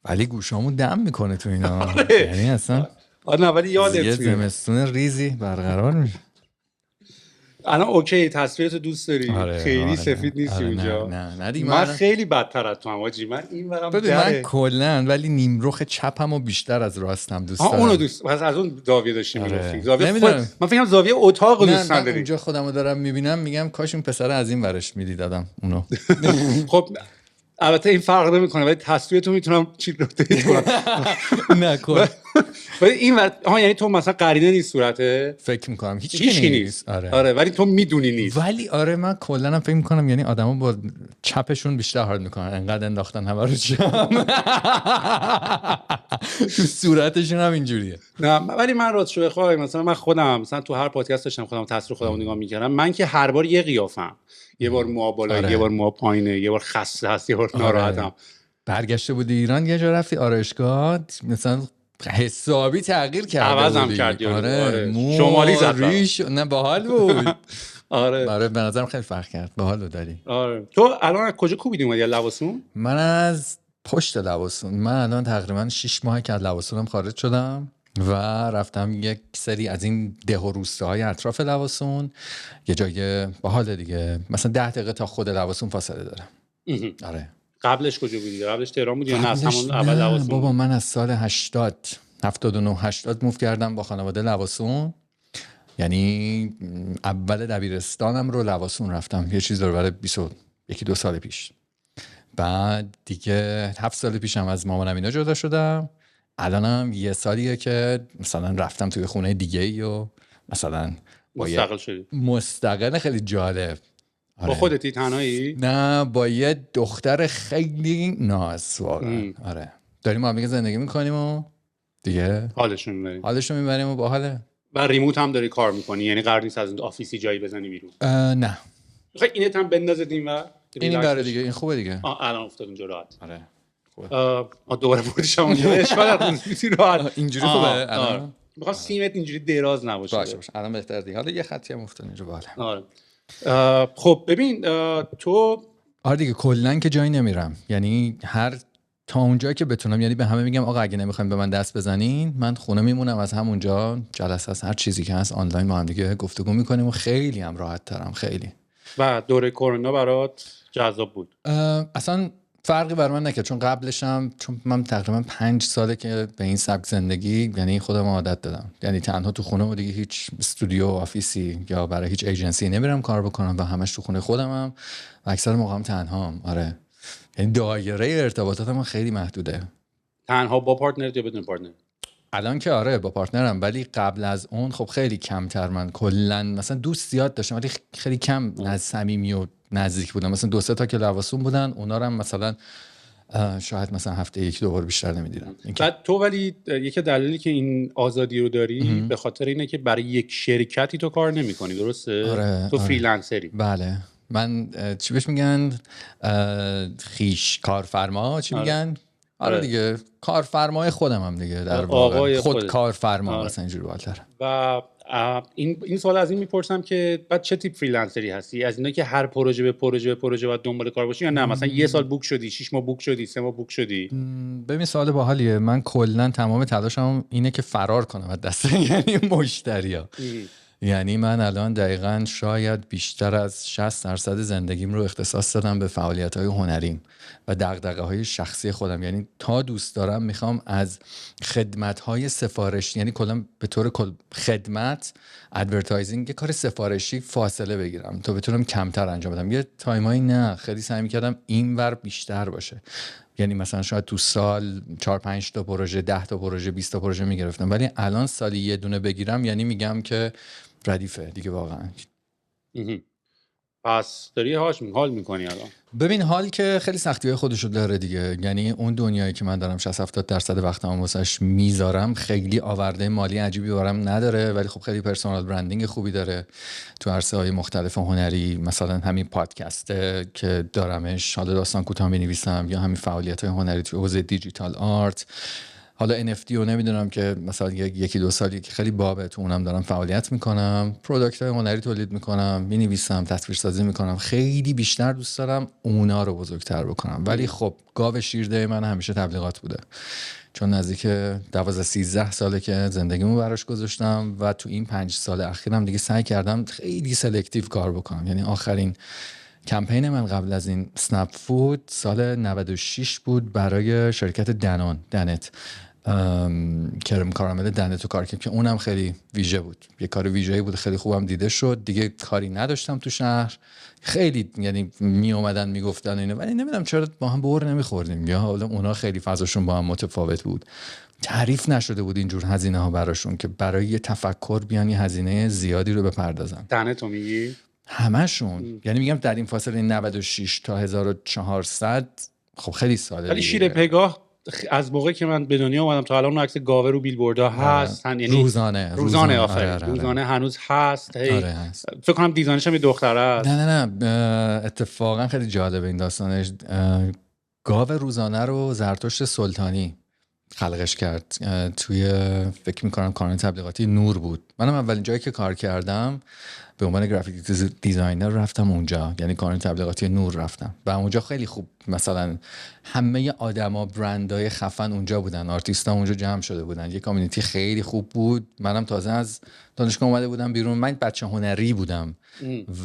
ولی گوشامون دم میکنه تو اینا. یعنی اصلا نه ولی یه یادت میاد زمستون ریزی برقرار میشه. الان اوکی تصویرتو دوست داری؟ آره خیلی آره سفید نیستی آره اونجا. نه دیگه من خیلی بدتر از تو هم حاجی. من این برم ببین من دره. کلا ولی نیمرخ چپمو بیشتر از راستم دوست دارم. اونو دوست پس از اون زاویه داشتی میگفتی. زاویه خود نمیدونم. من فکرم زاویه اتاق دوست من نداری. اونجا خودمو دارم میبینم میگم کاش اون پسر از این ورش میدیدم اونو. خب البته این فرق نمیکنه ولی تصویرتو میتونم چی روتیت کنم. نکن. ولی این یعنی تو مثلا قرینه نیست صورته؟ فکر میکنم هیچ نیست. آره ولی تو میدونی نیست. ولی آره من کلا فکر میکنم یعنی آدما با چپشون بیشتر حال میکنن، انقدر انداختن همه رو جام. تو صورتشون هم اینجوریه. نه ولی من راست شو بخوام مثلا من خودم مثلا تو هر پادکست داشتم خودم تصویر خودمو نگاه میکردم. من که هر بار یه قیافم، یه بار موها بالا، آره. یه بار موها پایینه، یه بار خسته هست، یه بار ناراحتم. برگشته بودی ایران یه جا رفتی آرایشگاه مثلا حسابی تغییر کرده عوضم بودی. کردی. آره. شمالی زد ریش نه باحال بود. آره برای به نظرم خیلی فرق کرد. باحال داری. آره. تو الان از کجا کوبیدی اومدی؟ لواسون؟ من از پشت لواسون. من الان تقریبا 6 ماه که از لواسونم خارج شدم و رفتم یک سری از این ده و روستاهای اطراف لواسون، یه جای باحال دیگه، مثلا 10 دقیقه تا خود لواسون فاصله داره. آره. قبلش کجا بودی؟ قبلش تهران بودی یا نه از همون اول لواسون؟ بابا من از سال 79 80 موو کردم با خانواده لواسون. یعنی اول دبیرستانم رو لواسون رفتم، یه چیز رو برای 21-22 سال پیش. بعد دیگه 7 سال پیشم از مامانم اینا جدا شدم. الانم یه سالیه که مثلا رفتم توی خونه دیگه ای و مثلا مستقل شدی. مستقل خیلی جالب. آره. با خودتی تنهایی؟ نه با یه دختر خیلی ناز واقعا. آره داریم ما هم زندگی میکنیم و دیگه حالشون میبریم و باحاله. و ریموت هم داری کار میکنی؟ یعنی قرار نیست از اون آفیسی جایی بزنی بیرون؟ نه خب اینت هم بندازید این و این برای دیگه این خوبه دیگه. الان افتاد اونجا راحت. آره خوبه. دوباره بردیشم اونجا. اشکال نداره راحت. اینجوری خوبه الان. میخوام سیمت اینجوری دراز نباشه. باشه الان بهتر دیگه. حالا یه خطی هم افتاد اینجا باحال. آره. خب ببین تو آره دیگه کلا که جایی نمیرم، یعنی هر تا اونجایی که بتونم، یعنی به همه میگم آقا اگه نمیخوایم به من دست بزنین من خونه میمونم، از همونجا جلسه از هر چیزی که هست آنلاین با هم دیگه گفتگو میکنیم و خیلی هم راحت ترم خیلی. و دوره کرونا برات جذاب بود؟ اصلا فرقی بر من نکرد، چون قبلشم چون من تقریبا 5 ساله که به این سبک زندگی یعنی خودم عادت دادم، یعنی تنها تو خونه و دیگه هیچ استودیو آفیسی یا برای هیچ ایجنسی نمیرم کار بکنم و همش تو خونه خودمم و اکثر موقعم تنهام. آره یعنی دایره ارتباطات من خیلی محدوده. تنها با پارتنر یا بدون پارتنر؟ الان که آره با پارتنرم، ولی قبل از اون خب خیلی کمتر. من کلا مثلا دوست زیاد داشتم ولی خیلی کم از صمیمی و نزدیک بودم. مثلا 2-3 تا که لواسون بودن اونا رو هم مثلا شاید مثلا هفته 1-2 بار بیشتر نمیدیدم. بعد تو ولی یکی دلیلی که این آزادی رو داری به خاطر اینه که برای یک شرکتی تو کار نمی‌کنی، درسته؟ آره، تو فریلنسری. بله من چی بهش میگن خیش کارفرما چی میگن؟ آره دیگه کارفرمای خودم هم دیگه در واقع خود کارفرما مثلا اینجوری بالاتر. و این سوال از این میپرسم که بعد چه تیپ فریلنسری هستی؟ از اینا که هر پروژه به پروژه باید دنبال کار باشی یا نه مثلا یه سال بوک شدی، 6 ماه بوک شدی، 3 ماه بوک شدی؟ ببین سوال باحالیه. من کلا تمام تلاشم اینه که فرار کنم از دست یعنی مشتریا. یعنی من الان دقیقاً شاید بیشتر از 60% زندگیم رو اختصاص دادم به فعالیت‌های هنریم و دغدغه‌های شخصی خودم. یعنی تا دوست دارم میخوام از خدمت‌های سفارشی، یعنی کلا به طور خدمت ادورتایزینگ، یه کار سفارشی فاصله بگیرم تا بتونم کمتر انجام بدم. یه تایمایی نه خیلی سعی می‌کردم اینور بیشتر باشه، یعنی مثلا شاید تو سال 4-5 تا پروژه، 10 تا پروژه، 20 تا پروژه میگرفتم، ولی الان سالی یه دونه بگیرم یعنی میگم که ردیفه دیگه واقعا. پس داری حال میکنی الان؟ ببین حال که خیلی سختی‌های خودشو داره دیگه، یعنی اون دنیایی که من دارم 60-70% وقتم واسش میذارم خیلی آورده مالی عجیبی برام نداره، ولی خب خیلی پرسونال برندینگ خوبی داره تو عرصه‌های مختلف هنری. مثلا همین پادکست که دارمش، حالا داستان کوتاه می‌نویسم، یا همین فعالیت‌های هنری تو حوزه دیجیتال آرت. حالا NFT رو نمیدونم که مثلا یکی دو سالی که خیلی بابه تو اونم دارم فعالیت میکنم، پروداکت های هنری تولید میکنم، مینویسم، تصویرسازی میکنم. خیلی بیشتر دوست دارم اونا رو بزرگتر بکنم. ولی خب گاو شیرده من همیشه تبلیغات بوده، چون نزدیک 12-13 ساله که زندگیمو براش گذاشتم و تو این 5 سال اخیرم دیگه سعی کردم خیلی سلکتیو کار بکنم. یعنی آخرین کمپین من قبل از این اسنپ فود سال 96 بود برای شرکت دنت، کرم کارامل دنت رو کار کردم که اونم خیلی ویژه بود، یه کار ویژه‌ای بود، خیلی خوبم دیده شد. دیگه کاری نداشتم تو شهر، خیلی یعنی می اومدن میگفتن اینو، ولی نمیدونم چرا با هم بر نمیخوردیم، یا حالا اونا خیلی فضاشون با هم متفاوت بود، تعریف نشده بود اینجور هزینه ها براشون که برای یه تفکر بیان یه هزینه زیادی رو بپردازن. دنتو میگی؟ همشون. یعنی میگم در این فاصله 96 تا 1400 خب خیلی ساله. ولی شیر پگاه از موقعی که من به دنیا اومدم تا الان اون عکس گاوه رو بیلبوردها هست، یعنی روزانه آفرین روزانه هنوز هست. هست. فکر کنم دیزاینش هم یه دختره است. نه اتفاقا خیلی جالبه این داستانش. گاو روزانه رو زرتشت سلطانی خلقش کرد توی فکر میکنم کانال تبلیغاتی نور بود. منم اولین جایی که کار کردم به عنوان گرافیک دیزاینر رفتم اونجا، یعنی کانال تبلیغاتی نور رفتم و اونجا خیلی خوب مثلا همه آدما برندهای خفن اونجا بودن، آرتیستا اونجا جمع شده بودن، یه کامیونیتی خیلی خوب بود. منم تازه از دانشگاه اومده بودم بیرون، من بچه هنری بودم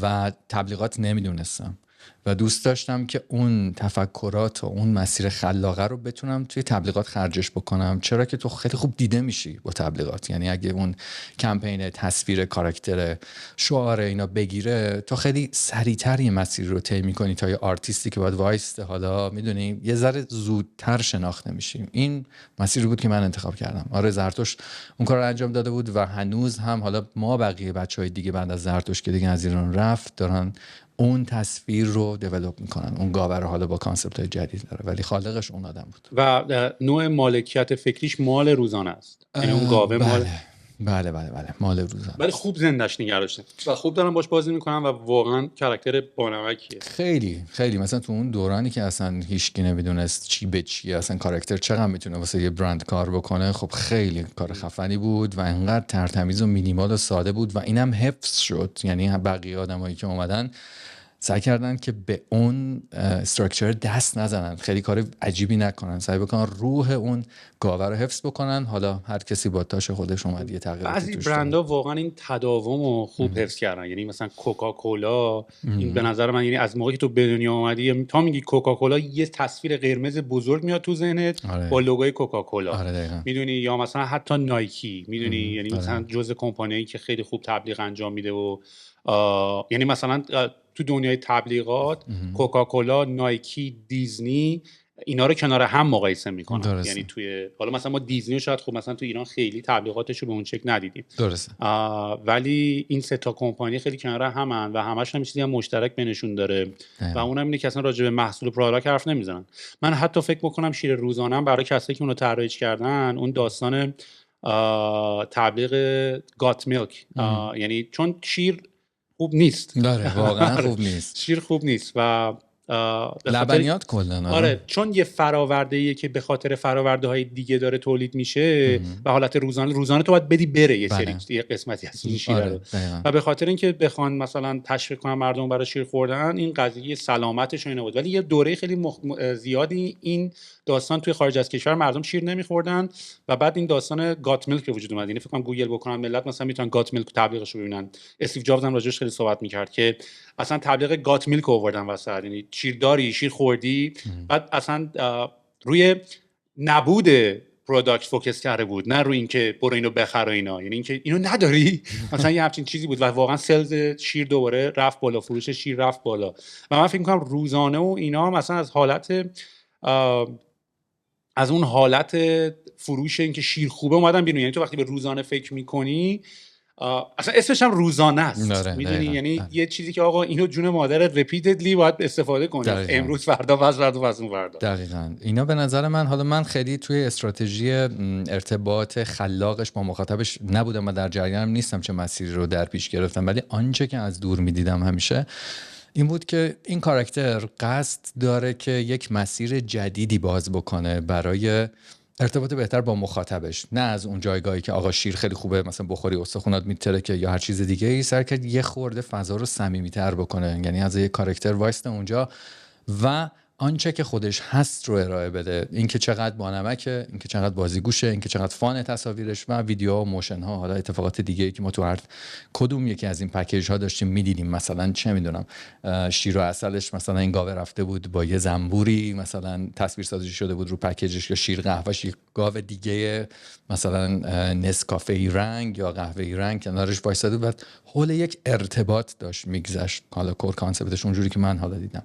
و تبلیغات نمیدونستم و دوست داشتم که اون تفکرات و اون مسیر خلاقه رو بتونم توی تبلیغات خرجش بکنم، چرا که تو خیلی خوب دیده میشی با تبلیغات. یعنی اگه اون کمپین تصویر کاراکتر شعار اینا بگیره، تو خیلی سریعتر یه مسیر رو طی می‌کنی تا یه آرتیستی که باید وایسته، حالا میدونی یه ذره زودتر شناخته میشیم. این مسیر بود که من انتخاب کردم. آره زرتشت اون کار رو انجام داده بود و هنوز هم حالا ما بقیه بچهای دیگه بعد از زرتشت که دیگه از ایران رفت دارن اون تصویر رو دیولپ میکنن. اون گاوه رو حالا با کانسپت‌های جدید داره، ولی خالقش اون آدم بود. و نوع مالکیت فکریش مال روزانه است. یعنی اون گاوه بله مال روزانه. ولی خوب زندش نگه داشته و خوب دارن باش بازی میکنن و واقعا کاراکتر بانمکیه. خیلی مثلا تو اون دورانی که اصلا هیچکی نمیدونست چی به چیه، اصلا کاراکتر چقدر میتونه واسه یه برند کار بکنه، خب خیلی کار خفنی بود و انقدر ترتمیز و مینیمال و ساده بود و اینم حفظ شد. یعنی بقیه آدمایی که اومدن سعی کردن که به اون استراکچر دست نزنن، خیلی کار عجیبی نکنن، سعی بکنن روح اون گاوه رو حفظ بکنن. حالا هر کسی با تاش خودش اومد یه تغییراتی توش بعضی برندها واقعا این تداوم رو خوب حفظ کردن. یعنی مثلا کوکاکولا، این به نظر من، یعنی از موقعی که تو به دنیا اومدی تا میگی کوکاکولا یه تصویر قرمز بزرگ میاد تو ذهنت با لوگوی کوکاکولا. میدونی، یا مثلا حتی نایکی، میدونی، یعنی مثلا جزء کمپانیایی که خیلی خوب تبلیغ انجام میده و یعنی مثلا تو دنیای تبلیغات کوکاکولا، نایکی، دیزنی اینا رو کنار هم مقایسه میکنن. یعنی توی حالا مثلا ما دیزنی رو شاید خب مثلا تو ایران خیلی تبلیغاتش رو به اون شکل ندیدیم، ولی این سه تا کمپانی خیلی کنار همن و همش هم چیزی هم مشترک بینشون داره و اونم اینه که اصلا راجع به محصول پروداکت حرف نمیزنن. من حتی فکر میکنم شیر روزانه برای کسایی که اون رو طراحی کردن، اون داستان تبلیغ گات میلک، یعنی چون شیر خوب نیست، واقعا خوب نیست، شیر خوب نیست و لبنیات کلن. آره، چون یه فرآورده‌ایه که به خاطر فرآورده‌های دیگه داره تولید میشه و حالت روزانه تو باید بدی بره یه سری یه قسمتی از این شیر رو و به خاطر اینکه بخوان مثلا تشویق کنن مردم برای شیر خوردن، این قضیه سلامتش و اینا بود. ولی یه دوره خیلی زیادی این داستان توی خارج از کشور مردم شیر نمیخوردن و بعد این داستان گات میلک به وجود اومد. یعنی فکر کنم گوگل بکنن ملت مثلا میتونن گات میلک تبلیغش رو ببینن. استیو جابز هم راجعش خیلی صحبت میکرد که اصلا تبلیغ گات میلک آوردن واسه، یعنی شیرداری، شیر خوردی، بعد اصلا روی نبود پروداکت فوکس کرده بود، نه روی اینکه برو اینو بخر و اینا. یعنی اینکه اینو نداری مثلا یه همچین چیزی بود و واقعا سلز شیر دوباره رفت بالا، فروش شیر رفت بالا و من فکر می‌کنم روزانه و اینا مثلا از اون حالت فروش اینکه شیر خوبه اومدن بیرون. یعنی تو وقتی به روزانه فکر می‌کنی، اصلا اسمش هم روزانه است، میدونی، یعنی یه چیزی که آقا اینو جون مادرت رپیتدلی باید استفاده کنی، امروز فردا پس اون فردا. دقیقاً اینا به نظر من، حالا من خیلی توی استراتژی ارتباط خلاقش با مخاطبش نبودم و در جریانم نیستم چه مسیری رو در پیش گرفتم، ولی آنچه که از دور میدیدم همیشه این بود که این کاراکتر قصد داره که یک مسیر جدیدی باز بکنه برای ارتباط بهتر با مخاطبش، نه از اون جایگاهی که آقا شیر خیلی خوبه مثلا بخوری استخونات میترکه یا هر چیز دیگه ای، سعی کرد یه خورده فضا رو صمیمیت‌تر بکنه، یعنی از یه کاراکتر وایسته اونجا و آنچه که خودش هست رو ارائه بده، اینکه چقدر بانمکه، اینکه چقدر بازیگوشه، اینکه چقدر فان تصاویرش و ویدیوها و موشن ها، حالا اتفاقات دیگه ای که ما تو هر کدوم یکی از این پکیج ها داشتیم میدیدیم. مثلا چه میدونم شیر و عسلش مثلا این گاوه رفته بود با یه زنبوری مثلا تصویرسازی شده بود رو پکیجش، یا شیر قهوه‌اش یک گاو دیگه مثلا نسکافه رنگ یا قهوه‌ای رنگ کنارش وایساده بود، حول یک ارتباط داشت میگذشت. حالا کور کانسپتش اونجوری که من حالا دیدم،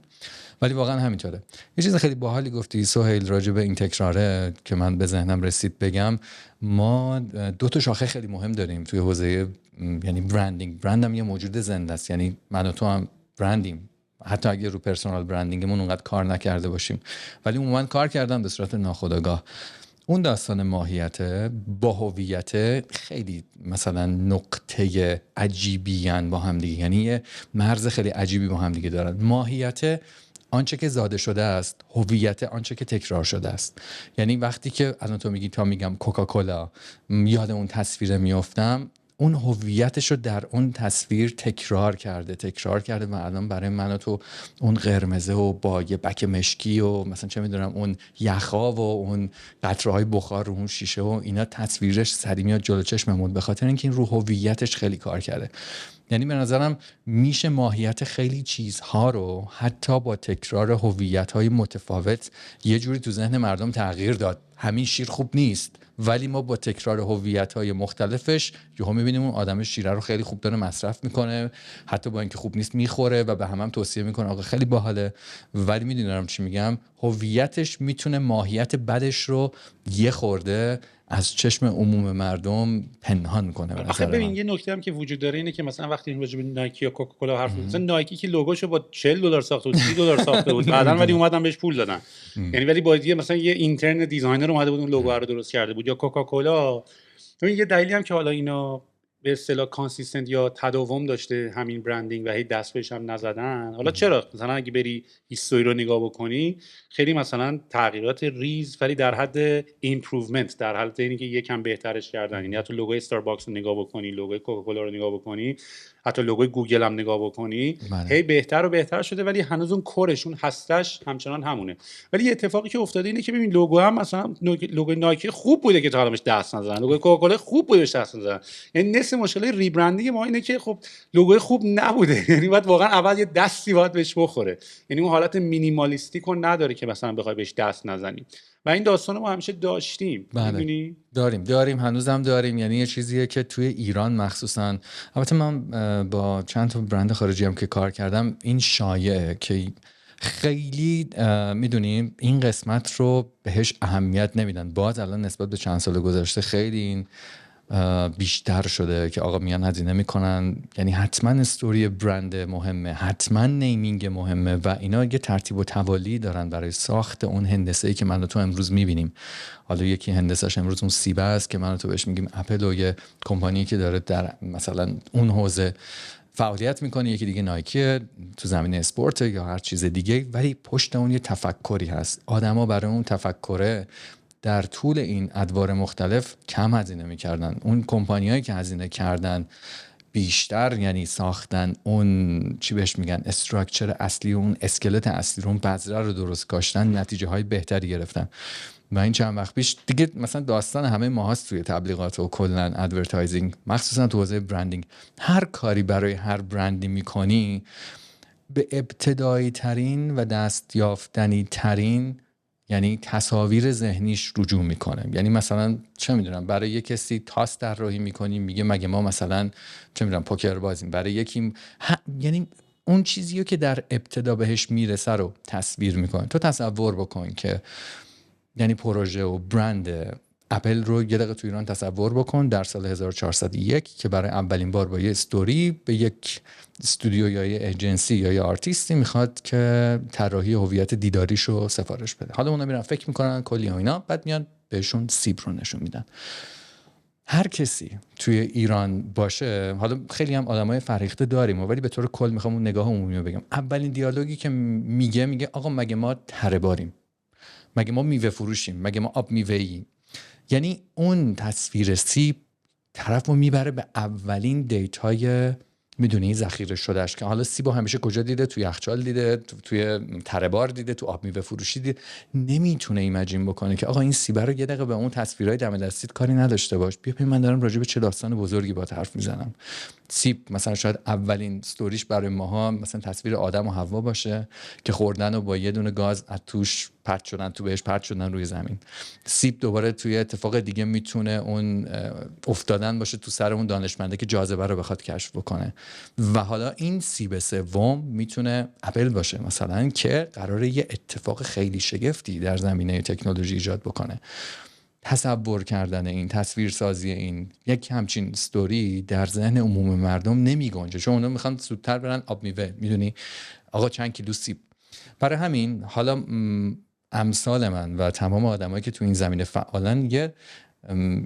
ولی واقعا همینطوره. یه چیز خیلی باحالی گفتی سهیل راجع به این تکراره که من به ذهنم رسید بگم. ما 2 تا شاخه خیلی مهم داریم توی حوزه، یعنی برندینگ. برندم یه موجود زنده است، یعنی من و تو هم برندیم، حتی اگه رو پرسونال برندینگمون اونقدر کار نکرده باشیم، ولی عموما کار کردم به صورت ناخودآگاه. اون داستان ماهیت با هویت خیلی مثلا نقطه عجیبیان با هم دیگه، یعنی یه مرز خیلی عجیبی با هم دیگه دارن. ماهیت آنچه که زاده شده است، هویت آنچه که تکرار شده است. یعنی وقتی که الان تو میگی تا میگم کوکاکولا، یاد اون تصویر میافتم، اون هویتش رو در اون تصویر تکرار کرده و الان برای من و تو اون قرمزه و با یه بک مشکی و مثلا چه میدونم اون یخا و اون قطره‌های بخار رو اون شیشه و اینا تصویرش سری میاد جلو چشممون، به خاطر اینکه این رو هویتش خیلی کار کرده. یعنی به نظرم میشه ماهیت خیلی چیزها رو حتی با تکرار هویت‌های متفاوت یه جوری تو ذهن مردم تغییر داد. همین شیر خوب نیست، ولی ما با تکرار هویت‌های مختلفش یهو می‌بینیم اون آدم شیره رو خیلی خوب داره مصرف میکنه، حتی با اینکه خوب نیست میخوره و به هم توصیه میکنه آقا خیلی باحاله. ولی میدونم چی میگم، هویتش میتونه ماهیت بدش رو یه خورده از چشم عموم مردم پنهان کنه. آخه ببین یه نکته هم که وجود داره اینه که مثلا وقتی راجع به نایکی یا کوکاکولا حرف میزنن، مثلا نایکی که لوگوشو با $40 ساخته بود، $30 ساخته بود، بعدن ولی اومدن بهش پول دادن. یعنی ولی با مثلا یه اینترن دیزاینر اومده بود اون لوگو رو درست کرده بود. یا کوکاکولا، ببین یه دلیلی هم که حالا اینا به اصطلاح کانسیستنت یا تداوم داشته همین برندینگ و هی دست بهش هم نزدن. حالا چرا؟ مثلا اگه بری هیستوری رو نگاه بکنی، خیلی مثلا تغییرات ریز ولی در حد ایمپروومنت، در حد اینی که یکم بهترش کردن. یعنی حتی لوگوی استارباکس رو نگاه بکنی، لوگوی کوکاکولا رو نگاه بکنی، حتی لوگوی گوگل هم نگاه بکنی، هی بهتر و بهتر شده، ولی هنوز اون کورشون هستش همچنان همونه. ولی اتفاقی که افتاده اینه که ببین لوگو هم مثلا لوگوی نایکی خوب بوده که تا حالا بهش دست نزدن، لوگوی کوکاکولا خوب بوده بهش دست نزدن. یعنی نصف مشکل ریبرندینگ ما اینه که خب لوگوی خوب نبوده، یعنی باید واقعا اول یه دستی باید بهش بخوره، یعنی اون حالت مینیمالیستیک رو نداره که مثلا بخوای بهش دست نزنیم. و این داستان ما همیشه داشتیم. میدونی داریم هنوزم داریم. یعنی یه چیزیه که توی ایران مخصوصا، البته من با چند تا برند خارجی هم که کار کردم این شایعه که خیلی میدونیم این قسمت رو بهش اهمیت نمیدن. باز الان نسبت به چند سال گذشته خیلی این بیشتر شده که آقا میان هزینه میکنن، یعنی حتما استوری برند مهمه، حتما نیمینگ مهمه و اینا یه ترتیب و توالی دارن برای ساخت اون هندسه‌ای که من و تو امروز میبینیم. حالا یکی هندسه‌اش امروز اون سیبه است که من و تو بهش میگیم اپل و یه کمپانی که داره در مثلا اون حوزه فعالیت میکنه، یکی دیگه نایکی تو زمینه اسپورت یا هر چیز دیگه، ولی پشت اون یه تفکری هست. آدما برای اون تفکره در طول این ادوار مختلف کم هزینه میکردن. اون کمپانیایی که هزینه کردن بیشتر، یعنی ساختن اون چی بهش میگن استراکچر اصلی، اون اسکلت اصلی رو، اون بذره رو درست کاشتن، نتیجه های بهتری گرفتن. و این چند وقت پیش دیگه مثلا داستان همه ما هست توی تبلیغات و کلا ادورتایزینگ، مخصوصا تو حوزه برندینگ. هر کاری برای هر برندی میکنی به ابتدایی ترین و دستیافتنی ترین یعنی تصاویر ذهنیش رجوع میکنه. یعنی مثلا چه میدونم برای یک کسی تاس طراحی میکنی، میگه مگه ما مثلا چه میدونم پوکر بازیم، برای یکی یعنی اون چیزیو که در ابتدا بهش میرسه رو تصویر میکنه. تو تصور بکن که یعنی پروژه و برند اپل رو یه دقیقه تو ایران تصور بکن در سال 1401 که برای اولین بار با یه استوری به یک استودیو یا یه ایجنسی یا یه آرتیستی میخواد که طراحی هویت دیداریشو سفارش بده. حالا اونا میرن فکر میکنن کلی اینا، بعد میان بهشون سیب رو نشون میدن. هر کسی توی ایران باشه، حالا خیلی هم آدمای فرهیخته داریم ولی به طور کل میخوام اون نگاه عمومی رو بگم. اولین دیالوگی که میگه آقا مگه ما تره باریم؟ مگه ما میوه فروشیم؟ مگه ما آب میوه‌ایم؟ یعنی اون تصویر سیب طرف رو میبره به اولین دیتای میدونی ذخیره شدهش، که حالا سیبو همیشه کجا دیده؟ توی یخچال دیده، توی تره بار دیده، تو آب میوه فروشی دیده. نمیتونه ایمجین بکنه که آقا این سیب رو یه دقیقه به اون تصویرهای دم دستیت کاری نداشته باش، بیا ببین من دارم راجع به چه داستان بزرگی با حرف میزنم. سیب مثلا شاید اولین استوریش برای ماها مثلا تصویر آدم و حوا باشه که خوردن و با یه دونه گاز از توش پرت شدن، تو بهش پرت شدن روی زمین. سیب دوباره توی اتفاق دیگه میتونه اون افتادن باشه تو سر اون دانشمنده که جاذبه رو بخواد کشف بکنه. و حالا این سیب سوم میتونه اپل باشه مثلا که قراره یه اتفاق خیلی شگفتی در زمینه تکنولوژی ایجاد بکنه. تصور کردن این، تصویرسازی این یک همچین استوری در ذهن عموم مردم نمیگنجه، چون اونا میخوان زودتر برن آب میوه، میدونی آقا چند کیلو سیب. برای همین حالا امثال من و تمام آدمایی که تو این زمینه فعالن یه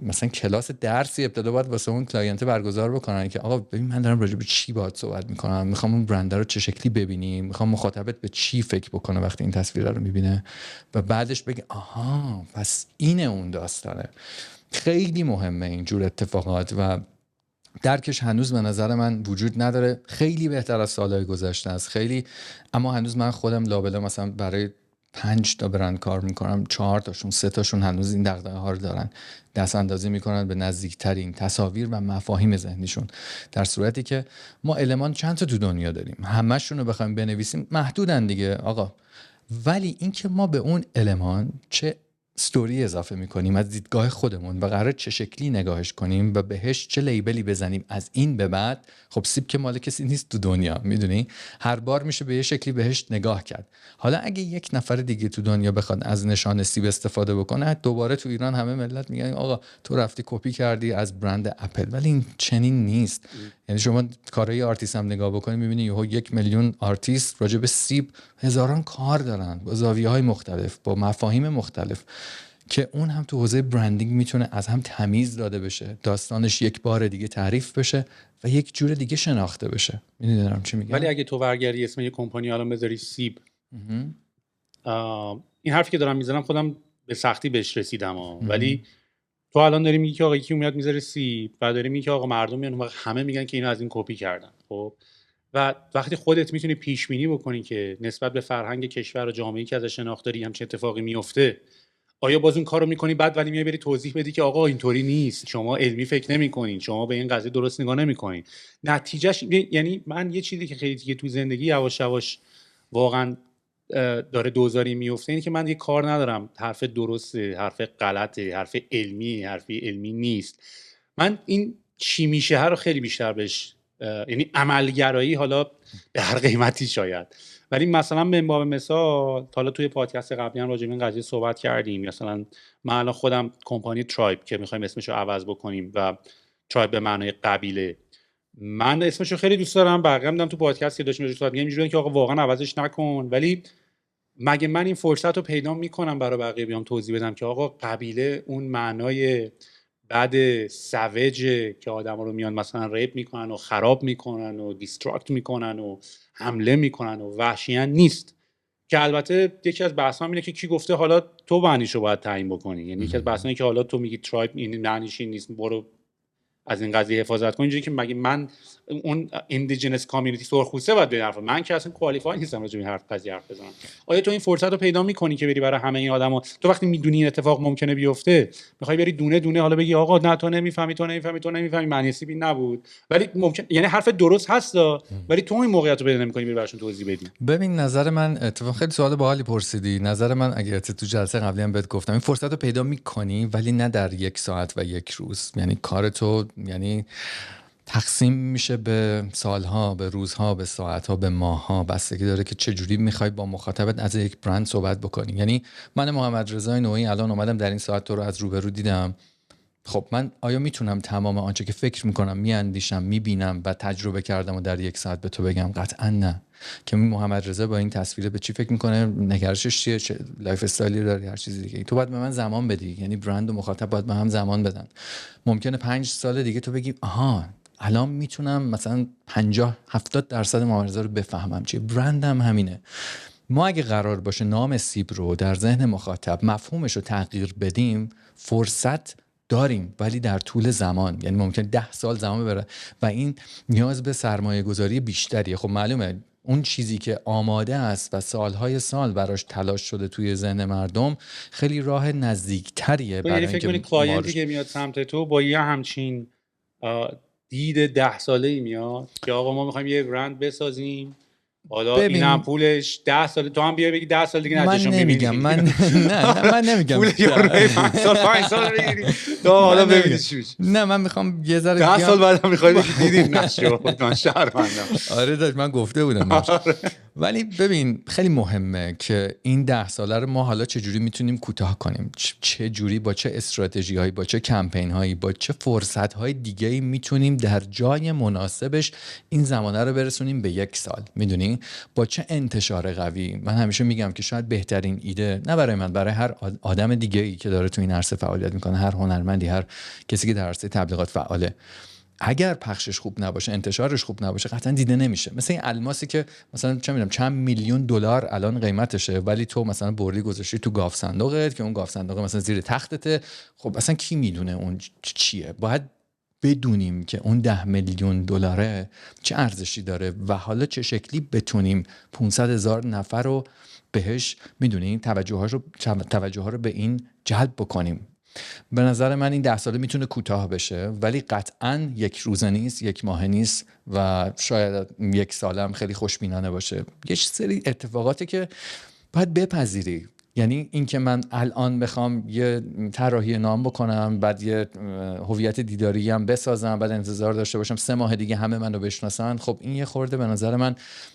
مثلا کلاس درسی ابتدا باید واسه اون کلاینت برگزار بکنن که آقا ببین من دارم راجع به چی باهات صحبت میکنم، میخوام اون برند رو چه شکلی ببینی، میخوام مخاطبت به چی فکر بکنه وقتی این تصویر رو میبینه، و بعدش بگه آها پس اینه اون داستانه. خیلی مهمه اینجور اتفاقات و درکش هنوز به نظر من وجود نداره. خیلی بهتر از سالهای گذشته است خیلی، اما هنوز من خودم لابلا مثلا برای 5 تا برند کار میکنم، 4 تاشون 3 تاشون هنوز این دغدغه ها رو دارن، دست اندازی میکنن به نزدیکترین تصاویر و مفاهیم ذهنیشون، در صورتی که ما المان چند تا تو دنیا داریم، همه‌شون رو بخوایم بنویسیم محدودن دیگه آقا. ولی اینکه ما به اون المان چه ستوری اضافه میکنیم از دیدگاه خودمون و قراره چه شکلی نگاهش کنیم و بهش چه لیبلی بزنیم از این به بعد، خب سیب که مال کسی نیست تو دنیا، میدونی هر بار میشه به یه شکلی بهش نگاه کرد. حالا اگه یک نفر دیگه تو دنیا بخواد از نشان سیب استفاده بکنه، دوباره تو ایران همه ملت میگن آقا تو رفتی کپی کردی از برند اپل، ولی این چنین نیست. یعنی شما کارهای آرتیست هم نگاه بکنید میبینی یهو 1 میلیون آرتیست راجع به سیب هزاران کار دارن با زاویه‌های مختلف، با مفاهیم مختلف، که اون هم تو حوزه برندینگ میتونه از هم تمیز داده بشه، داستانش یک بار دیگه تعریف بشه و یک جور دیگه شناخته بشه. میدونم چی میگم؟ ولی اگه تو ورگری اسم یه کمپانی الان بذاری سیب، این حرفی که دارم میزنم خودم به سختی بهش رسیدم ولی تو الان داری میگی که آقا یکی میاد میذاره سیب، بعد داری میگی که آقا مردم میان همه میگن که اینو از این کپی کردن. خب و وقتی خودت میتونی پیش بینی بکنی که نسبت به فرهنگ کشور و جامعه‌ای که ازش شناخت داری هم چه اتفاقی میفته، آیا باز اون کارو میکنی بعد ولی میای بری توضیح بدی که آقا اینطوری نیست، شما علمی فکر نمیکنین، شما به این قضیه درست نگاه نمیکنین. نتیجهش یعنی من یه چیزی که خیلی دیگه تو زندگی یواش یواش واقعا داره دوزاری میفته اینه که من یه کار ندارم حرف درسته، حرف غلطه، حرف علمی نیست. من این چی میشه رو خیلی بیشتر بهش یعنی عملگرایی، حالا به هر قیمتی شاید، ولی مثلا به باب مثال حالا توی پادکست قبلی هم راجع به این قضیه صحبت کردیم. مثلا من الان خودم کمپانی ترایب که میخوایم اسمش رو عوض بکنیم و ترایب به معنای قبیله، من اسمش رو خیلی دوست دارم، بقیه هم تو پادکست که داشتیم راجع به اینجوریه که آقا واقعا عوضش نکن، ولی مگه من این فرصت رو پیدا میکنم برای بقیه بیام توضیح بدم که آقا قبیله اون معنای بعد سوج که آدم رو میان مثلا ریپ میکنن و خراب میکنن و دیستراکت میکنن و حمله میکنن و وحشیان نیست. که البته یکی از بحثام اینه که کی گفته حالا تو معنیشو باید تعیین بکنی، یعنی یکی از بحثایی که حالا تو میگی ترایب این معنیش نیست برو از این قضیه حفاظت کن، اینجوری که مگه من اون ایندیجنس کامیونیتی سرخپوسته باید به حرف من که اصلا کوالیفای نیستم راجع به این قضیه حرف بزنم. آیا تو این فرصت رو پیدا میکنی که بری برای همه این آدما، تو وقتی میدونی این اتفاق ممکنه بیفته میخوای بری دونه دونه حالا بگی آقا نه تو نمیفهمی معنی سیبی نبود، ولی ممکن یعنی حرف درست هستا ولی تو این موقعیت رو پیدا نمیکنی بری براشون توضیح بدی. ببین نظر من اتفاقا خیلی سوال باحالی پرسیدی. نظر من اگه تو جلسه قبلی هم بهت گفتم این فرصت رو پیدا میکنی ولی نه در 1 ساعت و 1 روز. یعنی کار تو یعنی تقسیم میشه به سالها، به روزها، به ساعتها، به ماهها، بستگی داره که چه جوری میخوای با مخاطبت از یک برند صحبت بکنی. یعنی من محمد رضا نوعی الان اومدم در این ساعت تو رو از روبرو دیدم، خب من آیا میتونم تمام آنچه که فکر میکنم، میاندیشم، میبینم و تجربه کردم و در 1 ساعت به تو بگم؟ قطعا نه. که محمد رضا با این تصویر به چی فکر میکنه، نگرشش چیه، چه لایف استایلی داره، هر چیزی دیگه، تو باید به من زمان بدی. یعنی برند و مخاطب باید به هم زمان بدن. ممکنه 5 سال دیگه تو بگی آها الان میتونم مثلا 50-70% محمد رضا رو بفهمم چیه. برندم همینه. ما اگه قرار باشه نام سیب رو در ذهن مخاطب مفهومش رو تغییر بدیم، فرصت داریم، ولی در طول زمان، یعنی ممکن 10 سال زمان ببره و این نیاز به سرمایه گذاری بیشتریه. خب معلومه اون چیزی که آماده است و سالهای سال براش تلاش شده توی ذهن مردم خیلی راه نزدیکتریه برای اینکه فکر کنی کلاینتی که میاد سمت تو با یه همچین دید 10 ساله‌ای میاد که آقا ما می‌خوایم یه برند بسازیم، حالا اینم پولش 10 سال، تو هم بیا بگی 10 سال دیگه نتیجهشو می‌بینی. من نمیگم پول یارو 5 سال 5 سال بگیری تو حالا ببینید چی میشه. نه من میخوام یه ذره 10 سال بعدم می‌خوای بگی دیدیم نشد من شهروندم. آره داشت من گفته بودم. ولی ببین خیلی مهمه که این 10 ساله رو ما حالا چجوری میتونیم کوتاه کنیم، چه جوری با چه استراتژی هایی، با چه کمپین هایی، با چه فرصت های دیگه ای میتونیم در جای مناسبش این زمانه رو برسونیم به 1 سال. میدونی با چه انتشار قوی. من همیشه میگم که شاید بهترین ایده نه برای من، برای هر آدم دیگه ای که داره تو این عرصه فعالیت میکنه، هر هنرمندی، هر کسی که در عرصه تبلیغات فعاله، اگر پخشش خوب نباشه، انتشارش خوب نباشه، قطعا دیده نمیشه. مثل این الماسی که مثلا چه میدونم چند میلیون دلار الان قیمتشه، ولی تو مثلا بردی گذاشتی تو گاف صندوقت که اون گاف صندوق مثلا زیر تختته. خب اصلا کی میدونه اون چیه؟ باید بدونیم که اون 10 میلیون دلاره چه ارزشی داره و حالا چه شکلی بتونیم 500,000 نفر رو بهش میدونیم توجه ها رو به این جلب بکنیم. به نظر من این 10 ساله میتونه کوتاه بشه، ولی قطعاً 1 روزه نیست، 1 ماه نیست و شاید 1 ساله هم خیلی خوشبینانه باشه. یه سری اتفاقاتی که باید بپذیری. یعنی این که من الان بخوام یه طراحی نام بکنم، بعد یه هویت دیداری هم بسازم، بعد انتظار داشته باشم 3 ماه دیگه همه منو بشناسن، خب این یه خورده به نظر من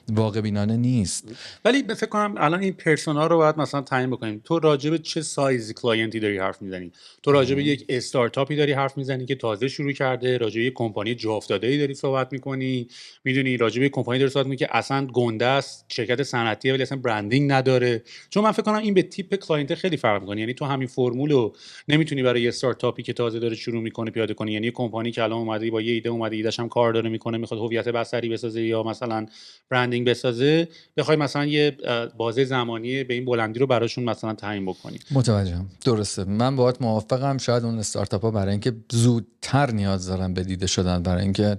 واقع بینانه نیست. ولی فکر کنم الان این پرسونا رو باید مثلا تعیین بکنیم. تو راجع به چه سایز کلاینتی داری حرف میزنی؟ تو راجع به یک استارتاپی داری حرف میزنی که تازه شروع کرده، راجع به یک کمپانی جا افتاده‌ای داری صحبت میکنی، میدونی راجع به یک کمپانی داری صحبت میکنی که اصلا گنده است، شرکت صنعتیه ولی اصلا برندینگ نداره؟ چون من فکر کنم این به تیپ کلاینت خیلی فرق میکنه. یعنی تو همین فرمولو نمیتونی برای یه استارتاپی که تازه داره شروع میکنه پیاده کنی. یعنی کمپانی که الان اومده با یه ایده اومده، ایده‌ش هم کار داره میکنه، میخواد هویت بصری بسازه یا مثلا برندینگ بسازه، بخوای مثلا یه بازه زمانی به این بلندی رو براشون مثلا تعیین بکنی. متوجهم. درسته، من باهات موافقم. شاید اون استارتاپ ها برای اینکه زودتر نیاز دارن به دیده شدن، برای اینکه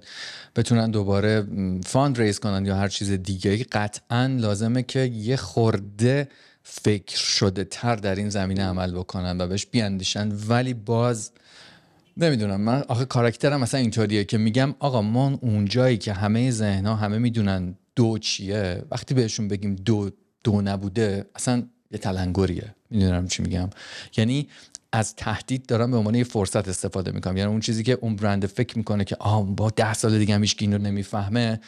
بتونن دوباره فاند ریز کنن یا هر چیز دیگه، قطعا لازمه که یه خورده فکر شده تر در این زمینه عمل بکنن و بهش بیاندیشن. ولی باز نمیدونم، من آخه کاراکترم مثلا اینطوریه که میگم آقا ما اون جایی که همه ذهن‌ها همه میدونن دو چیه، وقتی بهشون بگیم دو نبوده اصلا یه تلنگریه. میدونم چی میگم؟ یعنی از تهدید دارم به عنوان یه فرصت استفاده میکنم. یعنی اون چیزی که اون برند فکر میکنه که با 10 سال دیگه هم هیچ کی اینو نمیفهمه،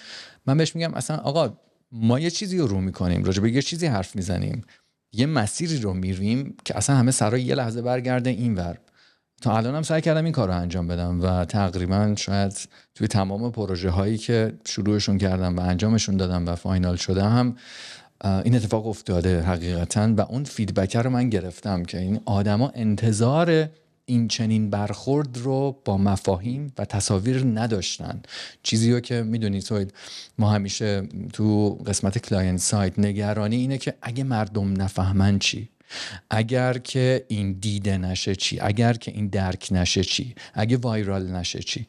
من بهش میگم اصلا آقا ما یه چیزی رو میکنیم، راجع به یه چیزی حرف میزنیم، یه مسیری رو میریم که اصلا همه سرای یه لحظه برگرده اینور. تا الان هم سعی کردم این کار رو انجام بدم و تقریبا شاید توی تمام پروژه هایی که شروعشون کردم و انجامشون دادم و فاینال شده هم این اتفاق افتاده حقیقتا. و اون فیدبک رو من گرفتم که این آدما انتظار این چنین برخورد رو با مفاهیم و تصاویر نداشتن. چیزی رو که میدونی سوید، ما همیشه تو قسمت کلاینت سایت نگرانی اینه که اگه مردم نفهمن چی، اگر که این دیده نشه چی، اگر که این درک نشه چی، اگه وایرال نشه چی.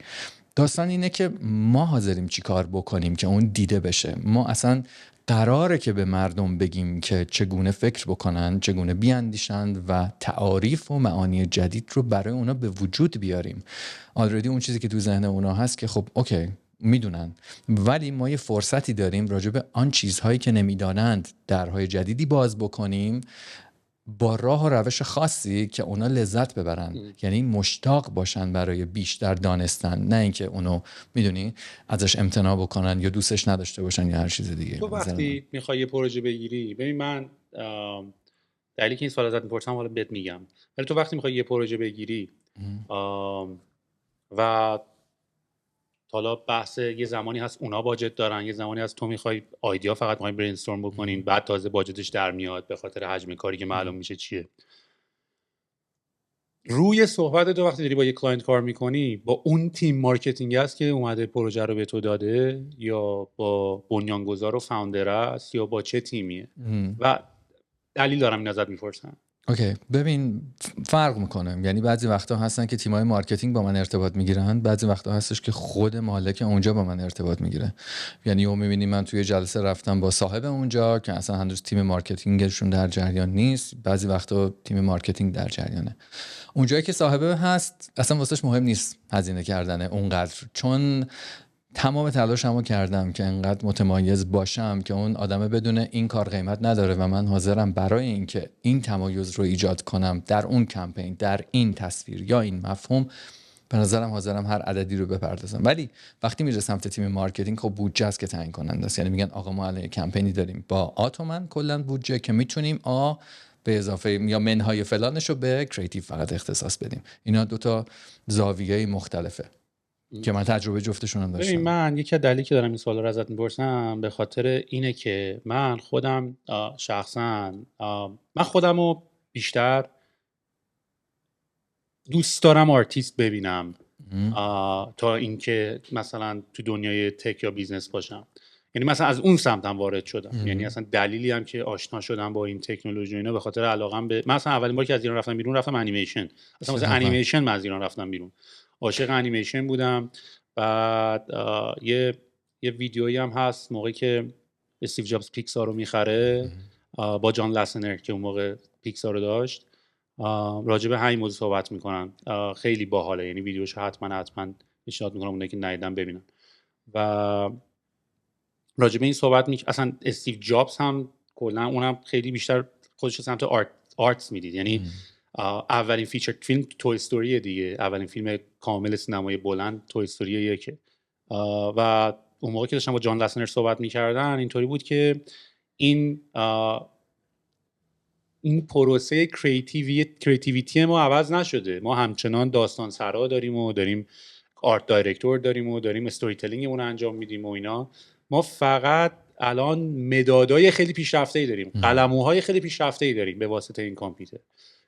داستان اینه که ما حاضریم چی کار بکنیم که اون دیده بشه. ما اصلا قراره که به مردم بگیم که چگونه فکر بکنن، چگونه بیاندیشند و تعاریف و معانی جدید رو برای اونا به وجود بیاریم. آلردی اون چیزی که تو ذهن اونا هست که خب اوکی میدونن، ولی ما یه فرصتی داریم راجع به آن چیزهایی که نمیدانند درهای جدیدی باز بکنیم با راه و روش خاصی که اونا لذت ببرن. یعنی مشتاق باشن برای بیشتر دانستن، نه اینکه اونو میدونی ازش امتناع بکنن یا دوستش نداشته باشن یا هر چیز دیگه. تو وقتی میخوای یه پروژه بگیری، ببین من دلیلی که این سوال ازت میپرسم حالا بهت میگم، ولی تو وقتی میخوای یه پروژه بگیری و حالا بحث یه زمانی هست اونا باجت دارن، یه زمانی هست تو میخوای آیدیا فقط میخوای برین استورم بکنین، بعد تازه باجتش در میاد به خاطر حجم کاری که معلوم میشه چیه. روی صحبت تو وقتی داری با یه کلاینت کار میکنی، با اون تیم مارکتینگ است که اومده پروژه رو به تو داده، یا با بنیانگذار و فاوندر است، یا با چه تیمیه؟ و دلیل دارم این ازت میپرسم. اوکی، ببین فرق میکنه. یعنی بعضی وقتا هستن که تیمای مارکتینگ با من ارتباط میگیرن، بعضی وقتا هستش که خود مالک اونجا با من ارتباط میگیره. یعنی اون میبینی من توی جلسه رفتم با صاحب اونجا که اصلا هنوز تیم مارکتینگشون در جریان نیست، بعضی وقتا تیم مارکتینگ در جریانه. اونجایی که صاحبه هست اصلا واسش مهم نیست هزینه کردن اونقدر، چون تمام تلاشمو کردم که انقدر متمایز باشم که اون آدمه بدونه این کار قیمت نداره و من حاضرم برای اینکه این تمایز رو ایجاد کنم در اون کمپین، در این تصویر یا این مفهوم، به نظرم حاضرم هر عددی رو بپردازم. ولی وقتی میره سمت تیم مارکتینگ، خب بودجه است که تعیین کننده است. یعنی میگن آقا ما الان کمپینی داریم با آتومن کلا بودجه که میتونیم به اضافه یا منهای فلانش رو به کریتیو فقط اختصاص بدیم. اینا دوتا زاویه مختلفه که من تجربه جفتشون هم داشتم. من یکی از دلیلی که دارم این سوال رو ازت میپرسم به خاطر اینه که من خودم شخصا من خودم رو بیشتر دوست دارم آرتیست ببینم تا اینکه مثلا تو دنیای تک یا بیزنس باشم. یعنی مثلا از اون سمتم وارد شدم. یعنی اصلا دلیلی هم که آشنا شدم با این تکنولوژی اینا به خاطر علاقم به، مثلا اولین بار که از ایران رفتم بیرون رفتم انیمیشن. مثلا انیمیشن من از ایران رفتم بیرون، عاشق انیمیشن بودم. بعد یه ویدیویی هم هست موقعی که استیو جابز پیکسار رو میخره با جان لاسنر که اون موقع پیکسار رو داشت، راجع به همین موضوع صحبت میکنن. خیلی باحاله، یعنی ویدیوش حتما پیشنهاد میکنم اونایی که ندیدن ببینن. و راجع به این صحبت اصلا استیو جابز هم کلا اونم خیلی بیشتر خودش سمت آرتس میدید. یعنی اولین فیچر فیلم توی استوری دیگه، اولین فیلم کامل سینمایی بلند توی استوری 1. و اون موقع که داشتم با جان لاسنر صحبت میکردن اینطوری بود که این پروسه کریتیویتی ما عوض نشده. ما همچنان داستان سرا داریم و داریم آرت دایرکتور داریم و داریم استوری تلینگمون رو انجام میدیم و اینا. ما فقط الان مدادای خیلی پیشرفته‌ای داریم، قلموهای خیلی پیشرفته‌ای داریم به واسطه این کامپیوتر.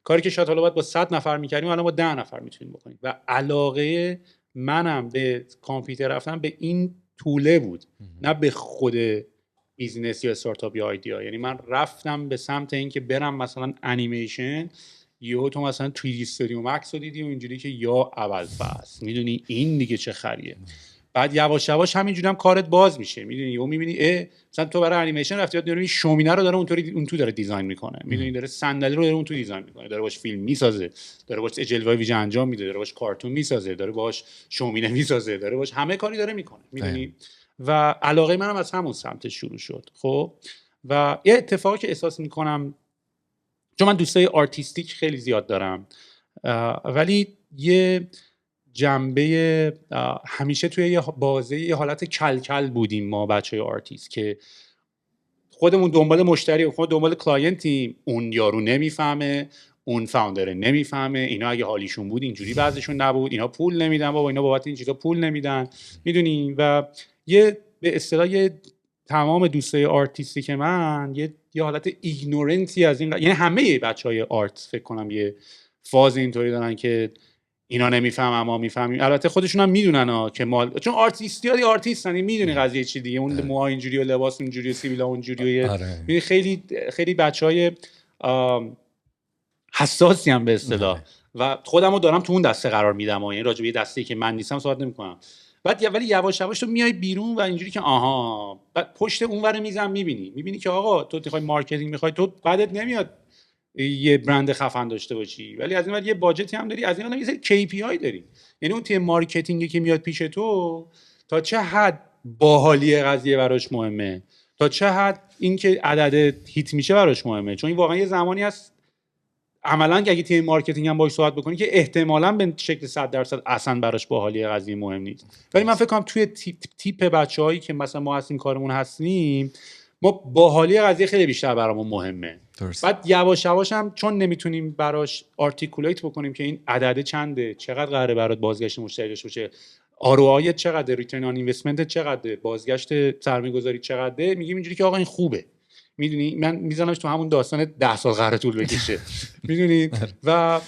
کاری که شاید حالا باید با 100 نفر می‌کردیم الان با 10 نفر میتونیم بکنیم. و علاقه منم به کامپیوتر رفتن به این طوله بود، نه به خود بیزینس یا استارتاپ یا ایده. یعنی من رفتم به سمت اینکه برم مثلا انیمیشن، یهو تو مثلا 3D استودیو مکس رو دیدی و اینجوری که یا اول فصل میدونی این دیگه چه خریه. بعد یواش یواش همینجوری هم کارت باز میشه، میدونی یهو میبینی مثلا تو برای انیمیشن رفتی یاد میگیری شومینه رو داره اون تو داره دیزاین میکنه، میدونی داره صندلی رو داره اون تو دیزاین میکنه، داره باش فیلم میسازه، داره باش جلوه ویژه انجام میده، داره باش کارتون میسازه، داره باش شومینه میسازه، داره باش همه کاری داره میکنه، میدونی. و علاقه منم از همون سمت شروع شد. خب و یه اتفاقی که احساس میکنم، چون من دوستای آرتیستیک خیلی زیاد دارم، ولی یه جنبه همیشه توی یه بازه یه حالت کلکل بودیم ما بچهای آرتیست که خودمون دنبال مشتری و خود دنبال کلاینتیم. اون یارو نمیفهمه، اون فاوندر نمیفهمه، اینا اگه حالیشون بود اینجوری وضعشون نبود، اینا پول نمیدن بابا، اینا بابت این چیزا پول نمیدن، میدونی. و یه به اصطلاح تمام دوستای آرتیستی که من یه حالت ایگنورنسی از این یعنی همه بچهای آرت فکر کنم یه فاز اینطوری دارن که اینا نمیفهمن ما میفهمیم. البته خودشون هم میدونن که چون آرتیستن میدونی قضیه چی دیگه، اون موها اینجوری و لباس اینجوری و سیبیلا اونجوری و خیلی خیلی بچهای حساسی هم به اصطلاح. و خودمو دارم تو اون دسته قرار میدم، یعنی راجع به دسته‌ای که من نیستم صحبت نمی‌کنم. ولی یواش یواش تو میای بیرون و اینجوری که آها بعد پشت اونور میزم میبینی که آقا تو میخوای مارکتینگ میخوای، تو بعدت نمیاد یه برند خفن داشته باشی، ولی از این ور یه باجتی هم داری، از این ور یه سری KPI داری. یعنی اون تیم مارکتینگی که میاد پیش تو تا چه حد باحالی قضیه براش مهمه، تا چه حد اینکه عدد هیت میشه براش مهمه. چون این واقعا یه زمانی هست عملاً که اگه تیم مارکتینگ هم باهاش صحبت بکنی که احتمالاً به شکل 100% اصلا براش باحالی قضیه مهم نیست. ولی من فکر کنم توی تیپ بچه‌هایی که مثلا ما هستیم کارمون هستیم، ما باحالی قضیه خیلی بیشتر برامون مهمه. بعد یواش یواش هم چون نمیتونیم براش آرتیکولیت بکنیم که این عدد چنده، چقدر قراره برات بازگشت مشتری داشته باشه، ROI چقدر، ریترن آن اینوستمنت چقدر، بازگشت سرمایه‌گذاری چقدره، میگیم اینجوری که آقا این خوبه. میدونی من میزنمش تو همون داستان 10 سال قراره طول بکشه. میدونی. و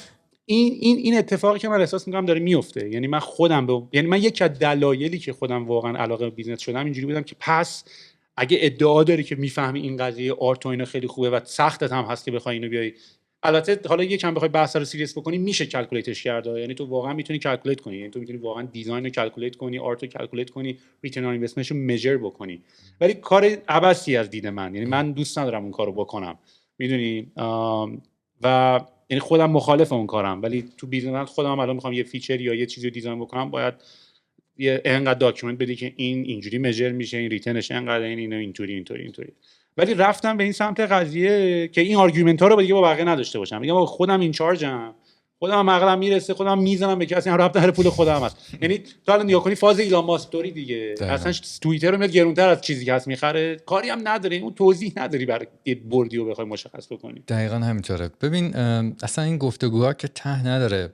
این اتفاقی که من احساس میکنم داره میفته. یعنی من خودم یعنی من یکی از دلایلی که خودم واقعا علاقه به بیزنس شدم اینجوری بودم که پس اگه ادعا داری که میفهمی این قضیه آرت و اینا خیلی خوبه و سختت هم هست که بخوای اینو بیای، البته حالا یکم بخوای بحث رو سیریس بکنی میشه کلکولیتش کرد، یعنی تو واقعا میتونی کلکولیت کنی، یعنی تو میتونی واقعا دیزاین رو کلکولیت کنی، آرت رو کلکولیت کنی، ریترن آن اینوستمنت رو میجر بکنی، ولی کار عبثی از دید من. یعنی من دوست ندارم اون کارو بکنم، میدونی، و یعنی خودم مخالف اون کارم، ولی تو بیزنس خودم هم الان میخوام یه فیچر یا یه چیزی رو دیزاین بکنم، باید یه انقدر داکیومنت بدی که این اینجوری میجر میشه، این ریترنش انقدر، این اینطوری. ولی رفتم به این سمت قضیه که این آرگومنت ها رو دیگه با بقیه نداشته باشم، میگم خودم این چارجم، خودم عقلم میرسه، خودم میزنم به کسی، ربط در پول خودم هست. یعنی تو الان نگاه کنی فاز ایلان ماسک توری دیگه، اصلا توییتر رو میاد گرونتر از چیزی که هست میخره، کاری هم نداره، اون توضیح نداری برای بردی رو بخوای مشخص بکنی. دقیقاً همینطوره. ببین اصلا این گفتگوها که ته نداره.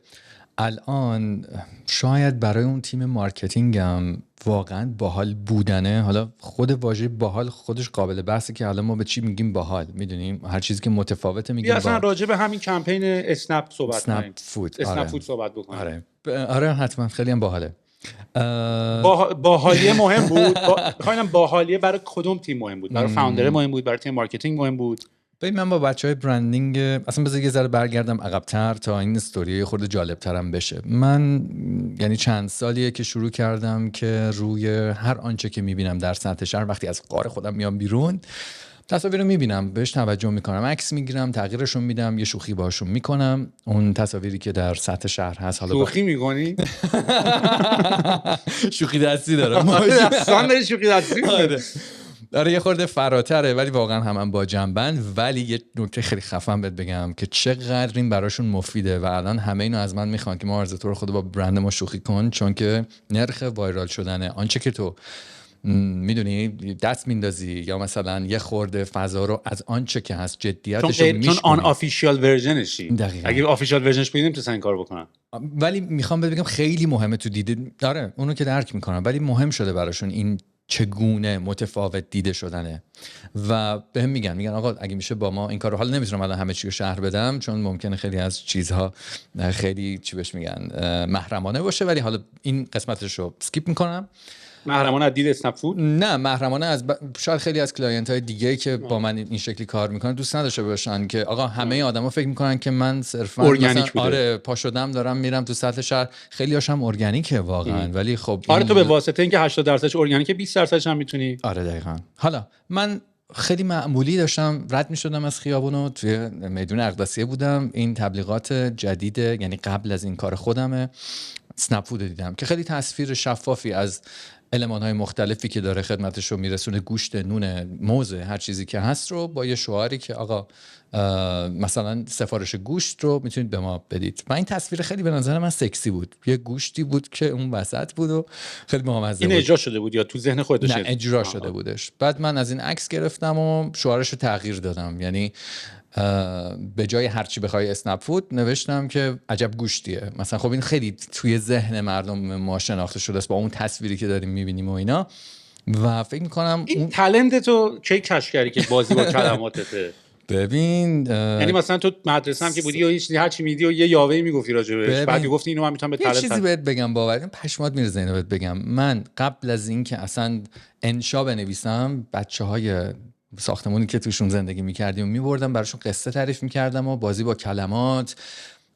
الان شاید برای اون تیم مارکتینگم واقعا باحال بودنه، حالا خود واژه باحال خودش قابل بحثه که الان ما به چی میگیم باحال، میدونیم هر چیزی که متفاوته میگیم باحال. اصلا راجع به همین کمپین اسنپ صحبت کنیم، فود صحبت بکنیم. آره حتما خیلی هم باحاله. باحالیه مهم بود. می‌خوام باحالیه برای کدوم تیم مهم بود؟ برای فاوندر مهم بود، برای تیم مارکتینگ مهم بود؟ ببین من با بچهای برندینگ اصلا بذار یه ذره برگردم عقب‌تر تا این استوری خورده جالب‌ترم بشه. من یعنی چند سالیه که شروع کردم که روی هر آنچه که می‌بینم در سطح شهر، وقتی از غار خودم میام بیرون، تصاویر رو می‌بینم، بهش توجه می‌کنم، عکس می‌گیرم، تغییرشون میدم، یه شوخی باهاشون می‌کنم. اون تصاویری که در سطح شهر هست، حالا شوخی می‌کنی؟ شوخی دستی دارم. اصلا داری شوخی دستی می‌کنی؟ آره یه خورده فراتره، ولی واقعا هم با جنبند. ولی یه نکته خیلی خفن بهت بگم که چقدر این براشون مفیده و الان همه اینو از من میخوان که ما تو رو خود با برند ما شوخی کن، چون که نرخ وایرال شدن آنچه که تو میدونی دست میندازی یا مثلا یه خورده فضا رو از آنچه که هست جدیتش رو میشکنی، چون آن آفیشیال ورژنشی. اگه آفیشیال ورژنش بدیم تو این کارو بکنن. ولی میخوام بگم خیلی مهمه تو دیده، آره اونو که درک میکنم، ولی مهم شده براشون این چگونه متفاوت دیده شدنه و بهم میگن آقا اگه میشه با ما این کارو، حالا نمیتونم الان همه چی رو شرح بدم چون ممکنه خیلی از چیزها خیلی چی بهش میگن محرمانه باشه، ولی حالا این قسمتش رو اسکیپ میکنم. محرمانه از دید اسنپ فود؟ نه محرمانه از شاید خیلی از کلاینت های دیگه که با من این شکلی کار میکنن دوست نداشته باشن که آقا همه آدما فکر میکنن که من صرفا ارگانیک بوده. آره پا شدم دارم میرم تو سطح شهر، خیلی هاشم ارگانیکه واقعا. ولی خب آره تو به واسطه اینکه 80% ارگانیکه 20% هم میتونی. آره دقیقاً. حالا من خیلی معمولی داشتم رد میشدم از خیابونو، توی میدون اقدسیه بودم، این تبلیغات جدید یعنی قبل از این کار خودمه، اسنپ فود دیدم که خیلی تصویر شفافی از المان‌های مختلفی که داره خدمتش رو میرسونه، گوشت، نون، موزه، هر چیزی که هست رو با یه شعاری که آقا مثلا سفارش گوشت رو میتونید به ما بدید. و این تصویر خیلی به نظر من سکسی بود، یه گوشتی بود که اون وسط بود و خیلی بامزه بود. این اجرا شده بود یا تو ذهن خودت؟ نه اجرا شده بودش. بعد من از این عکس گرفتم و شعارش رو تغییر دادم، یعنی به جای هرچی بخوای اسنپ فود نوشتم که عجب گوشتیه مثلا. خب این خیلی توی ذهن مردم ما شناخته شده است با اون تصویری که داریم میبینیم و اینا، و فکر میکنم این تالنت تو کی کشف کردی که بازی با کلماتته؟ ببین یعنی مثلا تو مدرسه هم که بودی یا هر چی میدی و یه یاوهی میگفتی راجبش، بعد گفتی اینو من میتونم به تالنت. یه چیزی بهت بگم باور پشمات میرزه اینو بهت بگم. من قبل از این که اصلا انشا بنویسم، بچهای ساختمونی که توشون زندگی میکردیم میبردم براشون قصه تعریف میکردم و بازی با کلمات،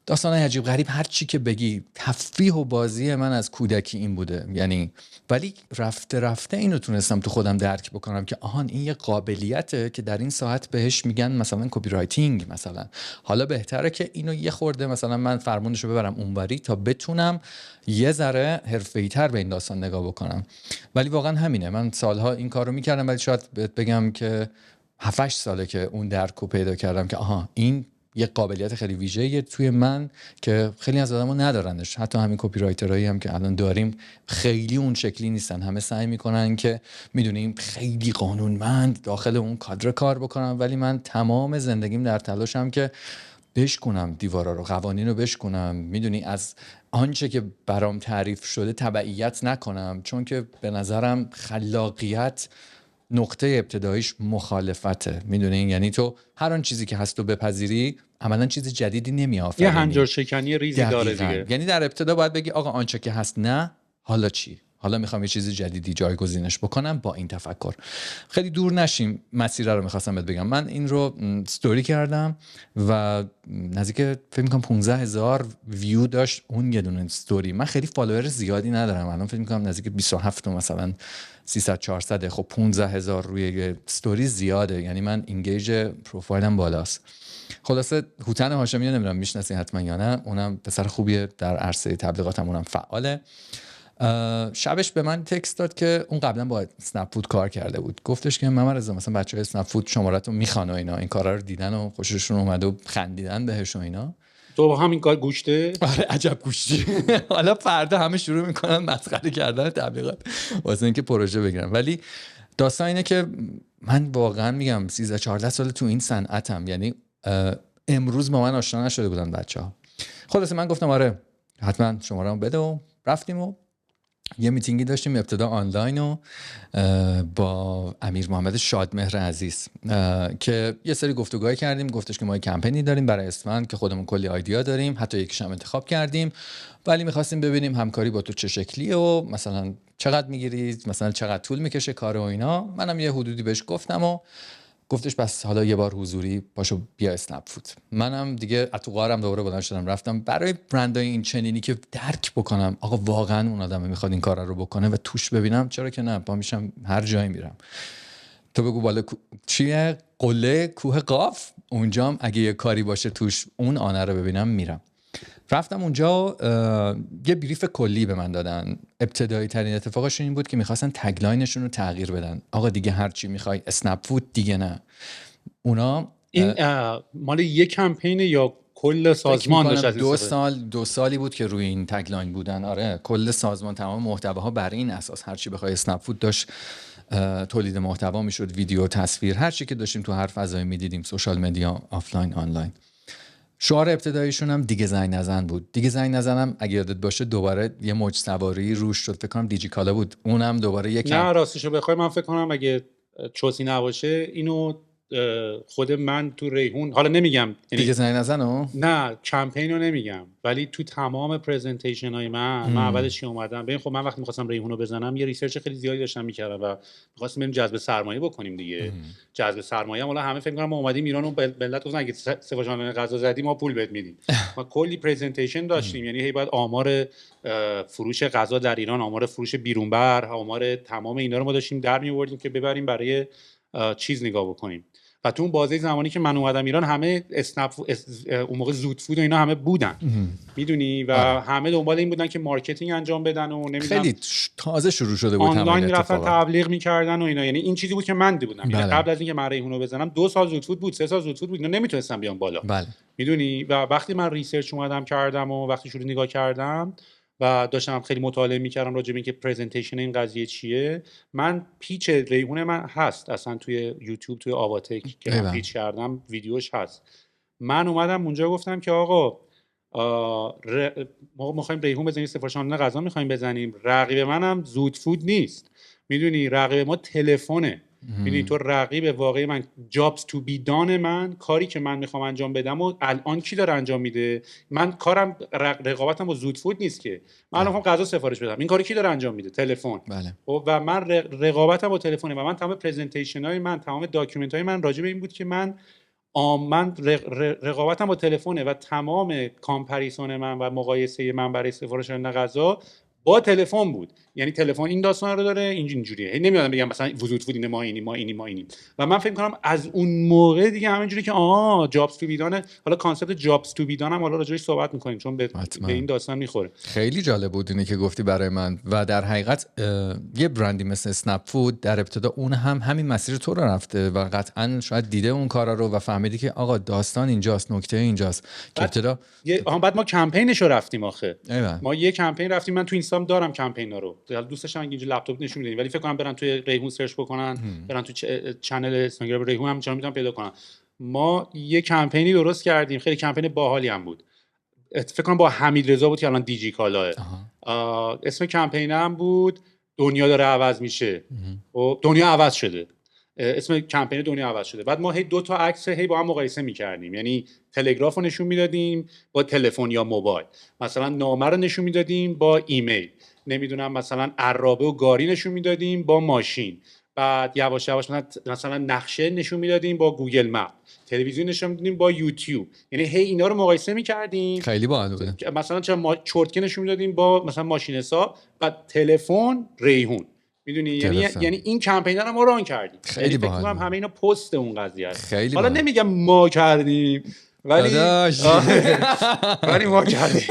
داستانای عجیب غریب، هر چی که بگی. تفریح و بازی من از کودکی این بوده یعنی. ولی رفته رفته اینو تونستم تو خودم درک بکنم که آهان این یه قابلیته که در این ساعت بهش میگن مثلا کپی رایتینگ مثلا. حالا بهتره که اینو یه خورده مثلا من فرمونشو ببرم اونوری تا بتونم یه ذره حرفه‌ای‌تر به این داستان نگاه بکنم. ولی واقعا همینه، من سالها این کارو میکردم، ولی شاید بگم که 7-8 ساله که اون درکو پیدا کردم که آها این یه قابلیت خیلی ویژه‌ایه توی من که خیلی از آدم‌ها ندارنش. حتی همین کپی رایترایی هم که الان داریم خیلی اون شکلی نیستن، همه سعی میکنن که میدونیم خیلی قانونمند داخل اون کادر کار بکنم، ولی من تمام زندگیم در تلاشم که بشکنم دیوارا رو، قوانین رو بشکنم، میدونی از آنچه که برام تعریف شده تبعیت نکنم، چون که به نظرم خلاقیت نقطه ابتداییش مخالفته، میدونین؟ یعنی تو هر آن چیزی که هست تو بپذیری عملا چیز جدیدی نمیآفرینی، یه هنجار شکنی ریزی داره دیگه. یعنی در ابتدا باید بگی آقا آنچه که هست نه، حالا چی؟ حالا میخوام یه چیز جدیدی جایگزینش بکنم با این تفکر. خیلی دور نشیم، مسیر رو میخواستم بهت بگم. من این رو استوری کردم و نزدیک فکر میکنم 15,000 ویو داشت اون یه دونه استوری. من خیلی فالوور زیادی ندارم الان، فکر میکنم نزدیک 27 مثلا 300-400. خب 15,000 روی استوری زیاده، یعنی من اینگیج پروفایلم بالاست. خلاصه هوتن هاشمی رو نمیدونم میشناسی حتما یا نه، اونم پسر خوبیه، در عرصه تبلیغاتم اونم فعاله. شبش به من تکست داد که اون قبلا با اسنپ فود کار کرده بود. گفتش که محمد رضا مثلا بچه‌های اسنپ فود شماره‌تو میخوان و اینا، این کارا رو دیدن و خوششون اومده و خندیدن بهش و اینا. تو با همین کار گوشته؟ آره عجب گوشتی. حالا فردا همه شروع میکنن مسخره کردن تبلیغات واسه اینکه پروژه بگیرن. ولی داستان اینه که من واقعا میگم 13-14 سال تو این صنعتم، یعنی امروز با من آشنا نشده بودن بچه‌ها. خلاص من گفتم آره حتما شماره‌مو بده و رفتیم و یه میتینگی داشتیم ابتدا آنلاین و با امیر محمد شادمهر عزیز که یه سری گفتگوهای کردیم. گفتش که ما یه کمپینی داریم برای اسفند که خودمون کلی آیدیا داریم، حتی یکیش هم انتخاب کردیم، ولی می‌خواستیم ببینیم همکاری با تو چه شکلیه و مثلا چقدر میگیرید، مثلا چقدر طول میکشه کار و اینا. منم یه حدودی بهش گفتم و گفتش بس حالا یه بار حضوری پاشو بیا اسنپ فود. منم دیگه تو غارم دوباره بلند شدم رفتم برای برندای این چنینی که درک بکنم آقا واقعا اون آدم میخواد این کارا رو بکنه و توش ببینم، چرا که نه، پا میشم هر جایی میرم. تو بگو بالا چیه قله کوه قاف، اونجام اگه یه کاری باشه توش اون آنه رو ببینم میرم. رفتم اونجا، یه بریف کلی به من دادن. ابتدایی ترین اتفاقشون این بود که میخواستن تگلاینشون رو تغییر بدن. آقا دیگه هر چی میخوای اسنپ فود دیگه نه. اونا این مال یه کمپین یا کل سازمان داشت؟ دو سالی بود که روی این تگلاین بودن. آره کل سازمان تمام محتواها بر این اساس هر چی بخوای اسنپ فود داشت تولید محتوا میشد، ویدیو، تصویر، هر چی که داشتیم تو هر فضایی میدیدیم، سوشال مدیا، آفلاین، آنلاین. شعار ابتداییشون هم دیگه زنگ نزن بود. دیگه زنگ نزنم اگه یادت باشه دوباره یه موج سواری روش شد، فکر کنم دیجی کالا بود، اونم دوباره یکم. نه راستشو بخوای من فکر کنم اگه چوسی نباشه اینو خود من تو ریحون، حالا نمیگم دیگه زنگ نزنو، نه کمپین رو نمیگم، ولی تو تمام پرزنتیشن های من اولش اومدم ببین خب من وقتی می‌خواستم ریحون رو بزنم یه ریسرچ خیلی زیادی داشتم می‌کردم و می‌خواستم بریم جذب سرمایه بکنیم دیگه. جذب سرمایه حالا همه فکر می‌کنن ما اومدیم ایران و ملت گفتن اگه سفارشخانه غذا زدیم ما پول بهت میدیم. ما کلی پرزنتیشن داشتیم، یعنی هی بعد آمار فروش غذا در ایران، آمار فروش بیرونبر، آمار تمام اینا رو ما داشتیم در می‌آوردیم که ببریم برای چیز نگاه بکنیم. و تو اون بازه زمانی که من اومدم ایران همه اون موقع زود فود و اینا همه بودن میدونی و همه دنبال این بودن که مارکتینگ انجام بدن و نمیدونم خیلی تازه شروع شده بود، آنلاین میرفتن تبلیغ میکردن و اینا. یعنی این چیزی بود که من بودم. یعنی قبل از اینکه من ریحون رو بزنم 2 سال زود فود بود، 3 سال زود فود بود، اینا نمیتونستم بیان بالا. میدونی و وقتی من ریسرچ اومدم کردم و وقتی شروع نگاه کردم و داشتم خیلی مطالعه میکردم راجع به اینکه پرزنتیشن این قضیه چیه، من پیچ ریحون من هست اصلا توی یوتیوب، توی آواتک که من پیچ کردم ویدیوش هست. من اومدم اونجا گفتم که آقا ما میخوایم ریحون بزنیم، سفارشخانه غذا میخوایم بزنیم، رقیب منم زود فود نیست، میدونی رقیب ما تلفنه. میدونی تو رقیب واقعی من جابز تو بی دان من، کاری که من میخوام انجام بدم و الان کی داره انجام میده؟ من کارم رقابتم با زود فود نیست که من میخوام غذا سفارش بدم، این کاری کی داره انجام میده؟ تلفن. و من رقابتم با تلفنه و من تمام پرزنتیشن های من، تمام داکیومنت های من راجع به این بود که من رقابتم با تلفنه و تمام کامپریسون من و مقایسه من برای سفارش دادن غذا با تلفن بود. یعنی تلفن این داستان رو داره، اینجوریه. نمیادم بگم مثلا وجود فود اینه، ما اینیم و من فکر کنم از اون موقع دیگه همینجوری که جابز تو بیدانه. حالا کانسپت جابز تو بیدان هم حالا راجعش صحبت می‌کنیم چون به این داستان میخوره. خیلی جالب بود اینی که گفتی برای من و در حقیقت یه برندی مثل اسنپ فود در ابتدا اون هم همین مسیر تو رو رفته و قطعاً شاید دیده اون کارا رو و فهمیدی که آقا داستان اینجاست، نکته اینجاست که ابتدا بعد ما کمپینش رو رفتیم. آخه ما یه کمپین رفتیم، من تو اینستام دارم کمپینا رو، دوست داشتم اینجا لپتاپ نشون بدیم، ولی فکر کنم برن توی ریحون سرچ بکنن، برن تو چنل اینستاگرام ریحون هم میتونن پیدا کنن. ما یه کمپینی درست کردیم، خیلی کمپین باحالی هم بود. فکر کنم با حمید رضا بود که الان دیجی کالاه. اسم کمپین هم بود دنیا داره عوض میشه و دنیا عوض شده. اسم کمپین دنیا عوض شده. بعد ما هی 2 تا عکس هی با هم مقایسه می‌کردیم، یعنی تلگراف رو نشون میدادیم با تلفن یا موبایل، مثلا نامه رو نشون میدادیم با ایمیل، نمیدونم مثلا عرابه و گاری نشون میدادیم با ماشین، بعد یواش یواش مثلا نقشه نشون میدادیم با گوگل مپ، تلویزیون نشون میدادیم با یوتیوب، یعنی هی اینا رو مقایسه می‌کردیم. خیلی باحال بود. مثلا چرا چرتکه نشون میدادیم با مثلا ماشین حساب، بعد تلفن ریحون، میدونی، یعنی این کمپین رو ما ران کردیم. خیلی فکر می‌کنم همه اینا پست اون قضیه است. حالا نمیگم ما کردیم ولی ما کردیم.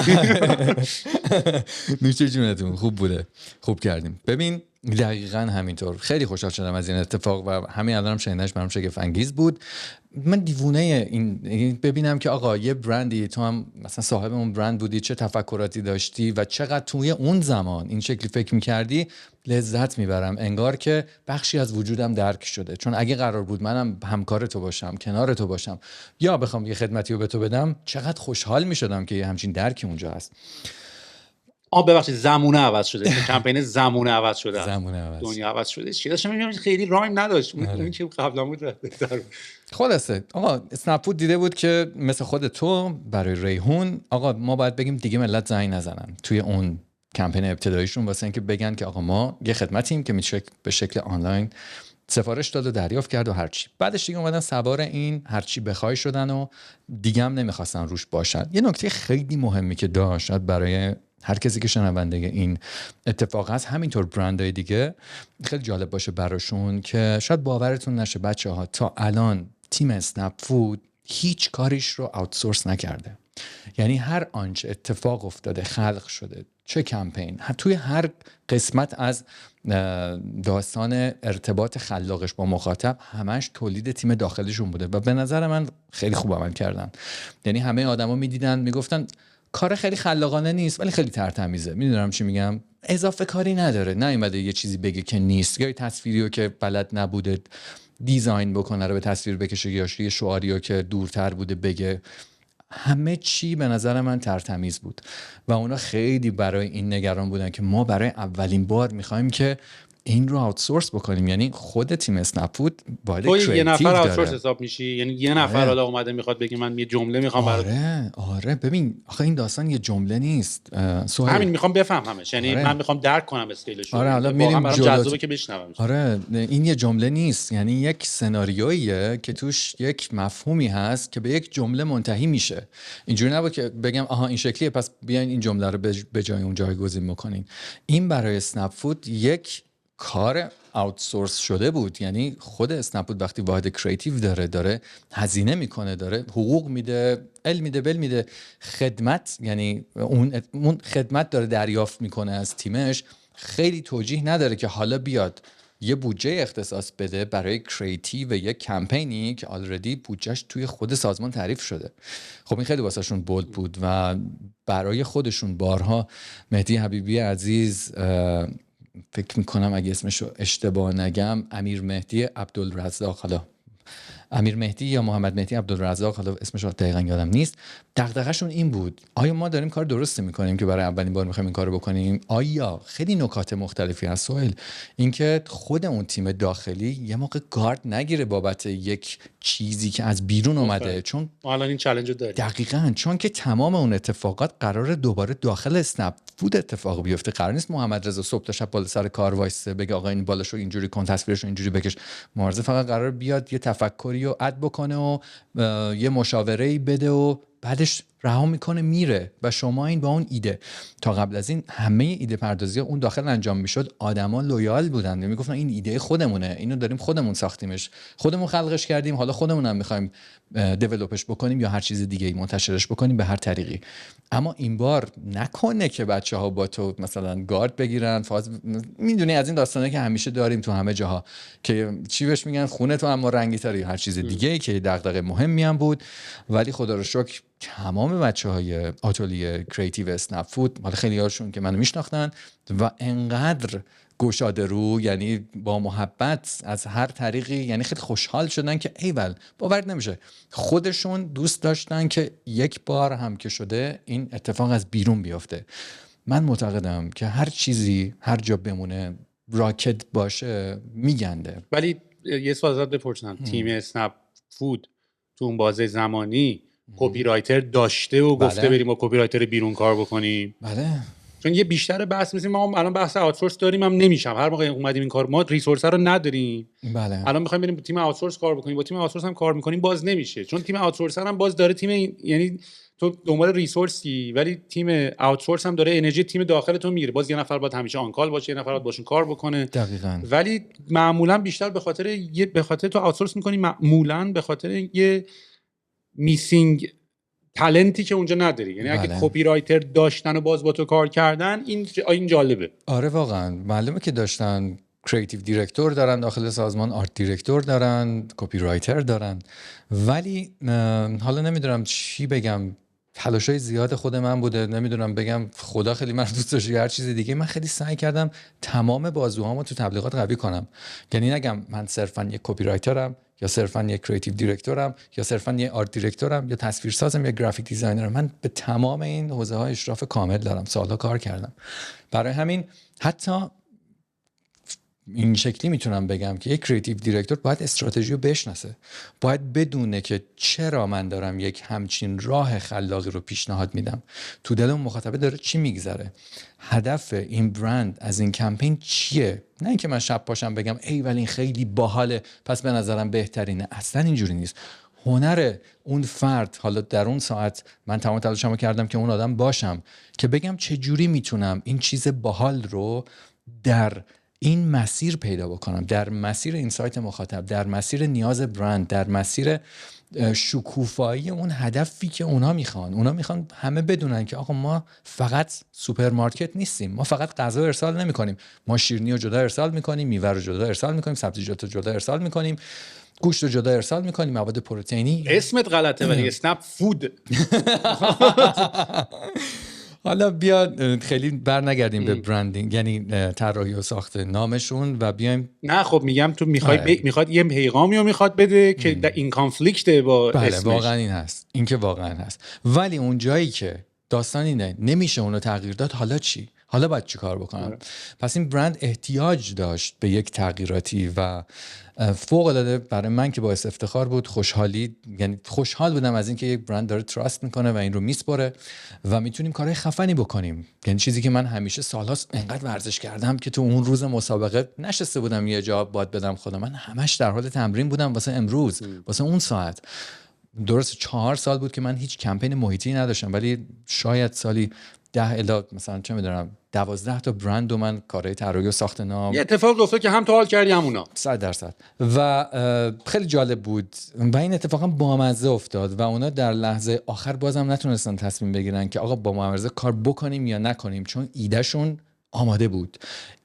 نوشه جونتون، خوب بوده، خوب کردیم. ببین دقیقاً همینطور. خیلی خوشحال شدم از این اتفاق و همین الانم شنیدنش برام شگفت انگیز بود. من دیوونه این ببینم که آقا یه برندی، تو هم مثلا صاحب اون برند بودی، چه تفکراتی داشتی و چقدر توی اون زمان این شکلی فکر می‌کردی. لذت میبرم، انگار که بخشی از وجودم درک شده. چون اگه قرار بود منم همکار تو باشم، کنار تو باشم یا بخوام یه خدمتی رو به تو بدم، چقدر خوشحال میشدم که یه همچین درکی اونجا هست. ببخشید زمونه عوض شده، کمپین زمونه عوض شده، دنیا عوض شده. چی داشتم میگم؟ خیلی رایم نداشت اون که قبلا بود. خلاصه آقا اسنپ فود دیده بود که مثل خود تو برای ریحون، آقا ما باید بگیم دیگه ملت زنگ نزنن توی اون کمپین ابتداییشون واسه اینکه بگن که آقا ما یه خدمتیم که میشه به شکل آنلاین سفارش داد و دریافت کرد و هرچی. بعدش دیگه اومدن سوار این هرچی بخوای شدن و دیگه هم نمیخواستن روش باشن. یه نکته خیلی مهمی که داشت برای هر کسی که شنونده این اتفاق هست، همینطور برندهای دیگه خیلی جالب باشه براشون که شاید باورتون نشه بچه‌ها، تا الان تیم اسنپ فود هیچ کاریش رو آوتسورس نکرده. یعنی هر آنچه اتفاق افتاده، خلق شده، چه کمپین، توی هر قسمت از داستان ارتباط خلاقش با مخاطب، همش تولید تیم داخلیشون بوده و به نظر من خیلی خوب عمل کردن. یعنی همه آدما میدیدن میگفتن کار خیلی خلاقانه نیست ولی خیلی ترتمیزه. میدونم چی میگم، اضافه کاری نداره، نیومده یه چیزی بگه که نیست، یا یه تصویریو که بلد نبوده دیزاین بکنه رو به تصویر بکشه، یا یه شعاریو که دورتر بوده بگه. همه چی به نظر من ترتمیز بود و اونا خیلی برای این نگران بودن که ما برای اولین بار میخوایم که این رو آوتسورس بکنیم. یعنی خود تیم اسنپ فود باید کریتیو یه نفر داره. آوتسورس حساب میشی، یعنی یه نفر حالا اومده میخواد بگه من یه جمله میخوام آره ببین آخه این داستان یه جمله نیست. همین میخوام بفهممش، یعنی من میخوام درک کنم اسکیلش رو. حالا میریم برام جذابه که بشنوم. این یه جمله نیست، یعنی یک سناریویه که توش یک مفهومی هست که به یک جمله منتهی میشه. اینجوری نبود که بگم آها این شکلیه پس بیاین این جمله رو به جای اون جایگزین بکنین. این برای اسنپ فود یک کار آوتسورس شده بود. یعنی خود اسنپ فود وقتی واحد کریتیو داره هزینه میکنه، داره حقوق میده، ال میده، بل میده، خدمت، یعنی اون خدمت داره دریافت میکنه از تیمش، خیلی توجیه نداره که حالا بیاد یه بودجه اختصاص بده برای کریتیو یک کمپینی که آلردی بودجهش توی خود سازمان تعریف شده. خب این خیلی واسهشون بولد بود و برای خودشون بارها مهدی حبیبی عزیز، فکر میکنم اگه اسمشو اشتباه نگم، امیر مهدی عبدالرزاق، حالا امیر مهدی یا محمد مهدی عبدالرزاق، حالا اسمش دقیقاً یادم نیست، دغدغه‌شون این بود آیا ما داریم کار درستی میکنیم که برای اولین بار میخوایم این کارو بکنیم؟ آیا خیلی نکات مختلفی هست سوال، اینکه خود اون تیم داخلی یه موقع گارد نگیره بابت یک چیزی که از بیرون اومده، چون الان این چالش رو داریم. دقیقاً چون که تمام اون اتفاقات قراره دوباره داخل اسنپ فود اتفاق بیفته. قرار نیست محمد رضا صبح تا شب بالا سر کار وایسه بگه آقا این بالاشو اینجوری کن، تصویرشو اینجوری بکش. معارضه فقط قرار بیاد یه تفکری رو اد بکنه و یه مشاوره‌ای بده و بعدش رها میکنه میره و شما این با اون ایده. تا قبل از این همه ایده پردازی اون داخل انجام میشد، آدما لویال بودن، میگفتن این ایده خودمونه، اینو داریم خودمون ساختیمش، خودمون خلقش کردیم، حالا خودمون هم میخوایم دیولپش بکنیم یا هر چیز دیگه ای منتشرش بکنیم به هر طریقی. اما این بار نکنه که بچه‌ها با تو مثلا گارد بگیرن، میدونی از این داستانه که همیشه داریم تو همه جاها که چی بهش میگن خونه تو اما رنگی‌تره یا هر چیز دیگه ای که دغدغه مهمی هم بود. ولی خدا رو شکر تمام بچه‌های آتلیه کریتیو اسنپ فود، حالا خیلی هاشون که منو میشناختن و انقدر گشاده رو، یعنی با محبت از هر طریقی، یعنی خیلی خوشحال شدن که ایول باور نمیشه خودشون دوست داشتن که یک بار هم که شده این اتفاق از بیرون بیفته. من معتقدم که هر چیزی هر جا بمونه راکت باشه میگنده. ولی یه سوال ازت بپرسم، تیم اسنپ فود تو اون بازه زمانی کپی رایتر داشته و گفته بریم با کپی رایتر بیرون کار بکنیم؟ بله. چون یه بیشتر بحث می‌کنیم، ما الان بحث آوتسورس داریم هم نمیشم، هر موقع اومدیم این کار ما ریسورس رو نداریم. بله. الان می‌خوایم بریم با تیم آوتسورس کار بکنیم، با تیم آوتسورس هم کار می‌کنیم باز نمیشه، چون تیم آوتسورس هم باز داره تیم، یعنی تو دنبال ریسورسی ولی تیم آوتسورس هم داره انرژی تیم داخل تو میگیره، باز یه نفر باید همیشه آن کال باشه، یه نفر باید باشون کار بکنه. دقیقاً. ولی معمولا بیشتر به خاطر تو آوتسورس می‌کنی، معمولا به خاطر یه میسینگ تالنتی که اونجا نداری. یعنی اگه کپی رایتر داشتن و باز با تو کار کردن این جالبه. آره واقعا معلومه که داشتن کریتیو دیرکتور دارن داخل سازمان، آرت دیرکتور دارن، کپی رایتر دارن، ولی حالا نمیدونم چی بگم، تلاشای زیاد خود من بوده، نمیدونم بگم خدا خیلی من دوست داشت یا هر چیز دیگه. من خیلی سعی کردم تمام بازوهامو تو تبلیغات قوی کنم، یعنی نگم من صرفا یک کپی رایترم یا صرفا یک کریتیو دیرکتورم یا صرفا یک آرت دیرکتورم یا تصویرسازم یا گرافیک دیزاینرم. من به تمام این حوزه‌ها اشراف کامل دارم، سالها کار کردم. برای همین حتی این شکلی میتونم بگم که یک کریتیو دیرکتور باید استراتژی رو بشناسه، باید بدونه که چرا من دارم یک همچین راه خلاقی رو پیشنهاد میدم، تو دل اون مخاطبه داره چی میگذره، هدف این برند از این کمپین چیه. نه اینکه من شب پاشم بگم ای ولی این خیلی باحاله پس به نظرم بهترینه، اصلا اینجوری نیست. هنر اون فرد، حالا در اون ساعت من تمام تلاشمو کردم که اون آدم باشم که بگم چه جوری میتونم این چیز باحال رو در این مسیر پیدا بکنم، در مسیر این سایت مخاطب، در مسیر نیاز برند، در مسیر شکوفایی اون هدفی که اونا میخوان همه بدونن که آقا ما فقط سوپرمارکت نیستیم، ما فقط غذا ارسال نمیکنیم، ما شیرینی رو جدا ارسال میکنیم، میوه رو جدا ارسال میکنیم، سبزیجات رو جدا ارسال میکنیم، گوشت رو جدا ارسال میکنیم، مواد پروتئینی. اسمت غلطه ولی اسنپ فود. حالا بیا خیلی برنگردیم به برندینگ، یعنی طراحی و ساخت نامشون و بیایم. نه خب میگم تو میخواد یه پیغامی رو میخواد بده که در این کانفلیکت با بله اسمش. واقعا این هست، این که واقعا هست، ولی اون جایی که داستان اینه نمیشه اونو تغییر داد، حالا چی؟ حالا باید چی کار بکنم؟ پس این برند احتیاج داشت به یک تغییراتی و فوق العاده برای من که باعث افتخار بود، یعنی خوشحال بودم از اینکه یک برند داره تراست میکنه و این رو میسپره و میتونیم کارهای خفنی بکنیم. یعنی چیزی که من همیشه سالهاست انقدر ورزش کردم که تو اون روز مسابقه نشسته بودم یه جا باد بدم خودم، من همش در حال تمرین بودم واسه امروز، واسه اون ساعت. درست 4 سال بود که من هیچ کمپین محیطی نداشتم، ولی شاید سالی 10 الی مثلا چه میدونم 12 تا برند و من کارهای طراحی و ساخت نام. یه اتفاق افتاد که هم تو حال کردی هم اونا. 100% و خیلی جالب بود و این اتفاقا بامزه افتاد و اونا در لحظه آخر بازم نتونستن تصمیم بگیرن که آقا با محمد کار بکنیم یا نکنیم، چون ایدهشون آماده بود،